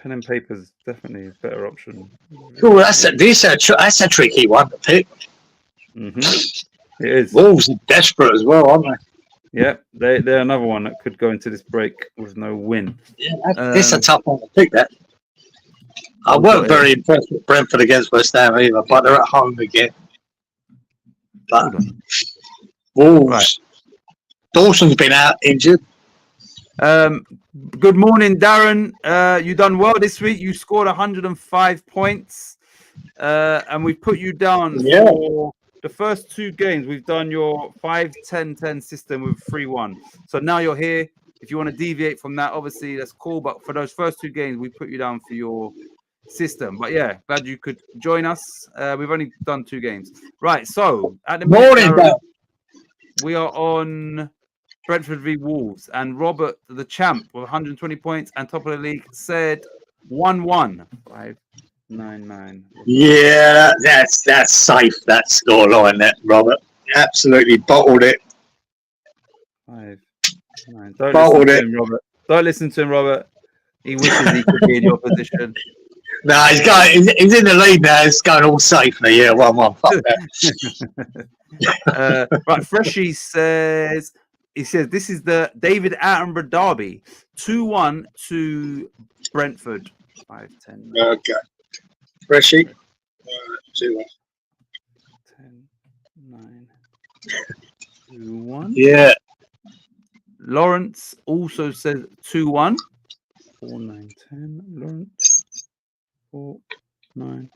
Pen and paper is definitely a better option. Cool. That's a tricky one to pick. Mm-hmm. It is. Wolves are desperate as well, aren't they? Yeah, they're another one that could go into this break with no win. Yeah, it's a tough one to pick. That I weren't very impressed with Brentford against West Ham either, but they're at home again. But Wolves, right. Dawson's been out injured. Good morning, Darren. You done well this week. You scored 105 points, and we put you down for the first 2 games. We've done your 5-10-10 system with 3-1. So now you're here. If you want to deviate from that, obviously that's cool. But for those first 2 games, we put you down for your system. But yeah, glad you could join us. We've only done 2 games. Right. So at the morning, Darren, we are on Brentford v Wolves, and Robert, the champ, with 120 points and top of the league, said 1-1. 5-9-9. Yeah, that's safe. That scoreline, that Robert absolutely bottled it. 5-9. Bottled it, Robert. Don't listen to him, Robert. He wishes he could be in your position. No, he's in the lead now. It's going all safely. Yeah, 1-1. Fuck that. Right, Freshy says. He says this is the David Attenborough derby, 2-1 to Brentford. 5-10. Okay. Freshy. 2-1. 10-9. 2-1. Yeah. Lawrence also says 2-1. 4-9-10. Lawrence. 4-9-10.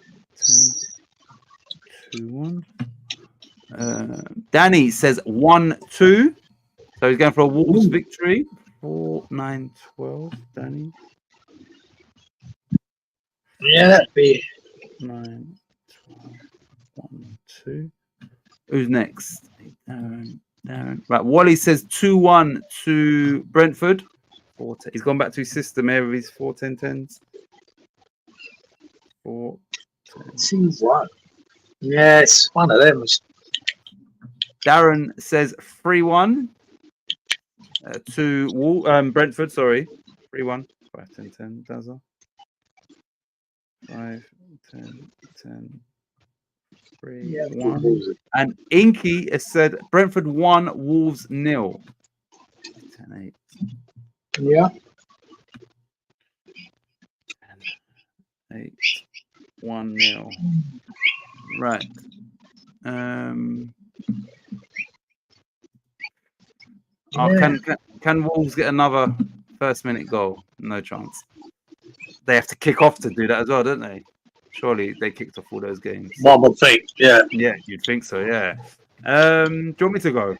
2-1. Danny says 1-2. So he's going for a Wolves victory. 4-9-12, Danny. Yeah, that'd be 9-12, 1-2. Who's next? Darren. Right, Wally says 2-1 to Brentford. He's gone back to his system here with his 4-10-10s. 4-10. 2-1. Yeah, it's one of them. Darren says 3-1. To Brentford, sorry. 3-1. 5-10-10, Dazzle. 5, 10, 10, 3, Yeah, 1. And Inky has said Brentford 1, Wolves 0. 10, 8. Yeah. 8, 1 0. Right. Can Wolves get another first minute goal? No chance. They have to kick off to do that as well, don't they? Surely they kicked off all those games. One would think, yeah. Yeah, you'd think so, yeah. Do you want me to go?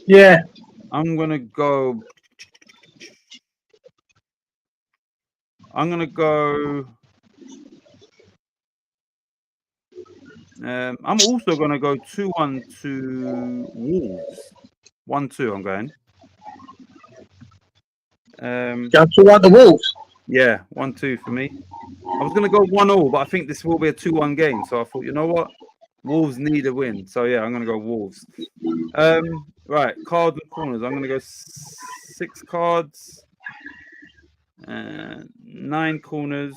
Yeah. I'm gonna go. I'm also gonna go 2-1 to Wolves. 1-2. I'm going. Go to the Wolves. Yeah, 1-2 for me. I was gonna go 1-1, but I think this will be a 2-1 game. So I thought, you know what, Wolves need a win. So yeah, I'm gonna go Wolves. Right, cards and corners. I'm gonna go 6 cards, 9 corners,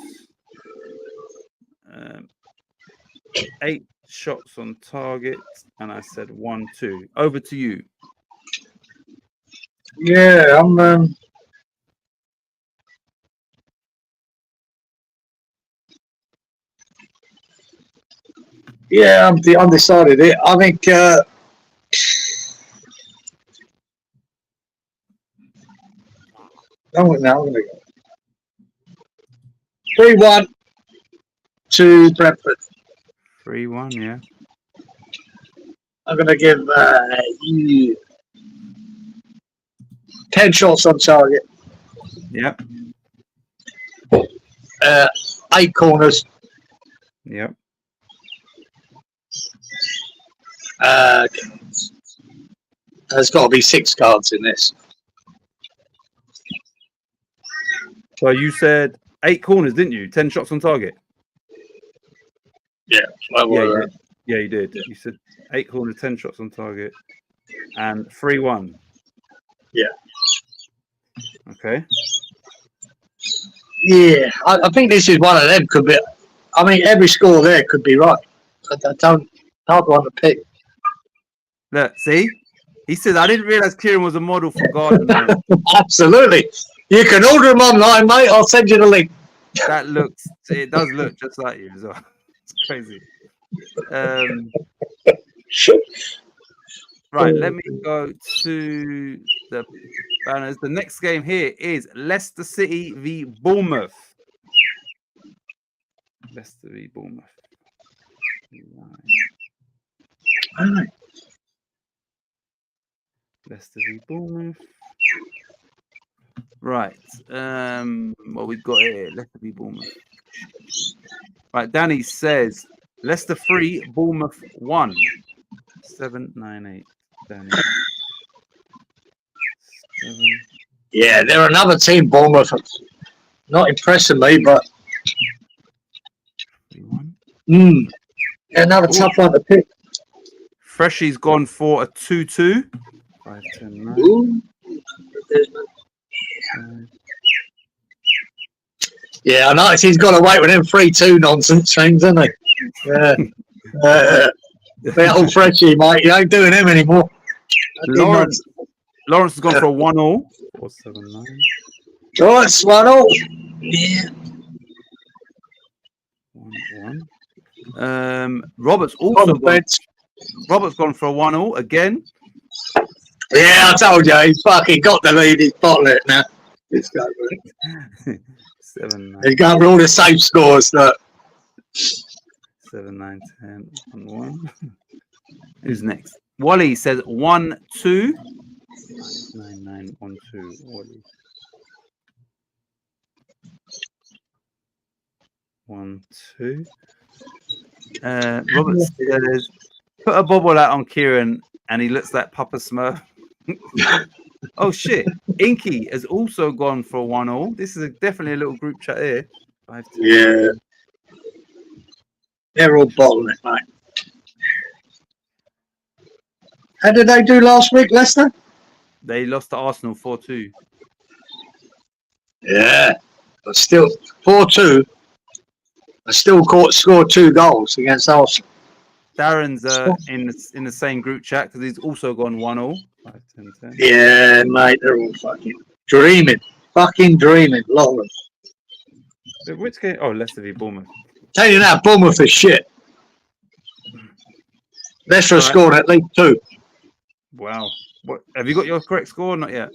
8 shots on target, and I said 1-2. Over to you. Yeah, I'm. Yeah, I'm undecided. I think. I'm gonna go 3-1 to Brentford. 3-1, yeah. I'm gonna give you 10 shots on target. Yep. 8 corners. Yep. There's got to be 6 cards in this. So you said 8 corners, didn't you? 10 shots on target. Yeah. Well, yeah, you did. You said 8 corners, 10 shots on target, and 3-1. Yeah. Okay. Yeah, I think this is one of them. Could be. I mean, every score there could be right. I don't hard one to pick. Look, see, he said I didn't realize Kieran was a model for garden. Absolutely. You can order them online, mate. I'll send you the link. It does look just like you as well. It's crazy. Right, let me go to the banners. The next game here is Leicester City v Bournemouth. Leicester v Bournemouth. Right. Leicester v Bournemouth. Right. What we've got here, Leicester v Bournemouth. Right, Danny says Leicester 3, Bournemouth 1. 798. Danny. 7. Yeah, they're another team, Bournemouth. Not impressing me, but 3-1. Another tough one to pick. Freshy's gone for a 2-2. 5, 10, 9. Yeah, I noticed he's got away with them 3-2 nonsense things, hasn't he? Yeah. That old Freshie, mate. You ain't doing him anymore. Lawrence has gone for a 1-0. 4, 7, 9. Lawrence, 1-0. Yeah. 1-1. Robert's gone for a 1-0 again. Yeah, I told you, he's fucking got the lead. He's bottled it now. He's 7, 9. He's going for all the safe scores. Look. 7, 9, 10, 1-1. Who's next? Wally says 1-2. 9, 9, 1-2. Wally. 1-2. Robert says, put a bobble out on Kieran and he looks like Papa Smurf. Oh shit. Inky has also gone for a 1-0. This is definitely a little group chat here. 5, 10. Yeah. They're all bottling it, mate. How did they do last week, Leicester? They lost to Arsenal 4-2. Yeah. But still, 4-2. and still scored 2 goals against Arsenal. Darren's in the same group chat because he's also gone 1-1. 5, 10, 10. Yeah, mate, they're all fucking dreaming. Fucking dreaming. A lot of them. Which game? Oh, Leicester v Bournemouth. Tell you now, Bournemouth is shit. Leicester have scored at least 2. Wow. What have you got your correct score or not yet?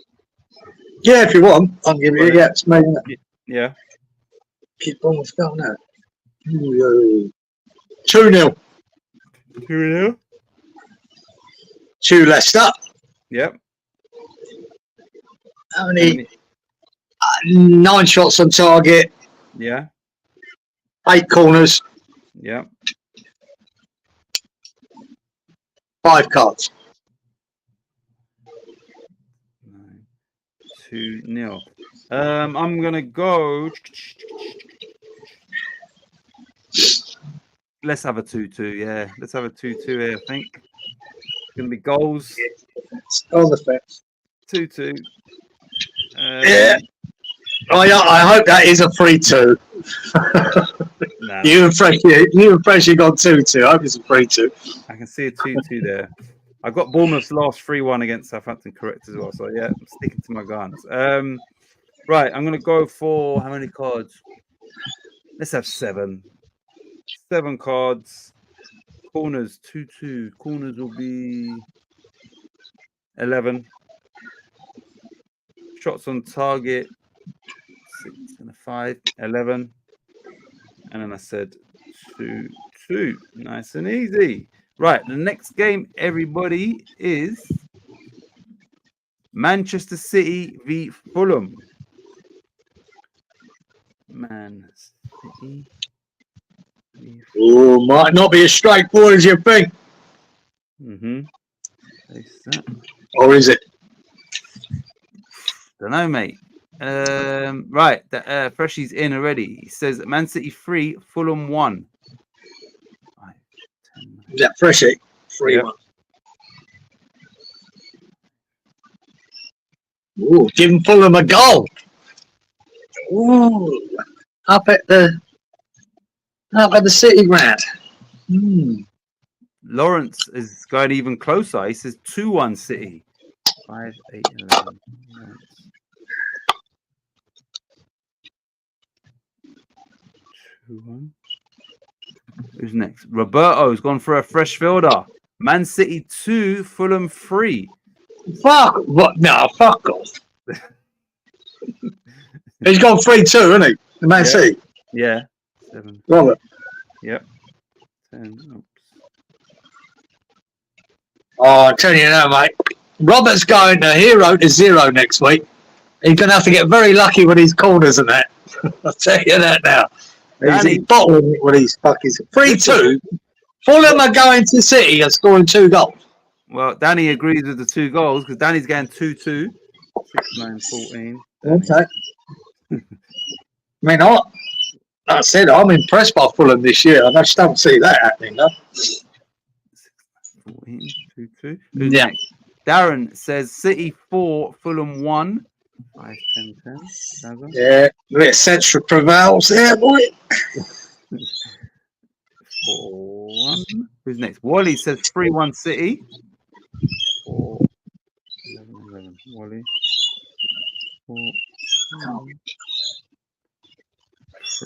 Yeah, if you want, I'll give you. Yeah, it's me. Yeah. Keep Bournemouth going now. 2-0. 2-0. 2 Leicester. Yep. How many? 9 shots on target. Yeah. 8 corners. Yeah. 5 cards. 2-0. I'm gonna go. Let's have a 2-2. Yeah, let's have a 2-2 here. I think it's gonna be goals. On the fence. 2-2. Yeah. I hope that is a 3-2. Nah, You and Freshie got 2-2. I hope it's a 3-2. I can see a 2-2 there. I got Bournemouth's last 3-1 against Southampton correct as well. So yeah, I'm sticking to my guns. Right, I'm gonna go for how many cards? Let's have 7. 7 cards. Corners 2-2. Corners will be 11. Shots on target 6 and a 5. 11. And then I said 2-2. Nice and easy. Right, the next game, everybody, is Manchester City v Fulham. Man City. Oh, might not be as straightforward as you think. Mm-hmm. Or is it? Don't know, mate. Right, Freshie's in already. He says Man City 3, Fulham 1. 5, 10, Is that Freshie? 3-1. Ooh, giving Fulham a goal. Ooh, up at the City ground. Lawrence is going even closer. He says 2-1 City. 5, 8, 11. Lawrence. 2-1. Who's next? Roberto's gone for a fresh fielder. Man City 2, Fulham 3. Fuck what? No, fuck off. He's gone 3-2, hasn't he? The Man City. Yeah. 7. Robert. Yep. 10. Oops. Oh, I'm telling you now, mate. Robert's going to hero to 0 next week. He's going to have to get very lucky with his corners and that. I'll tell you that now. He's bottling it with his fucking 3-2. Fulham are going to City and scoring 2 goals. Well, Danny agrees with the 2 goals because Danny's going 2-2. 6, 9, 14. Okay. I mean, I said I'm impressed by Fulham this year. I just don't see that happening, though. 6, 14, 2-2. Who's Yeah. next? Darren says City 4, Fulham 1. 5, 10, 10. Yeah, a bit of central prevails there, boy. 4-1. Who's next? Wally says 3-1 City. 4, 11, 11. Wally. 4,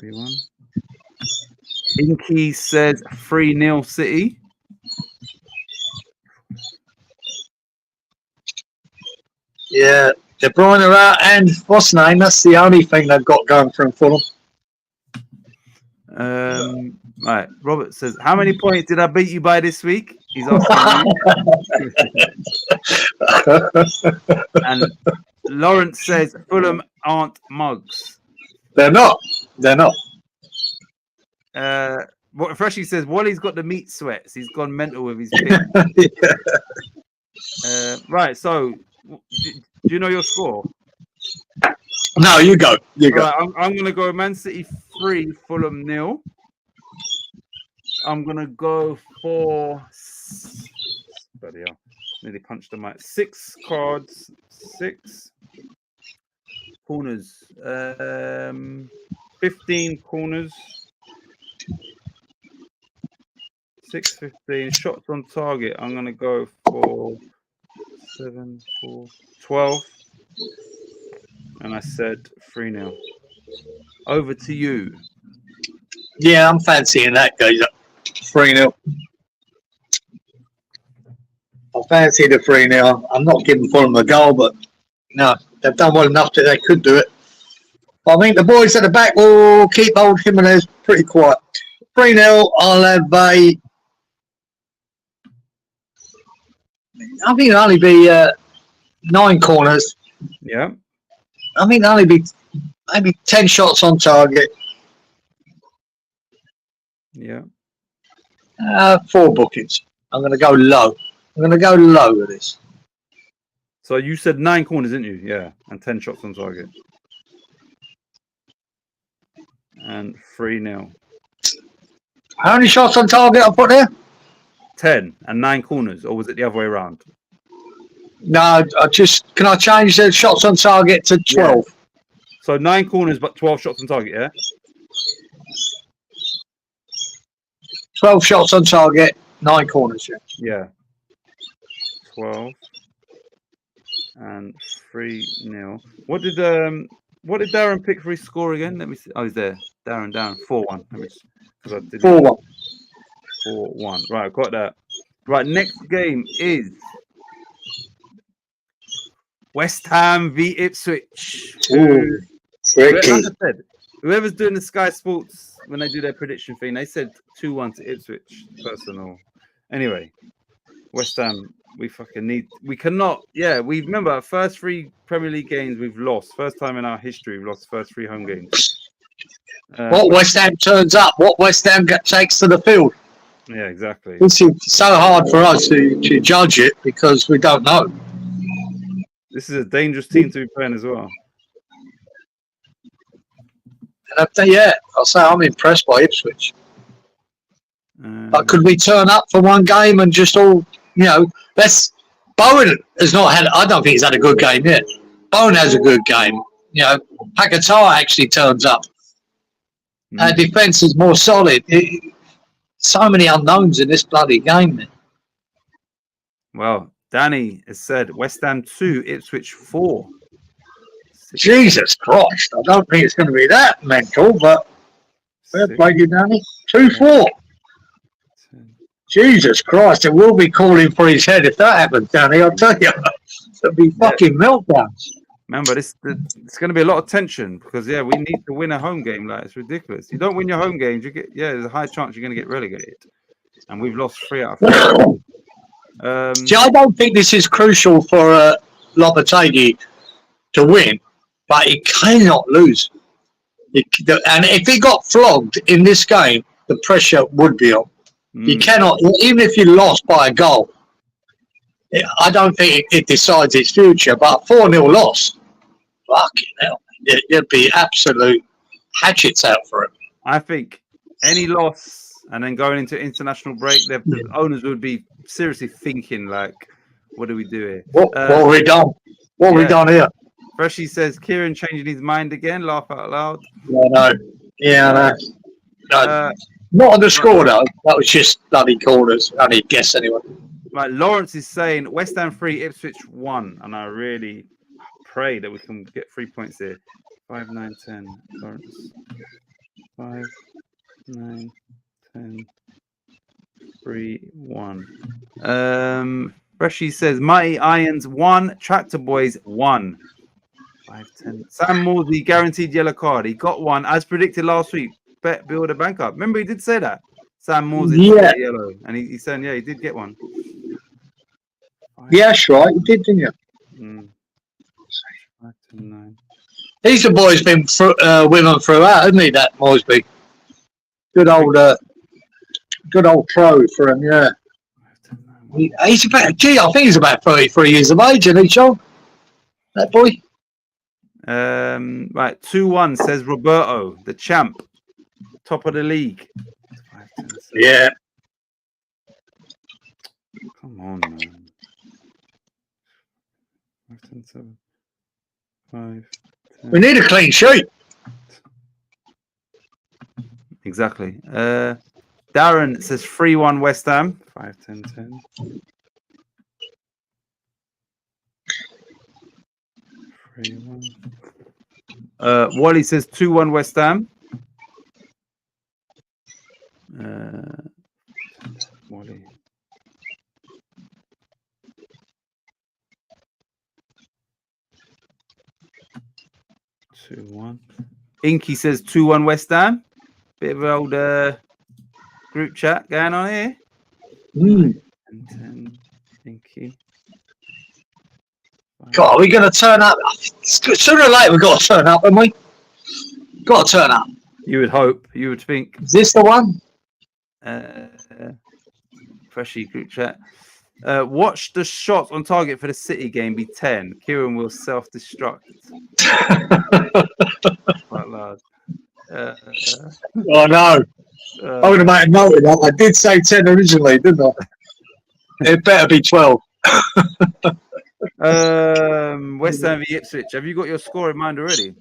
3-1. Inky says 3-0 City. Yeah, De Bruyne are out, and what's the name? That's the only thing they've got going for Fulham. Right. Robert says, how many points did I beat you by this week? He's asking you. And Lawrence says, Fulham aren't mugs. They're not. They're not. What Freshie says, Wally's got the meat sweats. He's gone mental with his pick. Yeah. Right. So, do you know your score? No, you go. You go. Right, I'm going to go Man City 3, Fulham 0. I'm going to go for... Bloody hell. Nearly punched the mic. 6 cards. 6 corners. 15 corners. 6:15. Shots on target. I'm going to go for 7, 4, 12. And I said 3-0. Over to you. Yeah, I'm fancying that, guys. 3-0. I fancy the 3-0. I'm not giving Fulham a goal, but no, they've done well enough that they could do it. I think the boys at the back will keep old Jimenez pretty quiet. 3-0, I'll have a... I think it'll only be 9 corners. Yeah. I think it'll only be maybe 10 shots on target. Yeah. 4 bookings. I'm going to go low. I'm going to go low with this. So you said 9 corners, didn't you? Yeah. And 10 shots on target. And 3-0. How many shots on target I put there? 10 and 9 corners, or was it the other way around? No, can I change the shots on target to 12? Yeah. So 9 corners, but 12 shots on target, yeah? 12 shots on target, 9 corners, yeah. Yeah. 12 and 3-0. What did Darren pick for his score again? Let me see. Oh, he's there. Darren down 4-1. Let me just, 4-1. 4-1. Right, got that. Right, next game is West Ham v Ipswich. Ooh, tricky. Like I said, whoever's doing the Sky Sports when they do their prediction thing, they said 2-1 to Ipswich. Personal. Anyway, West Ham, we cannot. Yeah, we remember our first 3 Premier League games we've lost. First time in our history we've lost the first 3 home games. What West Ham turns up, what West Ham takes to the field. Yeah, exactly. It's so hard for us to judge it because we don't know. This is a dangerous team to be playing as well. And I'll say I'm impressed by Ipswich. But could we turn up for one game and just all, Bowen has not had, I don't think he's had a good game yet. Bowen has a good game. Pakatah actually turns up. Our defence is more solid. So many unknowns in this bloody game, man. Well, Danny has said West Ham 2, Ipswich 4. Jesus Christ. I don't think it's going to be that mental, but fair play you, Danny. 2-4. Jesus Christ, it will be calling for his head if that happens, Danny. I'll tell you. It'll be fucking meltdowns. Remember, it's going to be a lot of tension because, we need to win a home game. Like, it's ridiculous. You don't win your home games, there's a high chance you're going to get relegated. And we've lost 3 out of 4. See, I don't think this is crucial for Lopetegui to win, but he cannot lose. And if he got flogged in this game, the pressure would be on. You cannot, even if you lost by a goal, I don't think it decides its future, but 4-0 loss, fucking hell, it'd be absolute hatchets out for him. I think any loss and then going into international break, the owners would be seriously thinking, like, what do we do here? What have we done? What have we done here? Freshie says, Kieran changing his mind again, laugh out loud. No. Not on the score, though. That was just bloody corners. I need to guess anyway. Right, Lawrence is saying West Ham 3, Ipswich 1. And I really pray that we can get 3 points here. 5, 9, 10. Lawrence. 5, 9, 10. 3, 1. Freshie says Mighty Irons 1, Tractor Boys 1. 5, 10. Sam Morsey guaranteed yellow card. He got one as predicted last week. Bet build a bank up. Remember, he did say that. Sam Morsey yellow, and he said, he did get one. Yeah, that's right. You did, didn't you? 5, 10, 9. He's the boy's been with them throughout, hasn't he? That Morsby. Good old pro for him. Yeah. He's about. I think he's about 33 years of age, isn't he, Sean? That boy. Right, 2-1 says Roberto, the champ, top of the league. 5, 10, 7. Yeah. Come on, man. 5, 10, 7. 5, 10. We need a clean sheet. Exactly. Darren says 3-1 West Ham. 5, 10, 10. 3-1. Wally says 2-1 West Ham. Wally. Inky says 2-1 West Ham. Bit of old group chat going on here. 10, Inky. God, are we going to turn up? Sooner or later, we've got to turn up, haven't we? Got to turn up. You would hope. You would think. Is this the one? Freshie group chat. Watch the shots on target for the City game be 10. Kieran will self-destruct. Quite loud. Oh no! I would have made a note of that. I did say 10 originally, didn't I? It better be 12. West Ham v Ipswich. Have you got your score in mind already?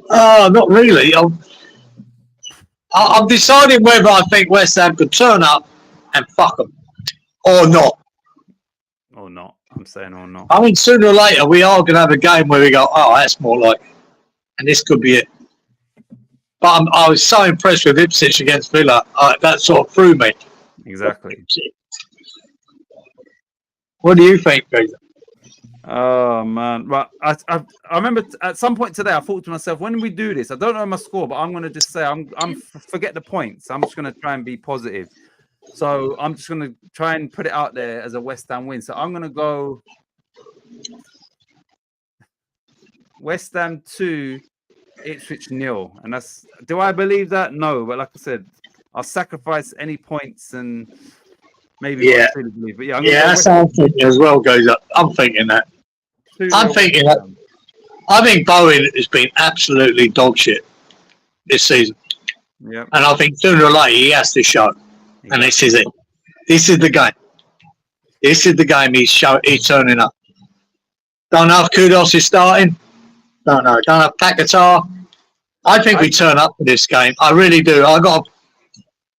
Not really. I'm deciding whether I think West Ham could turn up and fuck them or not. Or not. I'm saying or not. I mean, sooner or later, we are going to have a game where we go, oh, that's more like, and this could be it. But I was so impressed with Ipswich against Villa. That sort of threw me. Exactly. What do you think, Peter? Oh man, right. I remember at some point today I thought to myself, when we do this, I don't know my score, but I'm gonna just say I'm forget the points. I'm just gonna try and be positive. So I'm just gonna try and put it out there as a West Ham win. So I'm gonna go West Ham 2, Ipswich 0. And that's, do I believe that? No, but like I said, I'll sacrifice any points and maybe yeah, I really believe. But yeah, that's how I'm thinking as well. Goes up. I'm thinking that. I'm thinking that. I think Bowen has been absolutely dog shit this season. Yeah, and I think sooner or later he has to show. Yeah. And this is it. This is the game. This is the game he's turning up. Don't know if Kudos is starting. Don't know. Don't have Paquetá. I think we turn up for this game. I really do. I got a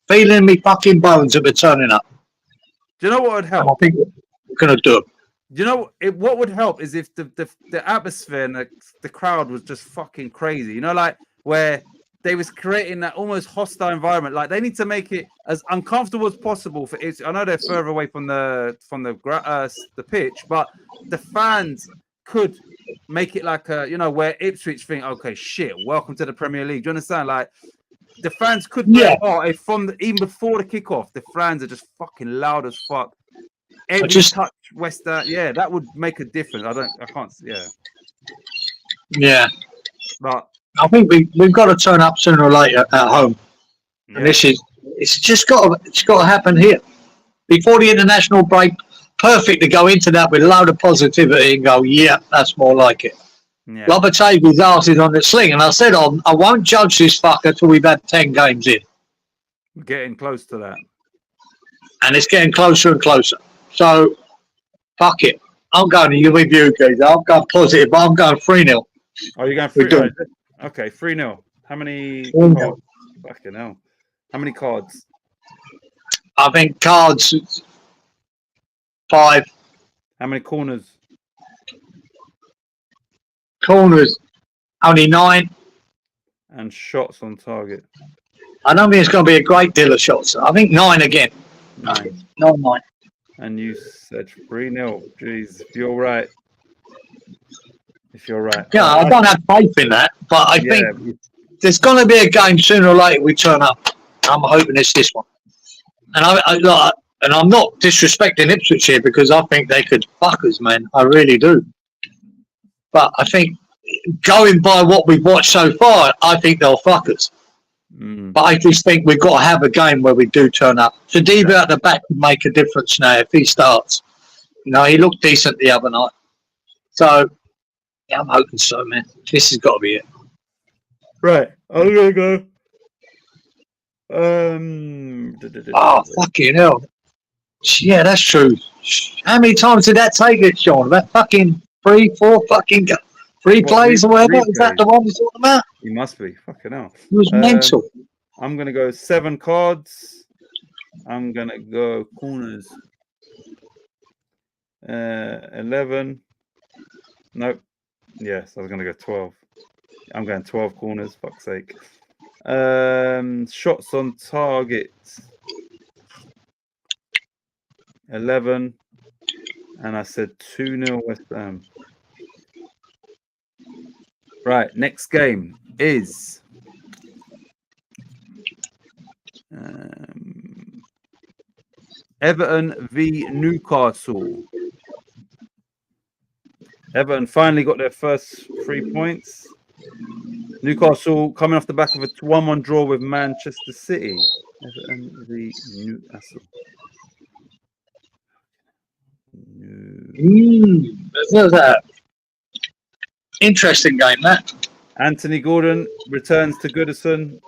feeling in me fucking bones that we're turning up. Do you know what would help? I think we're going to do it. Do you know what would help is if the atmosphere and the crowd was just fucking crazy. You know, like where they was creating that almost hostile environment. Like they need to make it as uncomfortable as possible for it. I know they're further away from the pitch, but the fans could make it like a, you know, where Ipswich think, okay, shit, welcome to the Premier League. Do you understand? Like the fans could, even before the kickoff, the fans are just fucking loud as fuck. Every touch West Ham, yeah, that would make a difference. I can't, yeah. Yeah. But I think we've got to turn up sooner or later at home. Yeah. And it's just got to happen here. Before the international break, perfect to go into that with a load of positivity and go, yeah, that's more like it. Yeah. Lopetegui's arse is on the sling. And I said, I won't judge this fucker till we've had 10 games in. We're getting close to that. And it's getting closer and closer. So, fuck it. I'm going with you, guys. I'm going positive, but I'm going 3-0. Oh, you're going 3-0? Okay, 3-0. How many cards? Fucking hell. How many cards? I think cards 5. How many corners? Corners only 9. And shots on target? I don't think it's going to be a great deal of shots. I think 9 again. 9. 9. And you said 3-0. Jeez, if you're right. Yeah, I don't have faith in that, but I think there's going to be a game sooner or later we turn up. I'm hoping it's this one. And I'm not disrespecting Ipswich here because I think they could fuck us, man. I really do. But I think going by what we've watched so far, I think they'll fuck us. But I just think we've got to have a game where we do turn up. Sadiba at the back would make a difference now if he starts. You know, he looked decent the other night. So, yeah, I'm hoping so, man. This has got to be it. Right. I'm going to go. Oh, fucking hell. Yeah, that's true. How many times did that take it, Sean? About fucking 3, 4 fucking... 3 plays or whatever? Is that the one you're talking about? He must be. Fucking hell. It was mental. I'm going to go 7 cards. I'm gonna go corners. 11. Nope. Yes, I was gonna go 12. I'm going 12 corners. Fuck's sake. Shots on target. 11. And I said 2-0 West Ham. Right, next game is Everton v Newcastle. Everton finally got their first 3 points. Newcastle coming off the back of a 1-1 draw with Manchester City. Everton v Newcastle. There's that interesting game, that. Anthony Gordon returns to Goodison.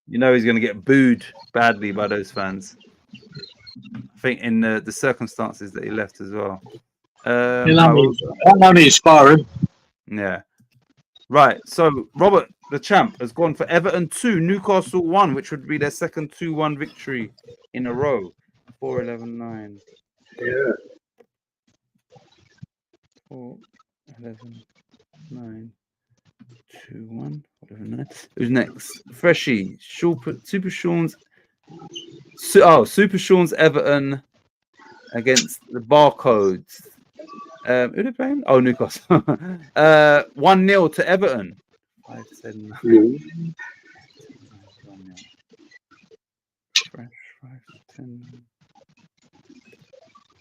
You know he's going to get booed badly by those fans. I think in the circumstances that he left as well. Only inspiring. Yeah. Right. So Robert, the champ, has gone for Everton 2, Newcastle 1, which would be their second 2-1 victory in a row. 4-11-9. Yeah. 4-11-9. 2-1. 4-11-9. Who's next? Freshie. Super Sean's. Super Sean's Everton against the Barcodes. Who they playing? Oh, Newcastle. 1-0 to Everton. 5-10. 5-10.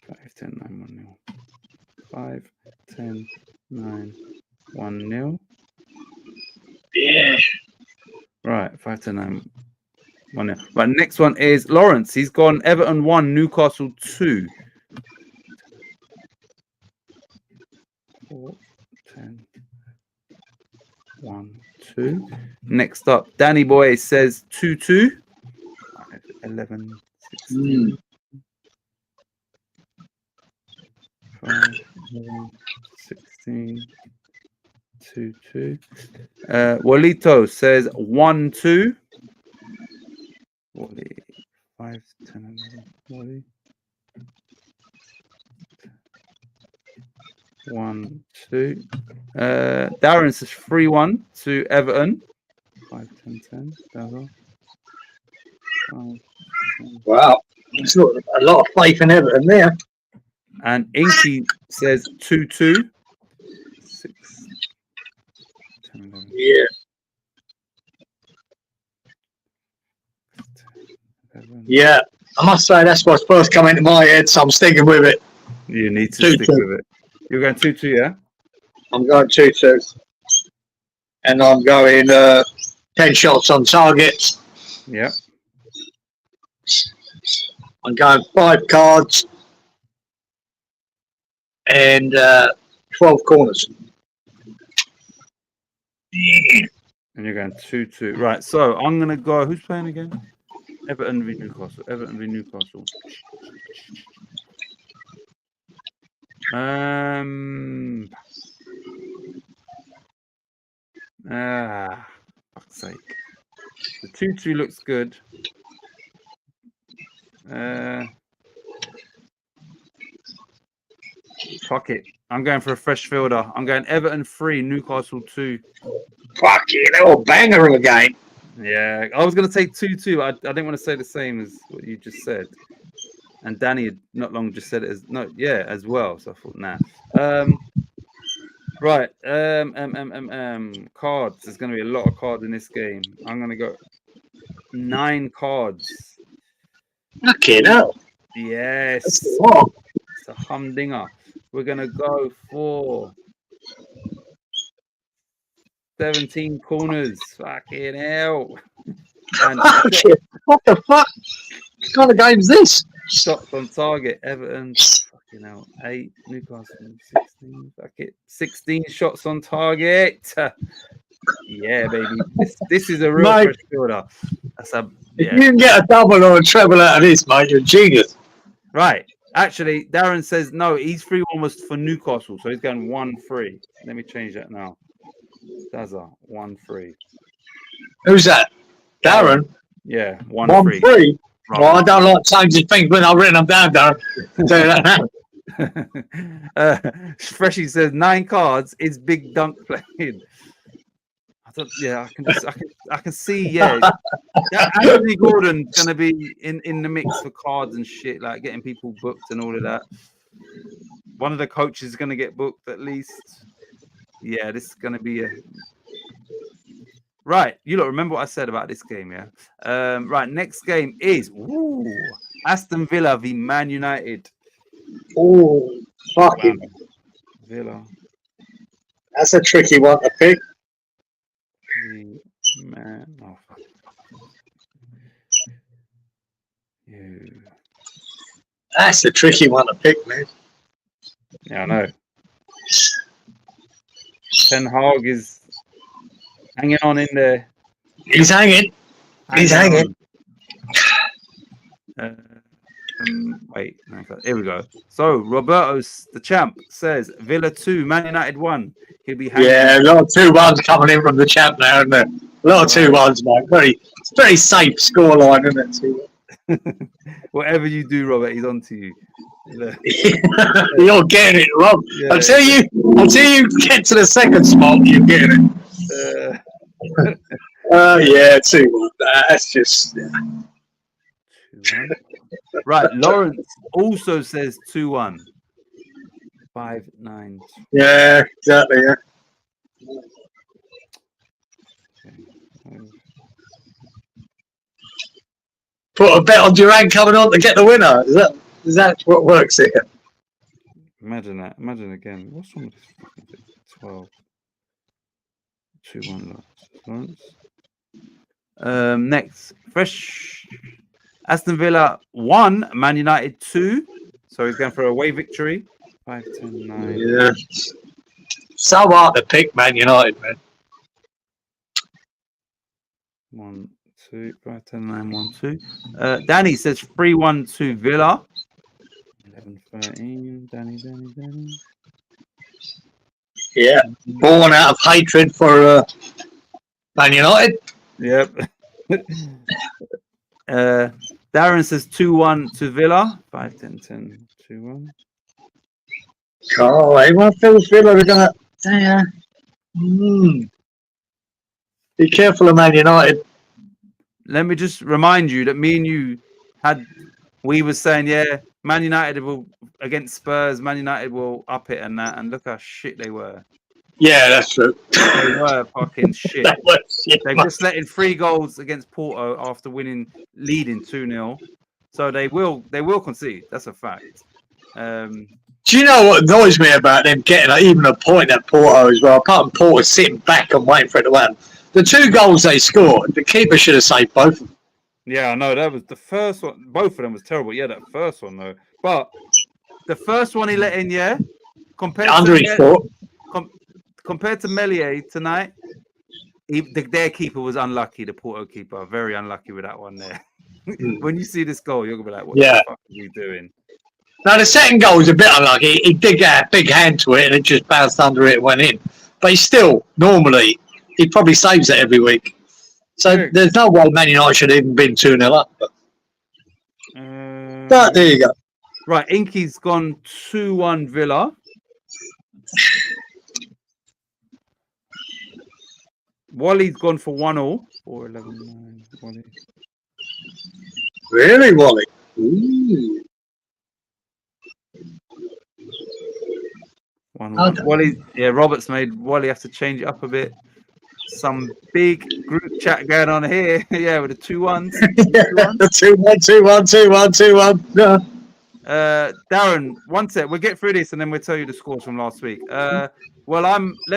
5-10-9. 1-0. 5-10-9. 1-0. Yeah. Right. 5-10-9. 1-0. Right. Next one is Lawrence. He's gone Everton 1, Newcastle 2. 4, 10, 1, 2. Next up, Danny Boy says 2-2. 11, 16. 5, 11, 16. 2-2. Walito says 1-2. Wally. 5, 10, 11. Wally. 1, 2. Darren says 3-1 to Everton. 5, 10, 10. Darryl. 5, 10. Wow. There's a lot of faith in Everton there. And Inky says 2-2. 6, 10, 11. Yeah. 10, 11. Yeah. I must say that's what's first come into my head, so I'm sticking with it. You need to 2-2. stick with it. You're going 2-2, yeah? I'm going 2-2. And I'm going 10 shots on target. Yeah. I'm going 5 cards and 12 corners. And you're going 2-2. Right, so I'm going to go. Who's playing again? Everton v Newcastle. Everton v Newcastle. Fuck's sake. The 2-2 looks good. Fuck it. I'm going for a fresh fielder. I'm going Everton 3, Newcastle 2. Fucking hell, banger of a game. Yeah, I was going to say 2-2, but I didn't want to say the same as what you just said. And Danny had not long just said it as well. So I thought, nah. Right. Cards. There's going to be a lot of cards in this game. I'm going to go 9 cards. Fucking hell. Yes. That's a lot. It's a humdinger. We're going to go for 17 corners. Fucking hell. And what the fuck? What kind of game is this? shots on target. Everton. Fucking hell. 8. Newcastle. 16. Fuck it. 16 shots on target. Yeah, baby. This is a real fresh fielder. That's a. Yeah. If you can get a double or a treble out of this, mate, you're a genius. Right. Actually, Darren says no. He's 3-1 was for Newcastle, so he's going 1-3. Let me change that now. Dazza, 1-3. Who's that? Darren? Yeah, 1-3. 1-3. Well, I don't like changing things when I've written them down, Darren. I'll tell you that now. Freshie says 9 cards is big dunk playing. I can see. Yeah, Anthony Gordon's gonna be in the mix for cards and shit, like getting people booked and all of that. One of the coaches is gonna get booked at least. Yeah, this is gonna be a right. You lot remember what I said about this game, yeah? Right. Next game is Aston Villa v Man United. Oh, fucking Villa. That's a tricky one to pick. Man, oh fuck. You. That's a tricky one to pick, man. Yeah, I know. Ten Hag is hanging on in there. He's hanging. He's hanging. Wait, no, here we go. So Roberto, the champ, says Villa 2, Man United 1. He'll be hanging. Yeah, a lot of 2-1s coming in from the champ now, isn't there? A lot of 2-1s, mate. Very safe scoreline, isn't it? Whatever you do, Robert, he's on to you. You're getting it, Rob. Yeah, until you get to the second spot, you're getting it. Yeah, 2-1. That's just. Yeah. 2-1. Right, Lawrence also says 2-1. 5-9. Yeah, exactly. Yeah. Put a bet on Durant coming on to get the winner. Is that what works here? Imagine that. Imagine again. What's wrong with this fucking thing? 12. 2-1 Lawrence. Next, fresh Aston Villa 1, Man United 2. So he's going for a away victory. 5-10-9. Yeah. So hard to pick Man United, man. 1, 2, 5-10-9, 1-2. Danny says 3-1 to Villa. 11-13. Danny. Yeah. Born out of hatred for Man United. Yep. Darren says 2-1 to Villa. 5-10-10, 2-1. Oh, everyone feels Villa are gonna. Be careful of Man United. Let me just remind you that me and you we were saying, yeah, Man United will against Spurs. Man United will up it and that, and look how shit they were. Yeah, that's true. They were fucking shit. They've just let in 3 goals against Porto after leading 2-0. So they will concede. That's a fact. Do you know what annoys me about them getting even a point at Porto as well? Apart from Porto sitting back and waiting for it to win. The 2 goals they scored, the keeper should have saved both of them. Yeah, I know. That was the first one. Both of them was terrible. Yeah, that first one, though. But the first one he let in, yeah, compared to Meslier tonight, their keeper was unlucky, the Porto keeper. Very unlucky with that one there. When you see this goal, you're going to be like, what the fuck are you doing? Now, the second goal was a bit unlucky. He did get a big hand to it and it just bounced under it and went in. But normally, he probably saves it every week. So there's no way Man United should have even been 2-0 up. But there you go. Right, Inky's gone 2-1 Villa. Wally's gone for 1-0. 4-11-9. Wally. Really, Wally? Ooh. Wally, Robert's made Wally have to change it up a bit. Some big group chat going on here. Yeah, with the 2-1s. The 2-1. No. Darren, one sec. We'll get through this and then we'll tell you the scores from last week. Let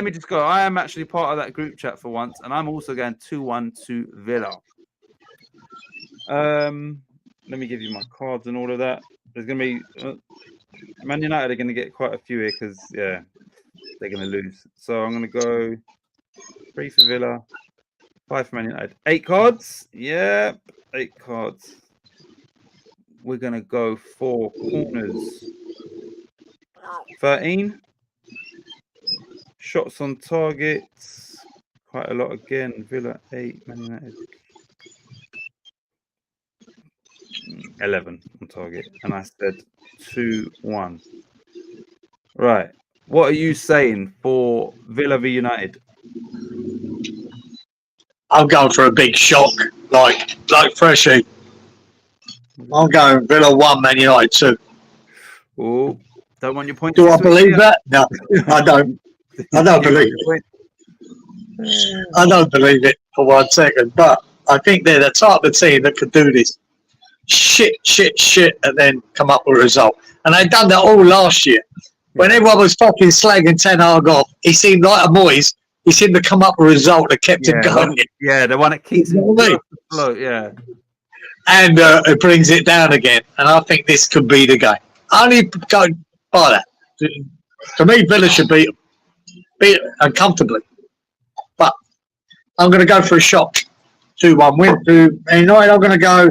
me just go. I am actually part of that group chat for once, and I'm also going 2-1 to Villa. Let me give you my cards and all of that. There's going to be Man United are going to get quite a few here because they're going to lose. So I'm going to go 3 for Villa, 5 for Man United. 8 cards. Yeah, 8 cards. We're going to go 4 corners. 13. Shots on target. quite a lot again. Villa 8, Man United 11 on target, and I said 2-1. Right. What are you saying for Villa v United? I'm going for a big shock, like Freshy. I'm going Villa 1, Man United 2. Oh, don't want your points. Do this I week, believe yeah? that? No, I don't. I don't You want believe your it. points? I don't believe it for 1 second. But I think they're the type of team that could do this. Shit, and then come up with a result. And they've done that all last year. When everyone was fucking slagging Ten Hag off, he seemed like a Moyes. He seemed to come up with a result that kept him going. Yeah, the one that keeps You know him what I mean? afloat. Yeah. And it brings it down again. And I think this could be the game. I only go by that. To me, Villa should beat uncomfortably. But I'm going to go for a shot. 2-1 win to Man United. I'm going to go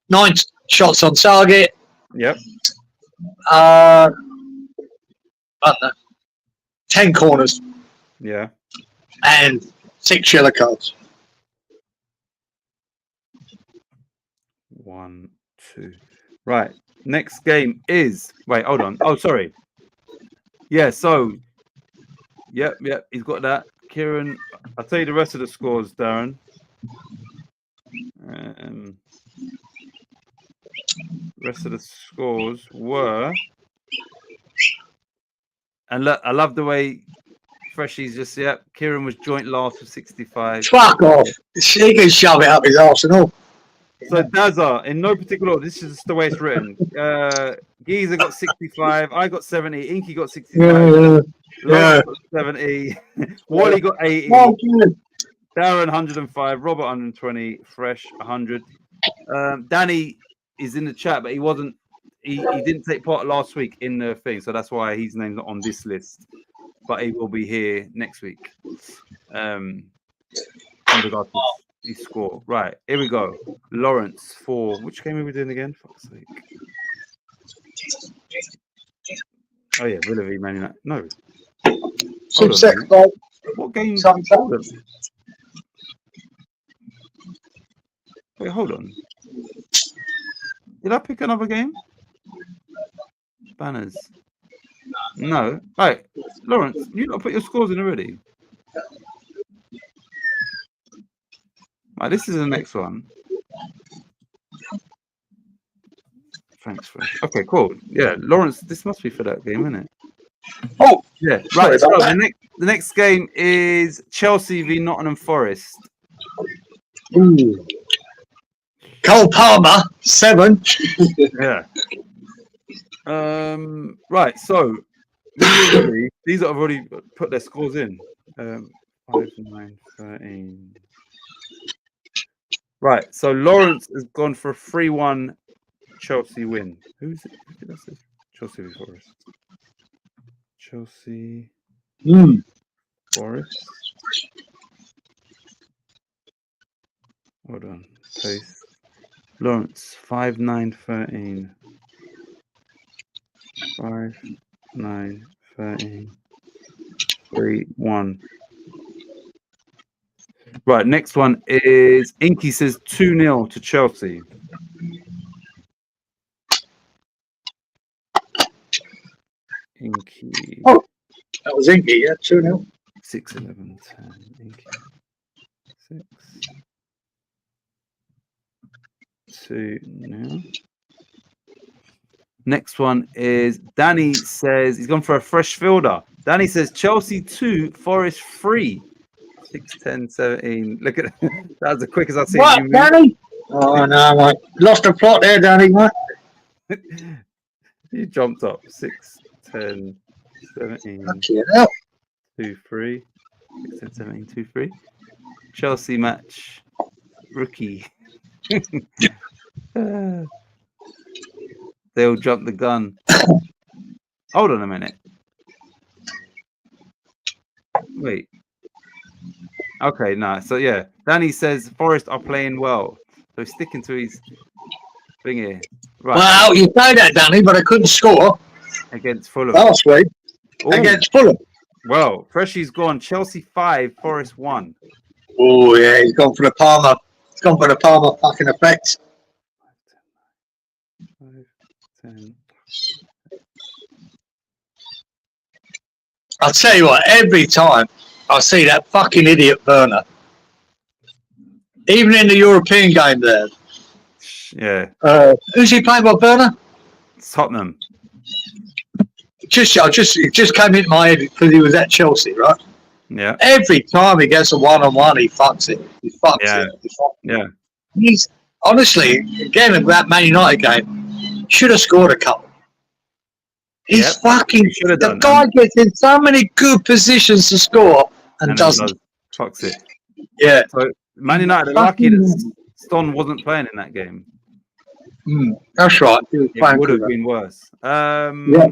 9 shots on target. Yep. I don't know, 10 corners Yeah. and 6 yellow cards. 1, 2. Right. Next game is. Wait, hold on. Oh, sorry. Yeah. So. Yep. He's got that. Kieran, I'll tell you the rest of the scores, Darren. Rest of the scores were. And look, I love the way Freshy's just, Kieran was joint last with 65. Fuck off. He can shove it up his arse and all. So Dazza, in no particular order, this is just the way it's written. Geezer got 65, I got 70, Inky got 65, Lawrence got 70, Wally got 80, Darren 105, Robert 120, Fresh 100. Danny is in the chat, but he wasn't. He didn't take part last week in the thing, so that's why his name's not on this list. But he will be here next week. In regards to his score. Right, here we go. Lawrence for which game are we doing again? Fuck's sake. Oh yeah, Villa v Man United. No. Hold on, what game? Wait, hold on. Did I pick another game? Banners. No. Right, Lawrence, you not put your scores in already. Right, this is the next one. Thanks, Fresh. Okay, cool. Yeah, Lawrence, this must be for that game, isn't it? Oh, yeah. Right. So the next game is Chelsea v Nottingham Forest. Ooh. Cole Palmer 7. Yeah. Right. So these have already put their scores in. 5, 9, 13. Right. So Lawrence has gone for a 3-1 Chelsea win. Who's it? Who did I say? Chelsea v Forest. Chelsea. Forest. Hold on. Paste. Lawrence 5, 9, 13. 5, 9, 13. 3-1. Right, next one is Inky says 2-0 to Chelsea. Inky. Oh, that was Inky, yeah, 2-0. 6, 11, 10. Inky. 6. 2-0. Next one is Danny says he's gone for a fresh fielder. Danny says Chelsea 2, Forest 3. 6, 10, 17. Look at that. That's the quickest I've seen What, you move. Danny? Oh, no, mate. Lost the plot there, Danny, mate. You jumped up. 6, 10, 17. 2, 3. 6, 10, 17, 2, 3. Chelsea match. Rookie. They'll jump the gun. Hold on a minute. Wait. Okay, no. So yeah, Danny says Forest are playing well. So he's sticking to his thing here. Right. Well, you say that, Danny, but I couldn't score Against Fulham. last week Ooh. against Fulham. Well, Freshie's gone. Chelsea 5, Forest 1. Oh yeah, he's gone for the Palmer. He's gone for the Palmer fucking effect. 5, 10. I'll tell you what, every time I see that fucking idiot Werner, even in the European game there, Yeah, who's he playing by, Werner? Tottenham. It just came into my head because he was at Chelsea, right? Yeah, Every time he gets a one-on-one, he fucks it. He fucks Yeah. it. He fucks it. yeah. He's honestly, again, in that Man United game, should have scored a couple. He's Yep, fucking. he should have The done. guy gets in so many good positions to score and And doesn't. Fucks it. Yeah. So Man United are lucky that Stone wasn't playing in that game. That's right. He was It playing would have for been worse. Yeah.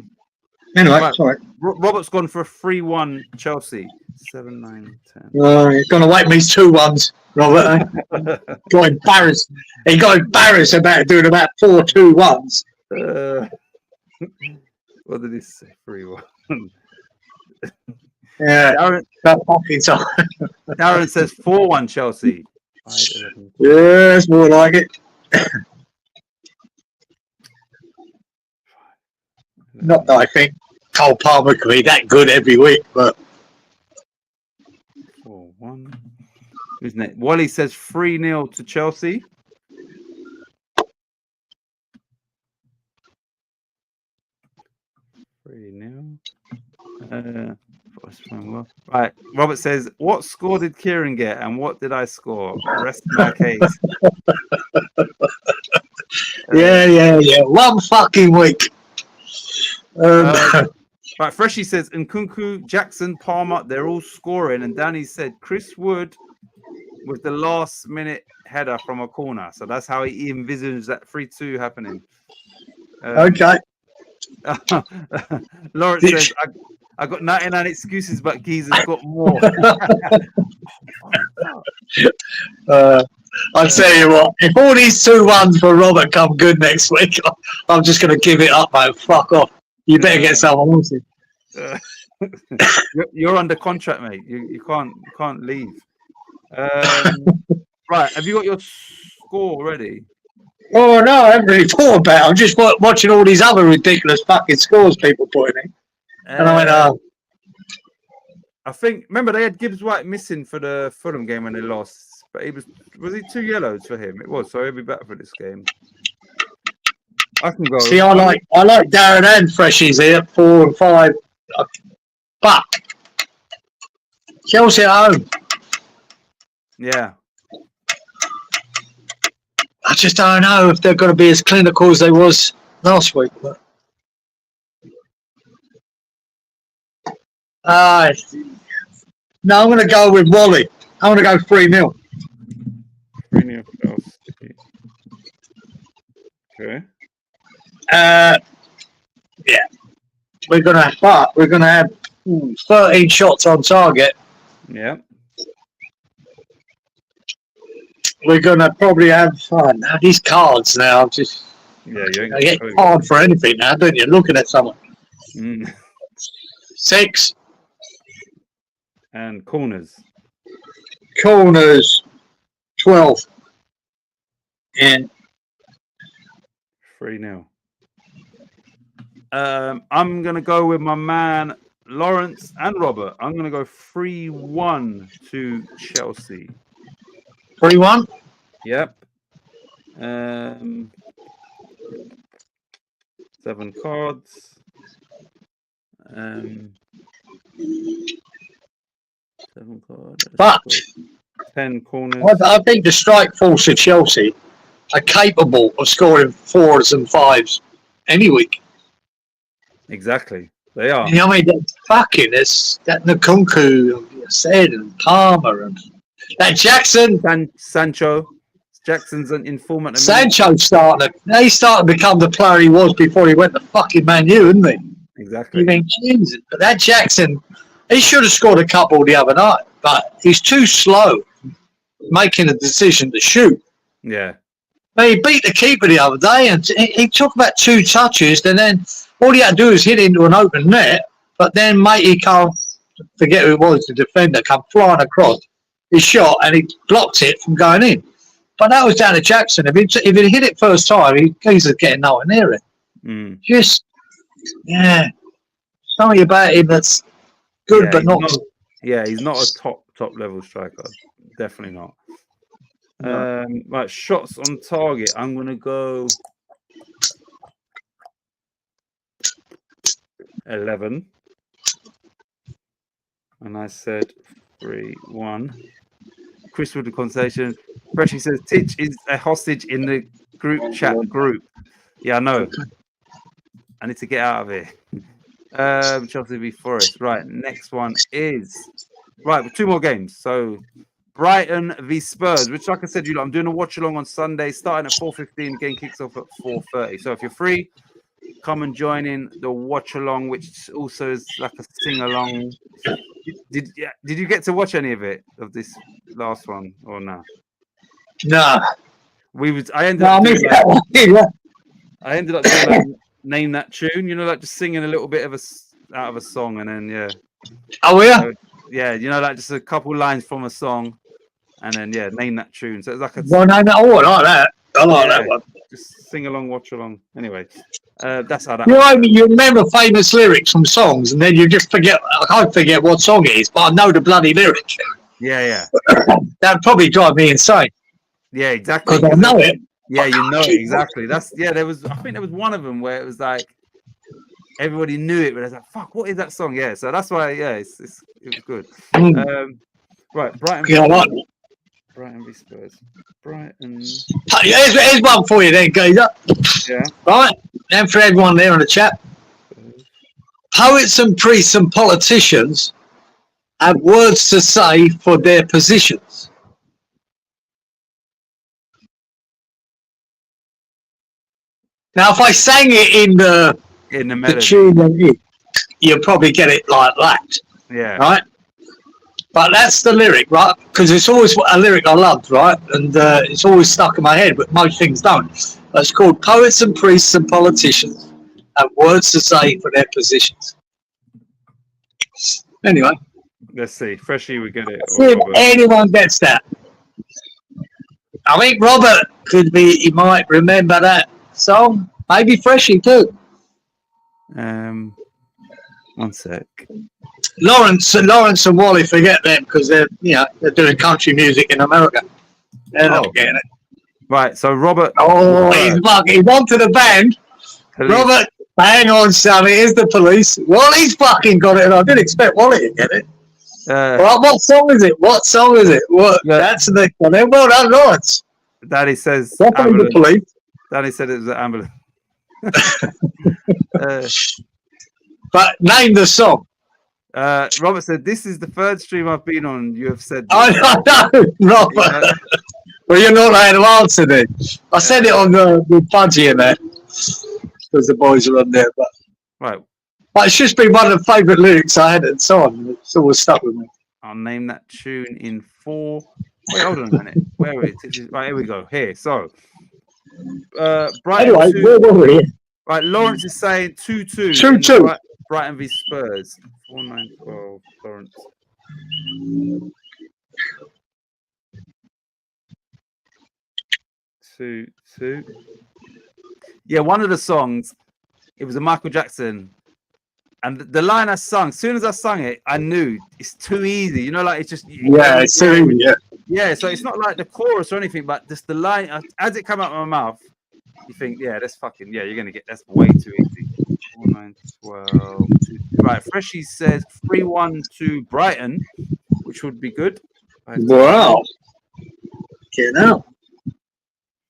Anyway, Right. sorry. Robert's gone for a 3-1 Chelsea. 7, 9, 10. You're going to wait me 2-1s, Robert. Eh? Got embarrassed. He got embarrassed about doing about 4 2-1s. What did he say? 3-1. Yeah. Darren, That fucking time. Darren says 4-1 Chelsea. 5, 11. Yeah, it's more like it. Not that I think Cole Palmer could be that good every week, but 4-1. Who's next? Wally says 3-0 to Chelsea. Right. Robert says, what score did Kieran get and what did I score? Rest my case. yeah. 1 fucking week. Right. Freshie says, Nkunku, Jackson, Palmer, they're all scoring. And Danny said, Chris Wood with the last minute header from a corner. So that's how he envisions that 3-2 happening. Okay. Lawrence says, I got 99 excuses, but Geezer's got more. I'll tell you what, if all these 2-1s for Robert come good next week, I'm just going to give it up, mate. Fuck off. You better get someone else in. You're under contract, mate. You can't leave. Right. Have you got your score already? Oh, no, I haven't really thought about it. I'm just watching all these other ridiculous fucking scores people putting in. And I went, I think, remember, they had Gibbs White missing for the Fulham game when they lost. But he was he 2 yellows for him? It was, so he'll be better for this game. I can go. See, I like Darren and Freshies here, 4 and 5. But Chelsea at home. Yeah. I just don't know if they're going to be as clinical as they was last week. But no, I'm going to go with Wally. I'm going to go 3-0. 3-0. Okay. Yeah, we're going to have 13 shots on target. Yeah. We're going to probably have these cards now. Just Yeah, you ain't I get hard for anything now, don't you? Looking at someone. 6 and corners. 12. And 3-0. I'm gonna go with my man Lawrence and Robert. I'm gonna go 3-1 to Chelsea. 3-1. Yep. 7 cards. 7 cards. But 10 corners. I think the strike force of Chelsea are capable of scoring 4s and 5s any week. Exactly. They are. You know what I mean? There's that Nkunku, said, and Palmer, and that Jackson. Sancho. Jackson's an informant. Sancho's starting to become the player he was before he went to fucking Man U, isn't he? Exactly. You mean, Jesus. But that Jackson, he should have scored a couple the other night, but he's too slow making a decision to shoot. Yeah. But he beat the keeper the other day, and he took about 2 touches, and then all he had to do is hit into an open net, but then, mate, he can't forget who it was, the defender come flying across. He shot and he blocked it from going in. But that was down to Jackson. If he hit it first time, he's getting nowhere near it. Mm. Just, yeah, something about him that's good, Yeah, but not. he's not a top level striker. Definitely not. No. Right, shots on target. I'm gonna go 11, and I said 3-1. Chris with the conversation. Freshie says Titch is a hostage in the group chat group. Yeah, I know. I need to get out of here. Chelsea v Forest. Right, next one is right. 2 more games. So Brighton v Spurs, which, like I said, I'm doing a watch along on Sunday, starting at 4:15. Game kicks off at 4:30. So if you're free, come and join in the watch along, which also is like a sing along. Did you get to watch any of it, of this last one, or no? No. I ended up doing that one. Yeah. I ended up doing like, name that tune, like just singing a little bit out of a song, and then Oh yeah. So, yeah, like just a couple lines from a song, and then name that tune. So it's like a Well, no, I like that. I like that one. Just sing along, watch along. Anyway, that's how that. You remember famous lyrics from songs, and then you just forget. I forget what song it is, but I know the bloody lyrics. Yeah. That'd probably drive me insane. Yeah, exactly. Because I know it. Yeah, you know it exactly. I think there was one of them where it was like everybody knew it, but it's like, fuck, what is that song? Yeah, so that's why. Yeah, it was good. Right, Brighton. Yeah, I like it. Brighton v Spurs. Brighton. Here's one for you then, geezer. Yeah. Right, and for everyone there in the chat. Poets and priests and politicians have words to say for their positions. Now, if I sang it in the melody, tune, you'll probably get it like that. Yeah. Right? But that's the lyric, right? Because it's always a lyric I loved, right? And it's always stuck in my head, but most things don't. It's called Poets and Priests and Politicians have words to say for their positions. Anyway. Let's see. Freshie, we get it. See if anyone gets that. I think Robert he might remember that song. Maybe Freshie too. 1 sec. Lawrence and Wally, forget them because they're doing country music in America. They're not getting it. Right, so Robert. Oh, he's onto the band. Police. Robert, hang on, Sammy. Here's the police. Wally's fucking got it, and I didn't expect Wally to get it. Well, what song is it? What? That's the next one. Well done, Lawrence. Daddy says. Definitely the police. Daddy said it was an ambulance. But name the song. Robert said, "This is the 3rd stream I've been on. You have said." I know, Robert. Well, you're not allowed to answer then. I said it on the budgie and that because the boys are on there. But right. But it's just been one of the favourite lyrics I had at the time. It's always stuck with me. I'll name that tune in 4. Wait, hold on a minute. Where is it? Right, here we go. Here. So, Brighton. Anyway, where were we? Right, Lawrence is saying 2-2. 2-2. Brighton v Spurs. 4-9-12. Lawrence. Two. Yeah, one of the songs. It was a Michael Jackson. And the line I sung, as soon as I sung it, I knew it's too easy. Like it's just it's too easy. Yeah, so it's not like the chorus or anything, but just the line as it come out of my mouth, you think, that's fucking you're gonna get that's way too easy. 4-9-12. Right, Freshie says 3-1 to Brighton, which would be good. Wow. Get out.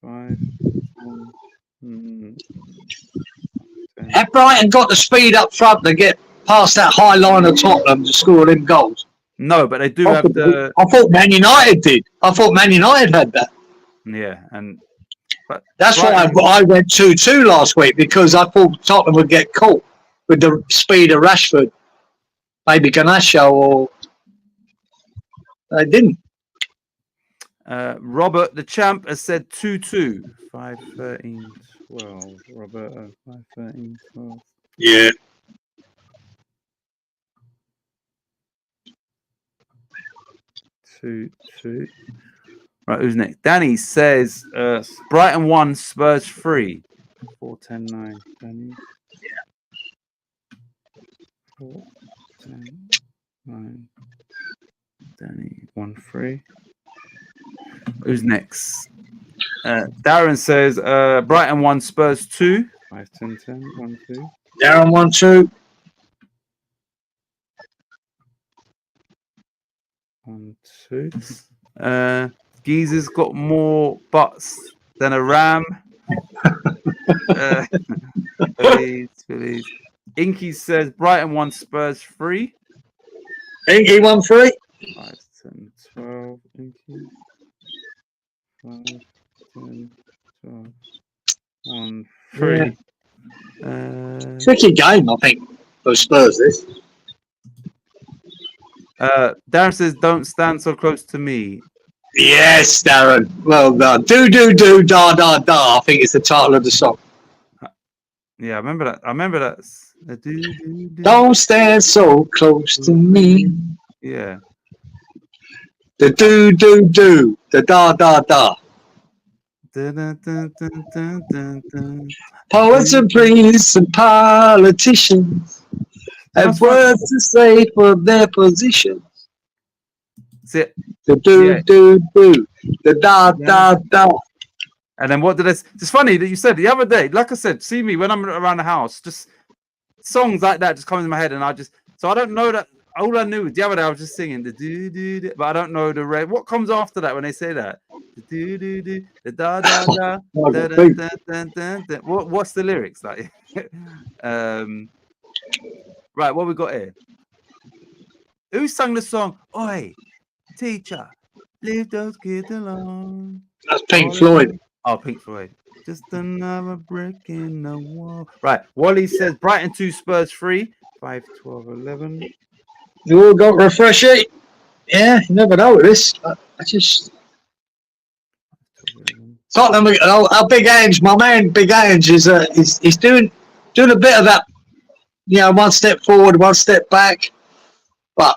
5. Have Brighton got the speed up front to get past that high line of Tottenham to score them goals? No, but they do have the. I thought Man United did. I thought Man United had that. Yeah, but that's Brighton, why I went 2-2 last week because I thought Tottenham would get caught with the speed of Rashford, maybe Garnacho, or they didn't. Robert, the champ, has said 2-2. 5-13-12. Robert, 5-13-12. Yeah. 2-2. Right, who's next? Danny says Brighton 1, Spurs 3. 4-10-9. Danny. 4-10-9. Danny 1-3. Who's next? Darren says Brighton 1, Spurs 2. 5-10-10. 1-2. Darren 1-2. 1-2. Geezer's got more butts than a ram. Phillies. Inky says Brighton 1, Spurs 3. Inky 1-3. 5, 10, 12. Inky. 5, 10, 12. 1-3. Tricky game, I think, for Spurs. This. Darren says, "Don't stand so close to me." Yes, Darren. Well done. Do da da da. I think it's the title of the song. Yeah, I remember that. Don't stand so close to me. Yeah. The do the da da da. Poets and priests and politicians have words to say for their positions. That's it. The do the da da da. And then what did I? It's funny that you said the other day. Like I said, see me when I'm around the house, just songs like that just come in my head, and I don't know that. All I knew the other day I was just singing the do, but I don't know the red. What comes after that when they say that? The do, the da da da. What's the lyrics like? Right, what we got here? Who sang the song? Oi, teacher, leave those kids alone. That's Pink Floyd. Oh, Pink Floyd. Just another brick in the wall. Right. Wally says Brighton 2, Spurs 3. 5, 12, 11. You all got refresh it? Yeah, you never know with this. I just Tottenham. Our Big Ange, my man, Big Ange is he's doing a bit of that. You know, one step forward, one step back. But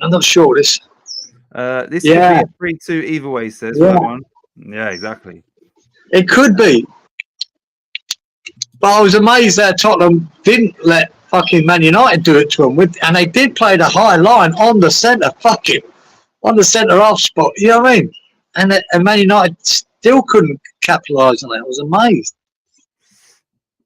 I'm not sure this. This could be a 3-2 either way. Says one. Yeah, exactly. It could be. But I was amazed that Tottenham didn't let fucking Man United do it to them, and they did play the high line on the centre half spot. You know what I mean? And Man United still couldn't capitalise on it. I was amazed.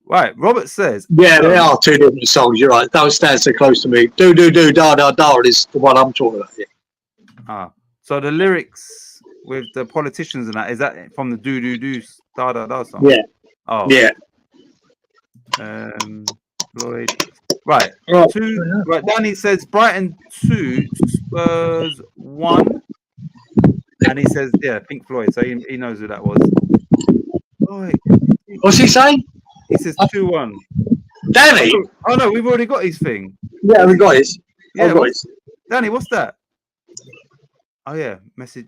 Right, Robert says. Yeah, they are two different songs. You're right. Don't stand so close to me. Do da da da is the one I'm talking about. Yeah. So the lyrics with the politicians and that, is that from the do da da da song? Yeah. Oh. Yeah. Floyd. Right. Right. Danny says Brighton 2, Spurs 1. And he says, Pink Floyd. So he knows who that was. What's he saying? He says 2-1. Danny? Oh no, we've already got his thing. Yeah, we got his. Yeah, Danny, what's that? Oh yeah, message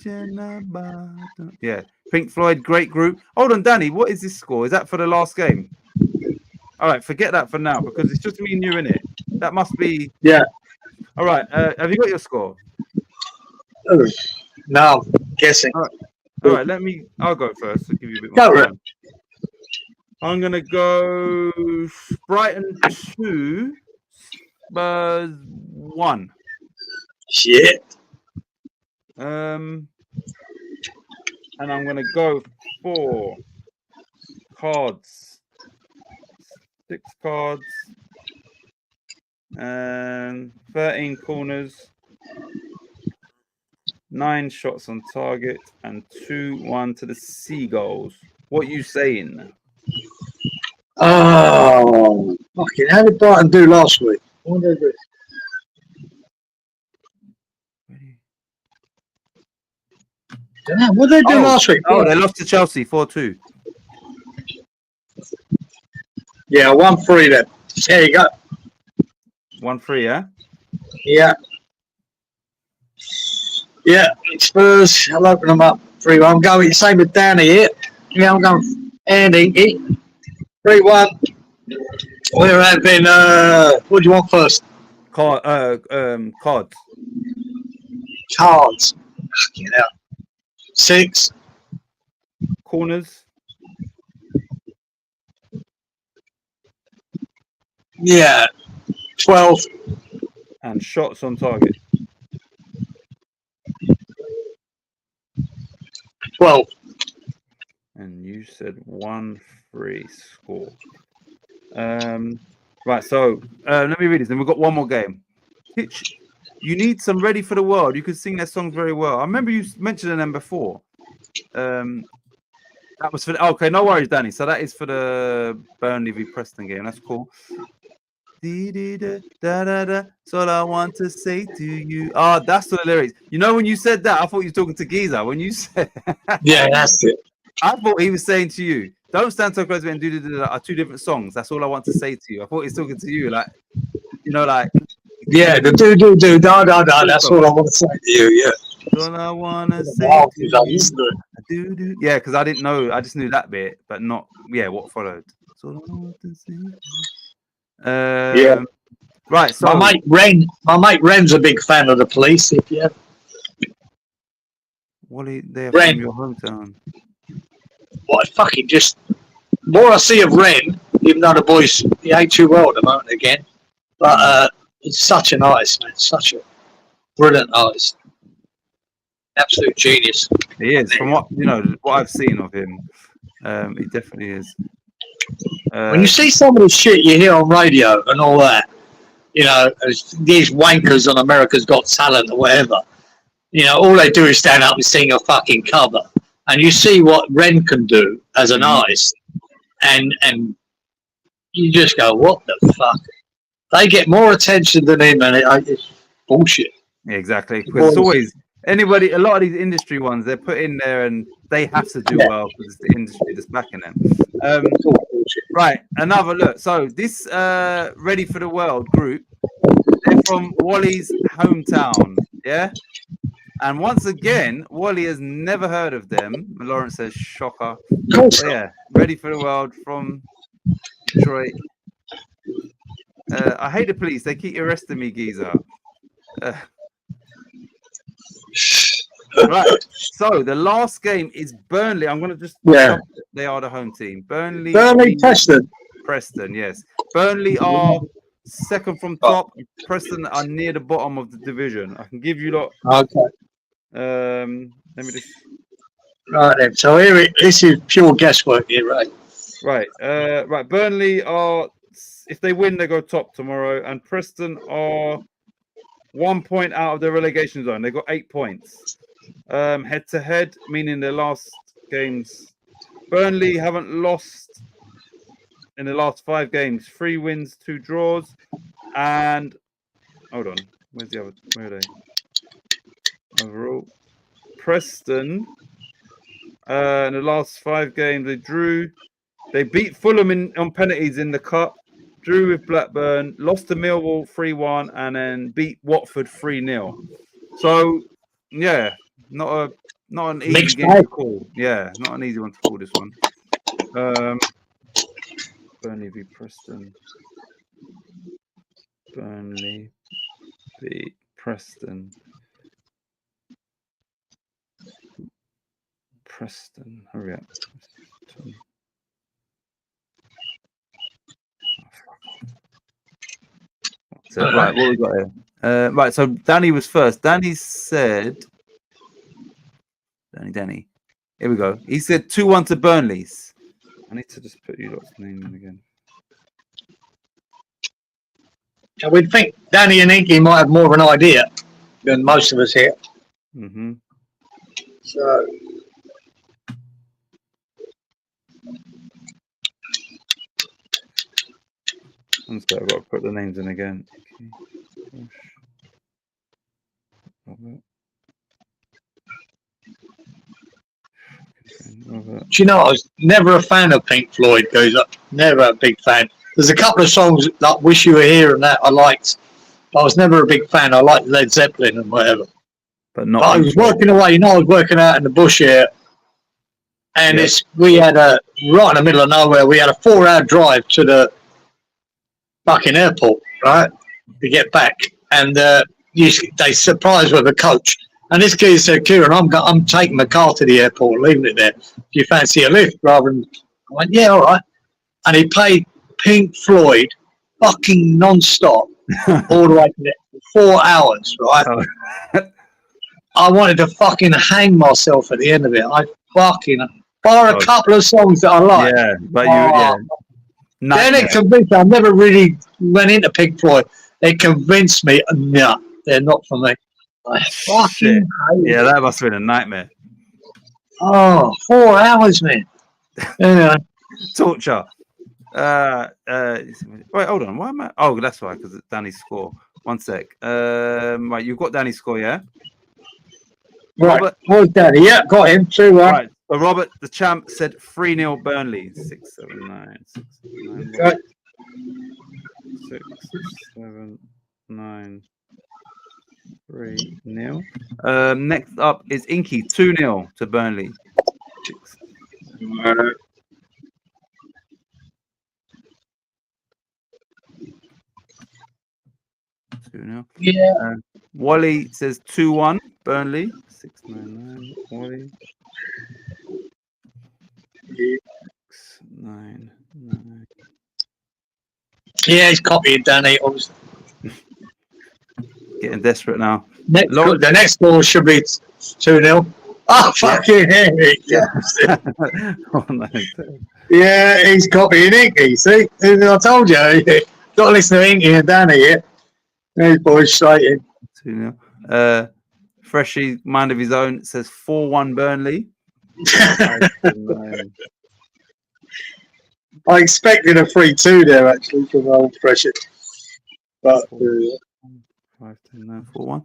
in a bottle. Yeah, Pink Floyd, great group. Hold on, Danny, what is this score? Is that for the last game? All right, forget that for now because it's just me and you in it. That must be. Yeah. All right, have you got your score? No, I'm guessing. All right, I'll go first to give you a bit more time. I'm gonna go Brighton 2, Spurs 1. Shit. And I'm gonna go for cards. 6 cards. And 13 corners. 9 shots on target and 2-1 to the Seagulls. What are you saying? Oh, fucking! How did Brighton do last week? What did they do? What did they do last week? Oh, they lost to Chelsea 4-2. Yeah, 1-3 then. There you go. 1-3, yeah? Yeah. Yeah, Spurs, I'll open them up. 3-1. I'm going same with Danny here. Yeah, I'm going Andy. 3-1. We're having what do you want first? Cards. Cards. Fucking hell. 6. Corners. Yeah. 12. And shots on target. 12. And you said 1-3 score. Right, so let me read this. Then we've got one more game. Pitch. You need some Ready for the World. You could sing their songs very well. I remember you mentioning them before. That was for the, okay, no worries, Danny. So that is for the Burnley v Preston game. That's cool. That's all I want to say to you. Oh, that's the lyrics. You know, when you said that, I thought you were talking to Giza. When you said, Yeah, that's it. I thought he was saying to you, "Don't stand so close to me and do are two different songs." That's all I want to say to you. I thought he's talking to you, like, you know, like, yeah, the do da. That's all I want to say to you. Yeah. That's all I want to say Wow, to you. Do. Yeah, because I didn't know. I just knew that bit, but not what followed. That's all I want to say. Yeah. Right. So my mate Ren's a big fan of the Police. If you Wally, they're Ren. from your hometown. what fucking just more I see of Ren, even though the boys he ain't too well at the moment again. But it's such an artist, man. Such a brilliant artist. Absolute genius. He is. From what what I've seen of him, he definitely is. When you see some of the shit you hear on radio and all that, you know, these wankers on America's Got Talent or whatever, you know, all they do is stand up and sing a fucking cover. And you see what Ren can do as an artist, and you just go, what the fuck? They get more attention than him, and it's bullshit. Yeah, exactly. Because it's always a lot of these industry ones, they're put in there and they have to do well because it's the industry that's backing them. Right, another look. So this Ready for the World group, they're from Wally's hometown, yeah? And once again, Wally has never heard of them. Lawrence says, shocker. So, yeah, Ready for the World from Detroit. I hate the police. They keep arresting me, Giza. Right. So the last game is Burnley. I'm going to just... Yeah. They are the home team. Burnley, Preston. Preston, yes. Burnley are second from top. Preston are near the bottom of the division. I can give you lot... Okay. Let me just... Right then. So this is pure guesswork here, right? Right. Right. Burnley are... If they win, they go top tomorrow. And Preston are 1 point out of the relegation zone. They've got 8 points. Head to head, meaning their last games. Burnley haven't lost in the last 5 games. 3 wins, 2 draws. And hold on. Where's the other? Where are they? Overall. Preston. In the last 5 games, they drew. They beat Fulham on penalties in the cup. Drew with Blackburn, lost to Millwall 3-1, and then beat Watford 3-0. So, yeah, not an easy Mixed game to call. Yeah, not an easy one to call, this one. Burnley v Preston. Burnley v Preston. Preston, hurry up. So, right, what we got here? Right, so Danny was first. Danny said, Danny. Here we go. He said 2-1 to Burnley's. I need to just put you lot's name in again. We'd think Danny and Inky might have more of an idea than most of us here. Mm-hmm. So. I've got to put the names in again. Do you know, I was never a fan of Pink Floyd, goes up. Never a big fan. There's a couple of songs like Wish You Were Here and that I liked. But I was never a big fan. I liked Led Zeppelin and whatever. But not. I was working away, I was working out in the bush here. And we had right in the middle of nowhere, we had a 4-hour drive to the fucking airport, right? To get back. And they surprised with a coach. And this kid said, Kieran, I'm taking my car to the airport, leaving it there. Do you fancy a lift? Rather than, I went, yeah, all right. And he played Pink Floyd fucking non-stop all the way to there for 4 hours, right? Oh. I wanted to fucking hang myself at the end of it. I fucking, bar a couple of songs that I like. Yeah, but yeah. Then it convinced me. I never really went into Pink Floyd. It convinced me, no, they're not for me. I fucking hate it. That must have been a nightmare. Oh, 4 hours, man. Anyway. Torture. Wait, hold on. Why am I? Oh, that's why, because it's Danny's score. 1 sec. Right, you've got Danny's score, yeah? Right. Robert, Where's Danny? Yeah, got him. 2-1. right. So Robert, the champ, said 3-0 Burnley. 6, 7, 9. 6, 7, 9. Okay. 6, 7, 9. 3-0. Next up is Inky, 2-0 to Burnley. 2-0. Yeah. Wally says 2-1 Burnley. 6-9-9. Wally. 6-9-9. Yeah, he's copying Danny. Obviously. Getting desperate now. The next score should be 2-0. Oh, fucking Henry. Yeah. Oh, no. Yeah, he's copying Inky. See? I told you. Got to listen to Inky and Danny here. These boys straight in. 2-0. Freshie, mind of his own, says 4-1 Burnley. I expected a 3-2 there, actually, from old Freshie. But 5, 10, 9, 4-1.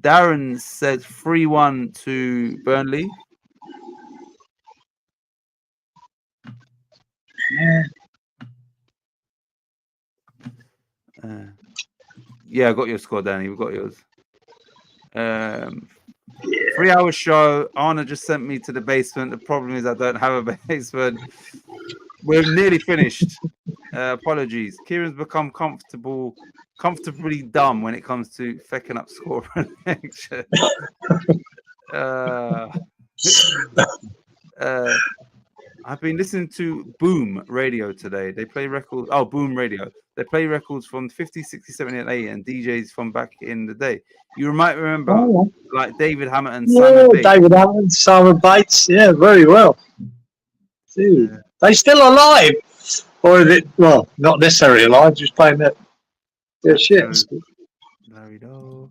Darren says 3-1 to Burnley. Yeah, I got your score, Danny. We've got yours. 3 hour show. Anna just sent me to the basement. The problem is I don't have a basement. We're nearly finished. Apologies. Kieran's become comfortably dumb when it comes to fecking up score prediction. I've been listening to Boom Radio today. They play records. Oh, Boom Radio. They play records from 50, 60, 70, and 80 and DJs from back in the day. You might remember, like David Hamilton, Simon Bates. David Hamilton, Simon Bates. Yeah, very well. Dude, they still alive? Or is it, well, not necessarily alive, just playing their shit. Larry Doe.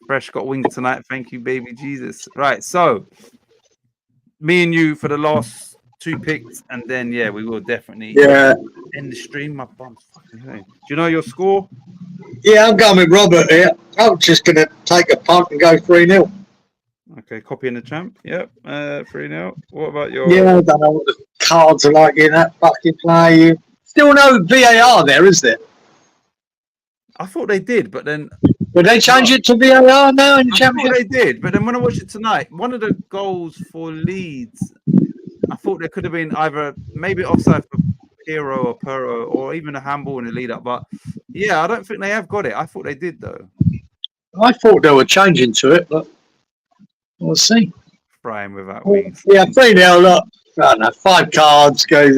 Fresh got wings tonight. Thank you, baby Jesus. Right, so me and you for the last 2 picks, and then we will definitely end the stream. My bum's fucking hurting. Do you know your score? Yeah, I'm going with Robert here. I'm just gonna take a punt and go 3-0. Okay, copying the champ. Yep, 3-0. What about your? Yeah, I don't know what the cards are like in that fucking play. Still no VAR there, is there? I thought they did, but then. Would they change it to VAR now in the championship? They did, but then when I watched it tonight, one of the goals for Leeds, I thought there could have been either maybe offside for Hero or Perro, or even a handball in the lead up. But yeah, I don't think they have got it. I thought they did though. I thought they were changing to it, but we'll see. Frying without wings. Yeah, 3-0. Look, I don't know, 5 cards goes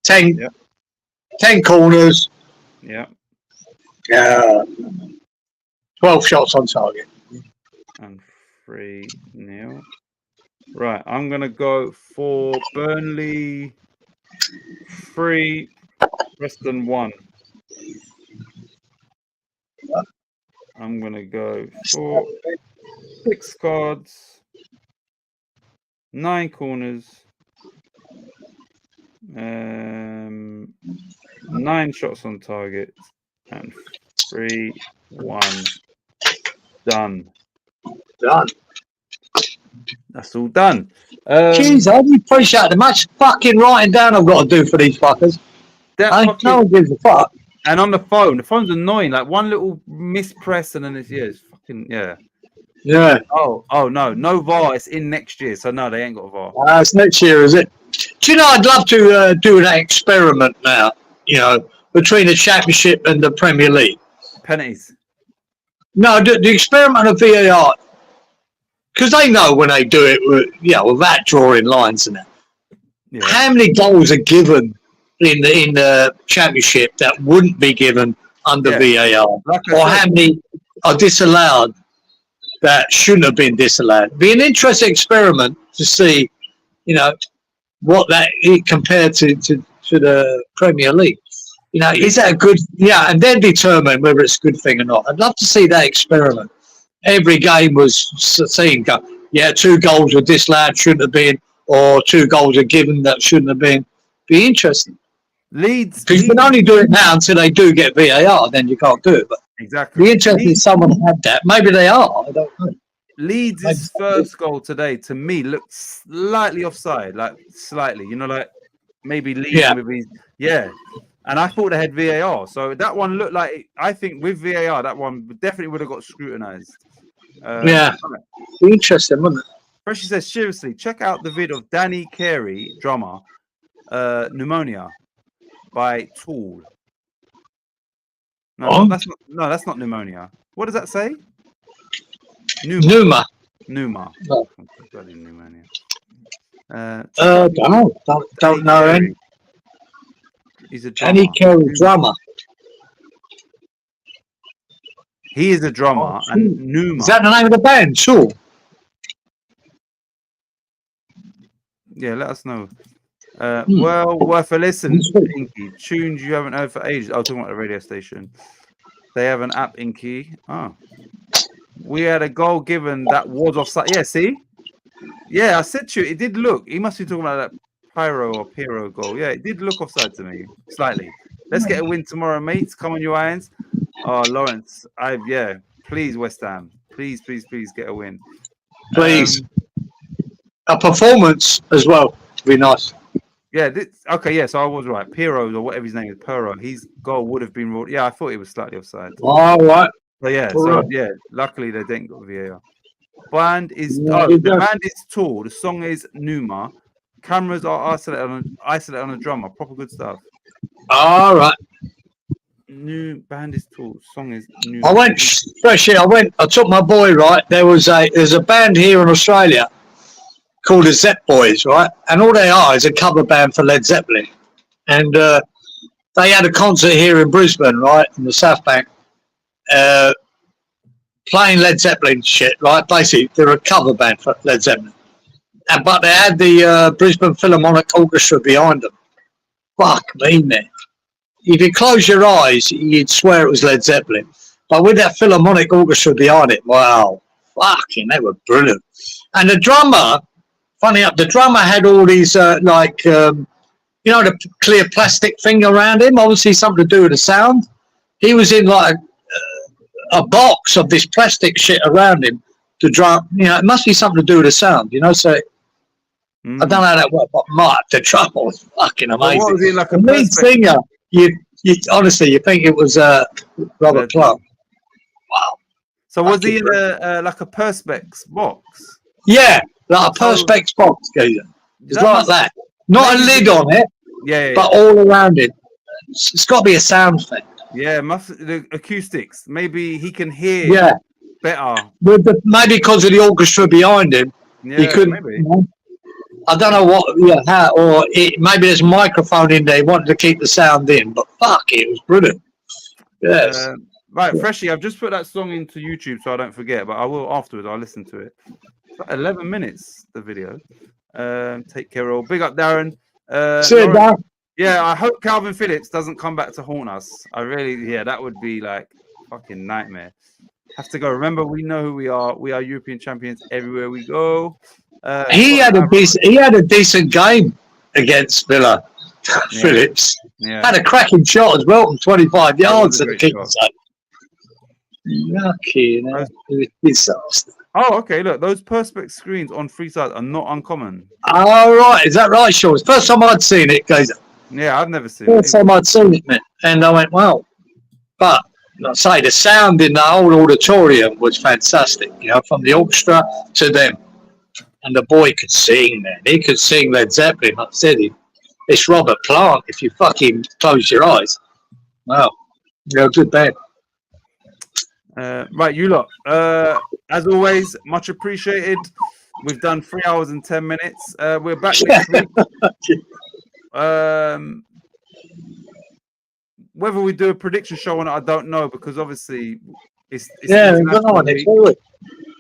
10 corners. Yeah. 12 shots on target. And 3-0. Right, I'm gonna go for Burnley 3, Preston 1. I'm gonna go for 6 cards, 9 corners, 9 shots on target, and 3-1. Done. That's all done. Jeez, I really appreciate the much fucking writing down I've got to do for these fuckers. No one gives a fuck. And on the phone's annoying. Like one little mispress and then it's fucking Yeah. Oh no VAR. It's in next year, so no, they ain't got a VAR. It's next year, is it? Do you know? I'd love to do an experiment now. You know, between the Championship and the Premier League. Penalties. No, the experiment of VAR, because they know when they do it, without drawing lines and that. Yeah. How many goals are given in the championship that wouldn't be given under VAR, Like I or said, how many are disallowed that shouldn't have been disallowed? It'd be an interesting experiment to see, what that compared to the Premier League. Is that a good? Yeah, and then determine whether it's a good thing or not. I'd love to see that experiment. Every game was seen. 2 goals were disallowed, shouldn't have been, or 2 goals are given that shouldn't have been. Be interesting. Leeds. Because you can only do it now until they do get VAR, then you can't do it. But Exactly. be interesting if someone had that. Maybe they are. I don't know. Leeds' first goal today, to me, looked slightly offside, like slightly. Like maybe leading with his And I thought they had VAR, so that one looked like. I think with VAR, that one definitely would have got scrutinised. Interesting, wouldn't it? Freshie says, seriously, check out the vid of Danny Carey, drummer, Pneumonia by Tool. No, that's not Pneumonia. What does that say? Numa. Oh. Pneumonia. Don't know any. He's a drummer. Danny Carey, drummer. He is a drummer, and Numa. Is that the name of the band? Sure. Yeah, let us know. Well, worth a listen, Inky. Tunes you haven't heard for ages. I was talking about the radio station. They have an app, Inky. Oh. We had a goal given that was offside. Yeah, see? Yeah, I said to you, it did look. He must be talking about that Pyro goal. Yeah, it did look offside to me, slightly. Let's get a win tomorrow, mates. Come on, you irons. Oh, Lawrence. Please, West Ham. Please get a win. Please. A performance as well would be nice. Yeah, so I was right. Piero, or whatever his name is, Pero, his goal would have been ruled. Yeah, I thought it was slightly offside. All right. But luckily they didn't go VAR. The band is Tool. The song is Numa. Cameras are isolated on a drummer. Proper good stuff. All right. New band is Tool. Song is Numa. I took my boy, right? There's a band here in Australia called the Zepp Boys, right? And all they are is a cover band for Led Zeppelin. And they had a concert here in Brisbane, right, in the South Bank, playing Led Zeppelin shit, right? Basically, they're a cover band for Led Zeppelin. But they had the Brisbane Philharmonic Orchestra behind them. Fuck me, man. If you close your eyes, you'd swear it was Led Zeppelin. But with that Philharmonic Orchestra behind it, wow. Fucking, they were brilliant. And the drummer... Funny enough, the drummer had all these the clear plastic thing around him. Obviously, something to do with the sound. He was in like a box of this plastic shit around him. The drum, it must be something to do with the sound. So I don't know how that worked, but the drummer was fucking amazing. What was he, like a lead singer? You honestly, you think it was Robert Plant? Wow. So was he in like a perspex box? Yeah. Like a perspex box, it's like that. Not a lid on it, but all around it. It's got to be a sound effect. Yeah, the acoustics. Maybe he can hear better. Maybe because of the orchestra behind him, he couldn't. Maybe. I don't know what, maybe there's a microphone in there. He wanted to keep the sound in, but fuck, it was brilliant. Yes. Right, Freshie, I've just put that song into YouTube so I don't forget, but I will afterwards. I'll listen to it. 11 minutes, the video. Take care all. Big up, Darren. See you, Darren. Yeah, I hope Calvin Phillips doesn't come back to haunt us. That would be like fucking nightmare. Have to go. Remember, we know who we are. We are European champions everywhere we go. He had a decent game against Villa. Phillips had a cracking shot as well from 25 yards at the keeper. Lucky, disaster. Oh, okay. Look, those perspex screens on free sides are not uncommon. Oh, right. Is that right, Sean? It's the first time I'd seen it, guys. Yeah, I've never seen it. First time I'd seen it, man. And I went, wow. But, like I say, the sound in the whole auditorium was fantastic, from the orchestra to them. And the boy could sing, man. He could sing Led Zeppelin. Like I said, it's Robert Plant if you fucking close your eyes. Wow. Good band. Right, you lot. As always, much appreciated. We've done 3 hours and 10 minutes. We're back next week. Whether we do a prediction show on it, I don't know, because obviously it's international week.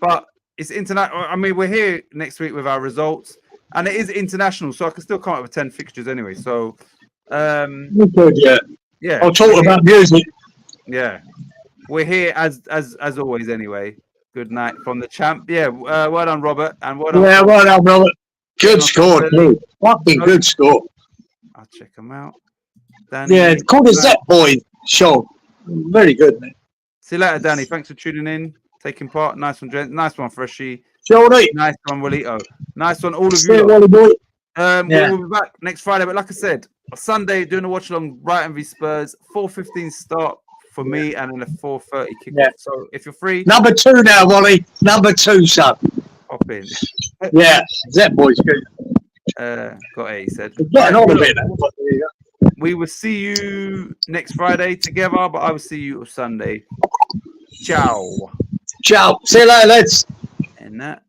But it's international. I mean, we're here next week with our results, and it is international, so I can still come up with 10 fixtures anyway. So, yeah. Yeah, I'll talk about music. Yeah, we're here as always. Anyway, good night from the champ. Yeah, well done, Robert, and well done. Yeah, well done, Robert. Good score, too. Fucking good score. I'll check them out. Danny, yeah, called the Zep Boy show. Very good, man. See you later, Danny. Thanks for tuning in, taking part. Nice one, Jen. Nice one, Freshie. Jordy. Nice one, Walito. Nice one, all of Stay you. Wally boy. We'll be back next Friday, but like I said, Sunday doing a watch along Brighton v Spurs, 4:15 start for me, and then a 4:30 kickoff. Yeah. So if you're free, number 2 now, Wally. Number 2, son. Hop in. Yeah, Zep Boy's good. Got it, he said. We're getting on a bit now. But there you go. We will see you next Friday together, but I will see you Sunday. Ciao. Ciao. See you later, lads. And that.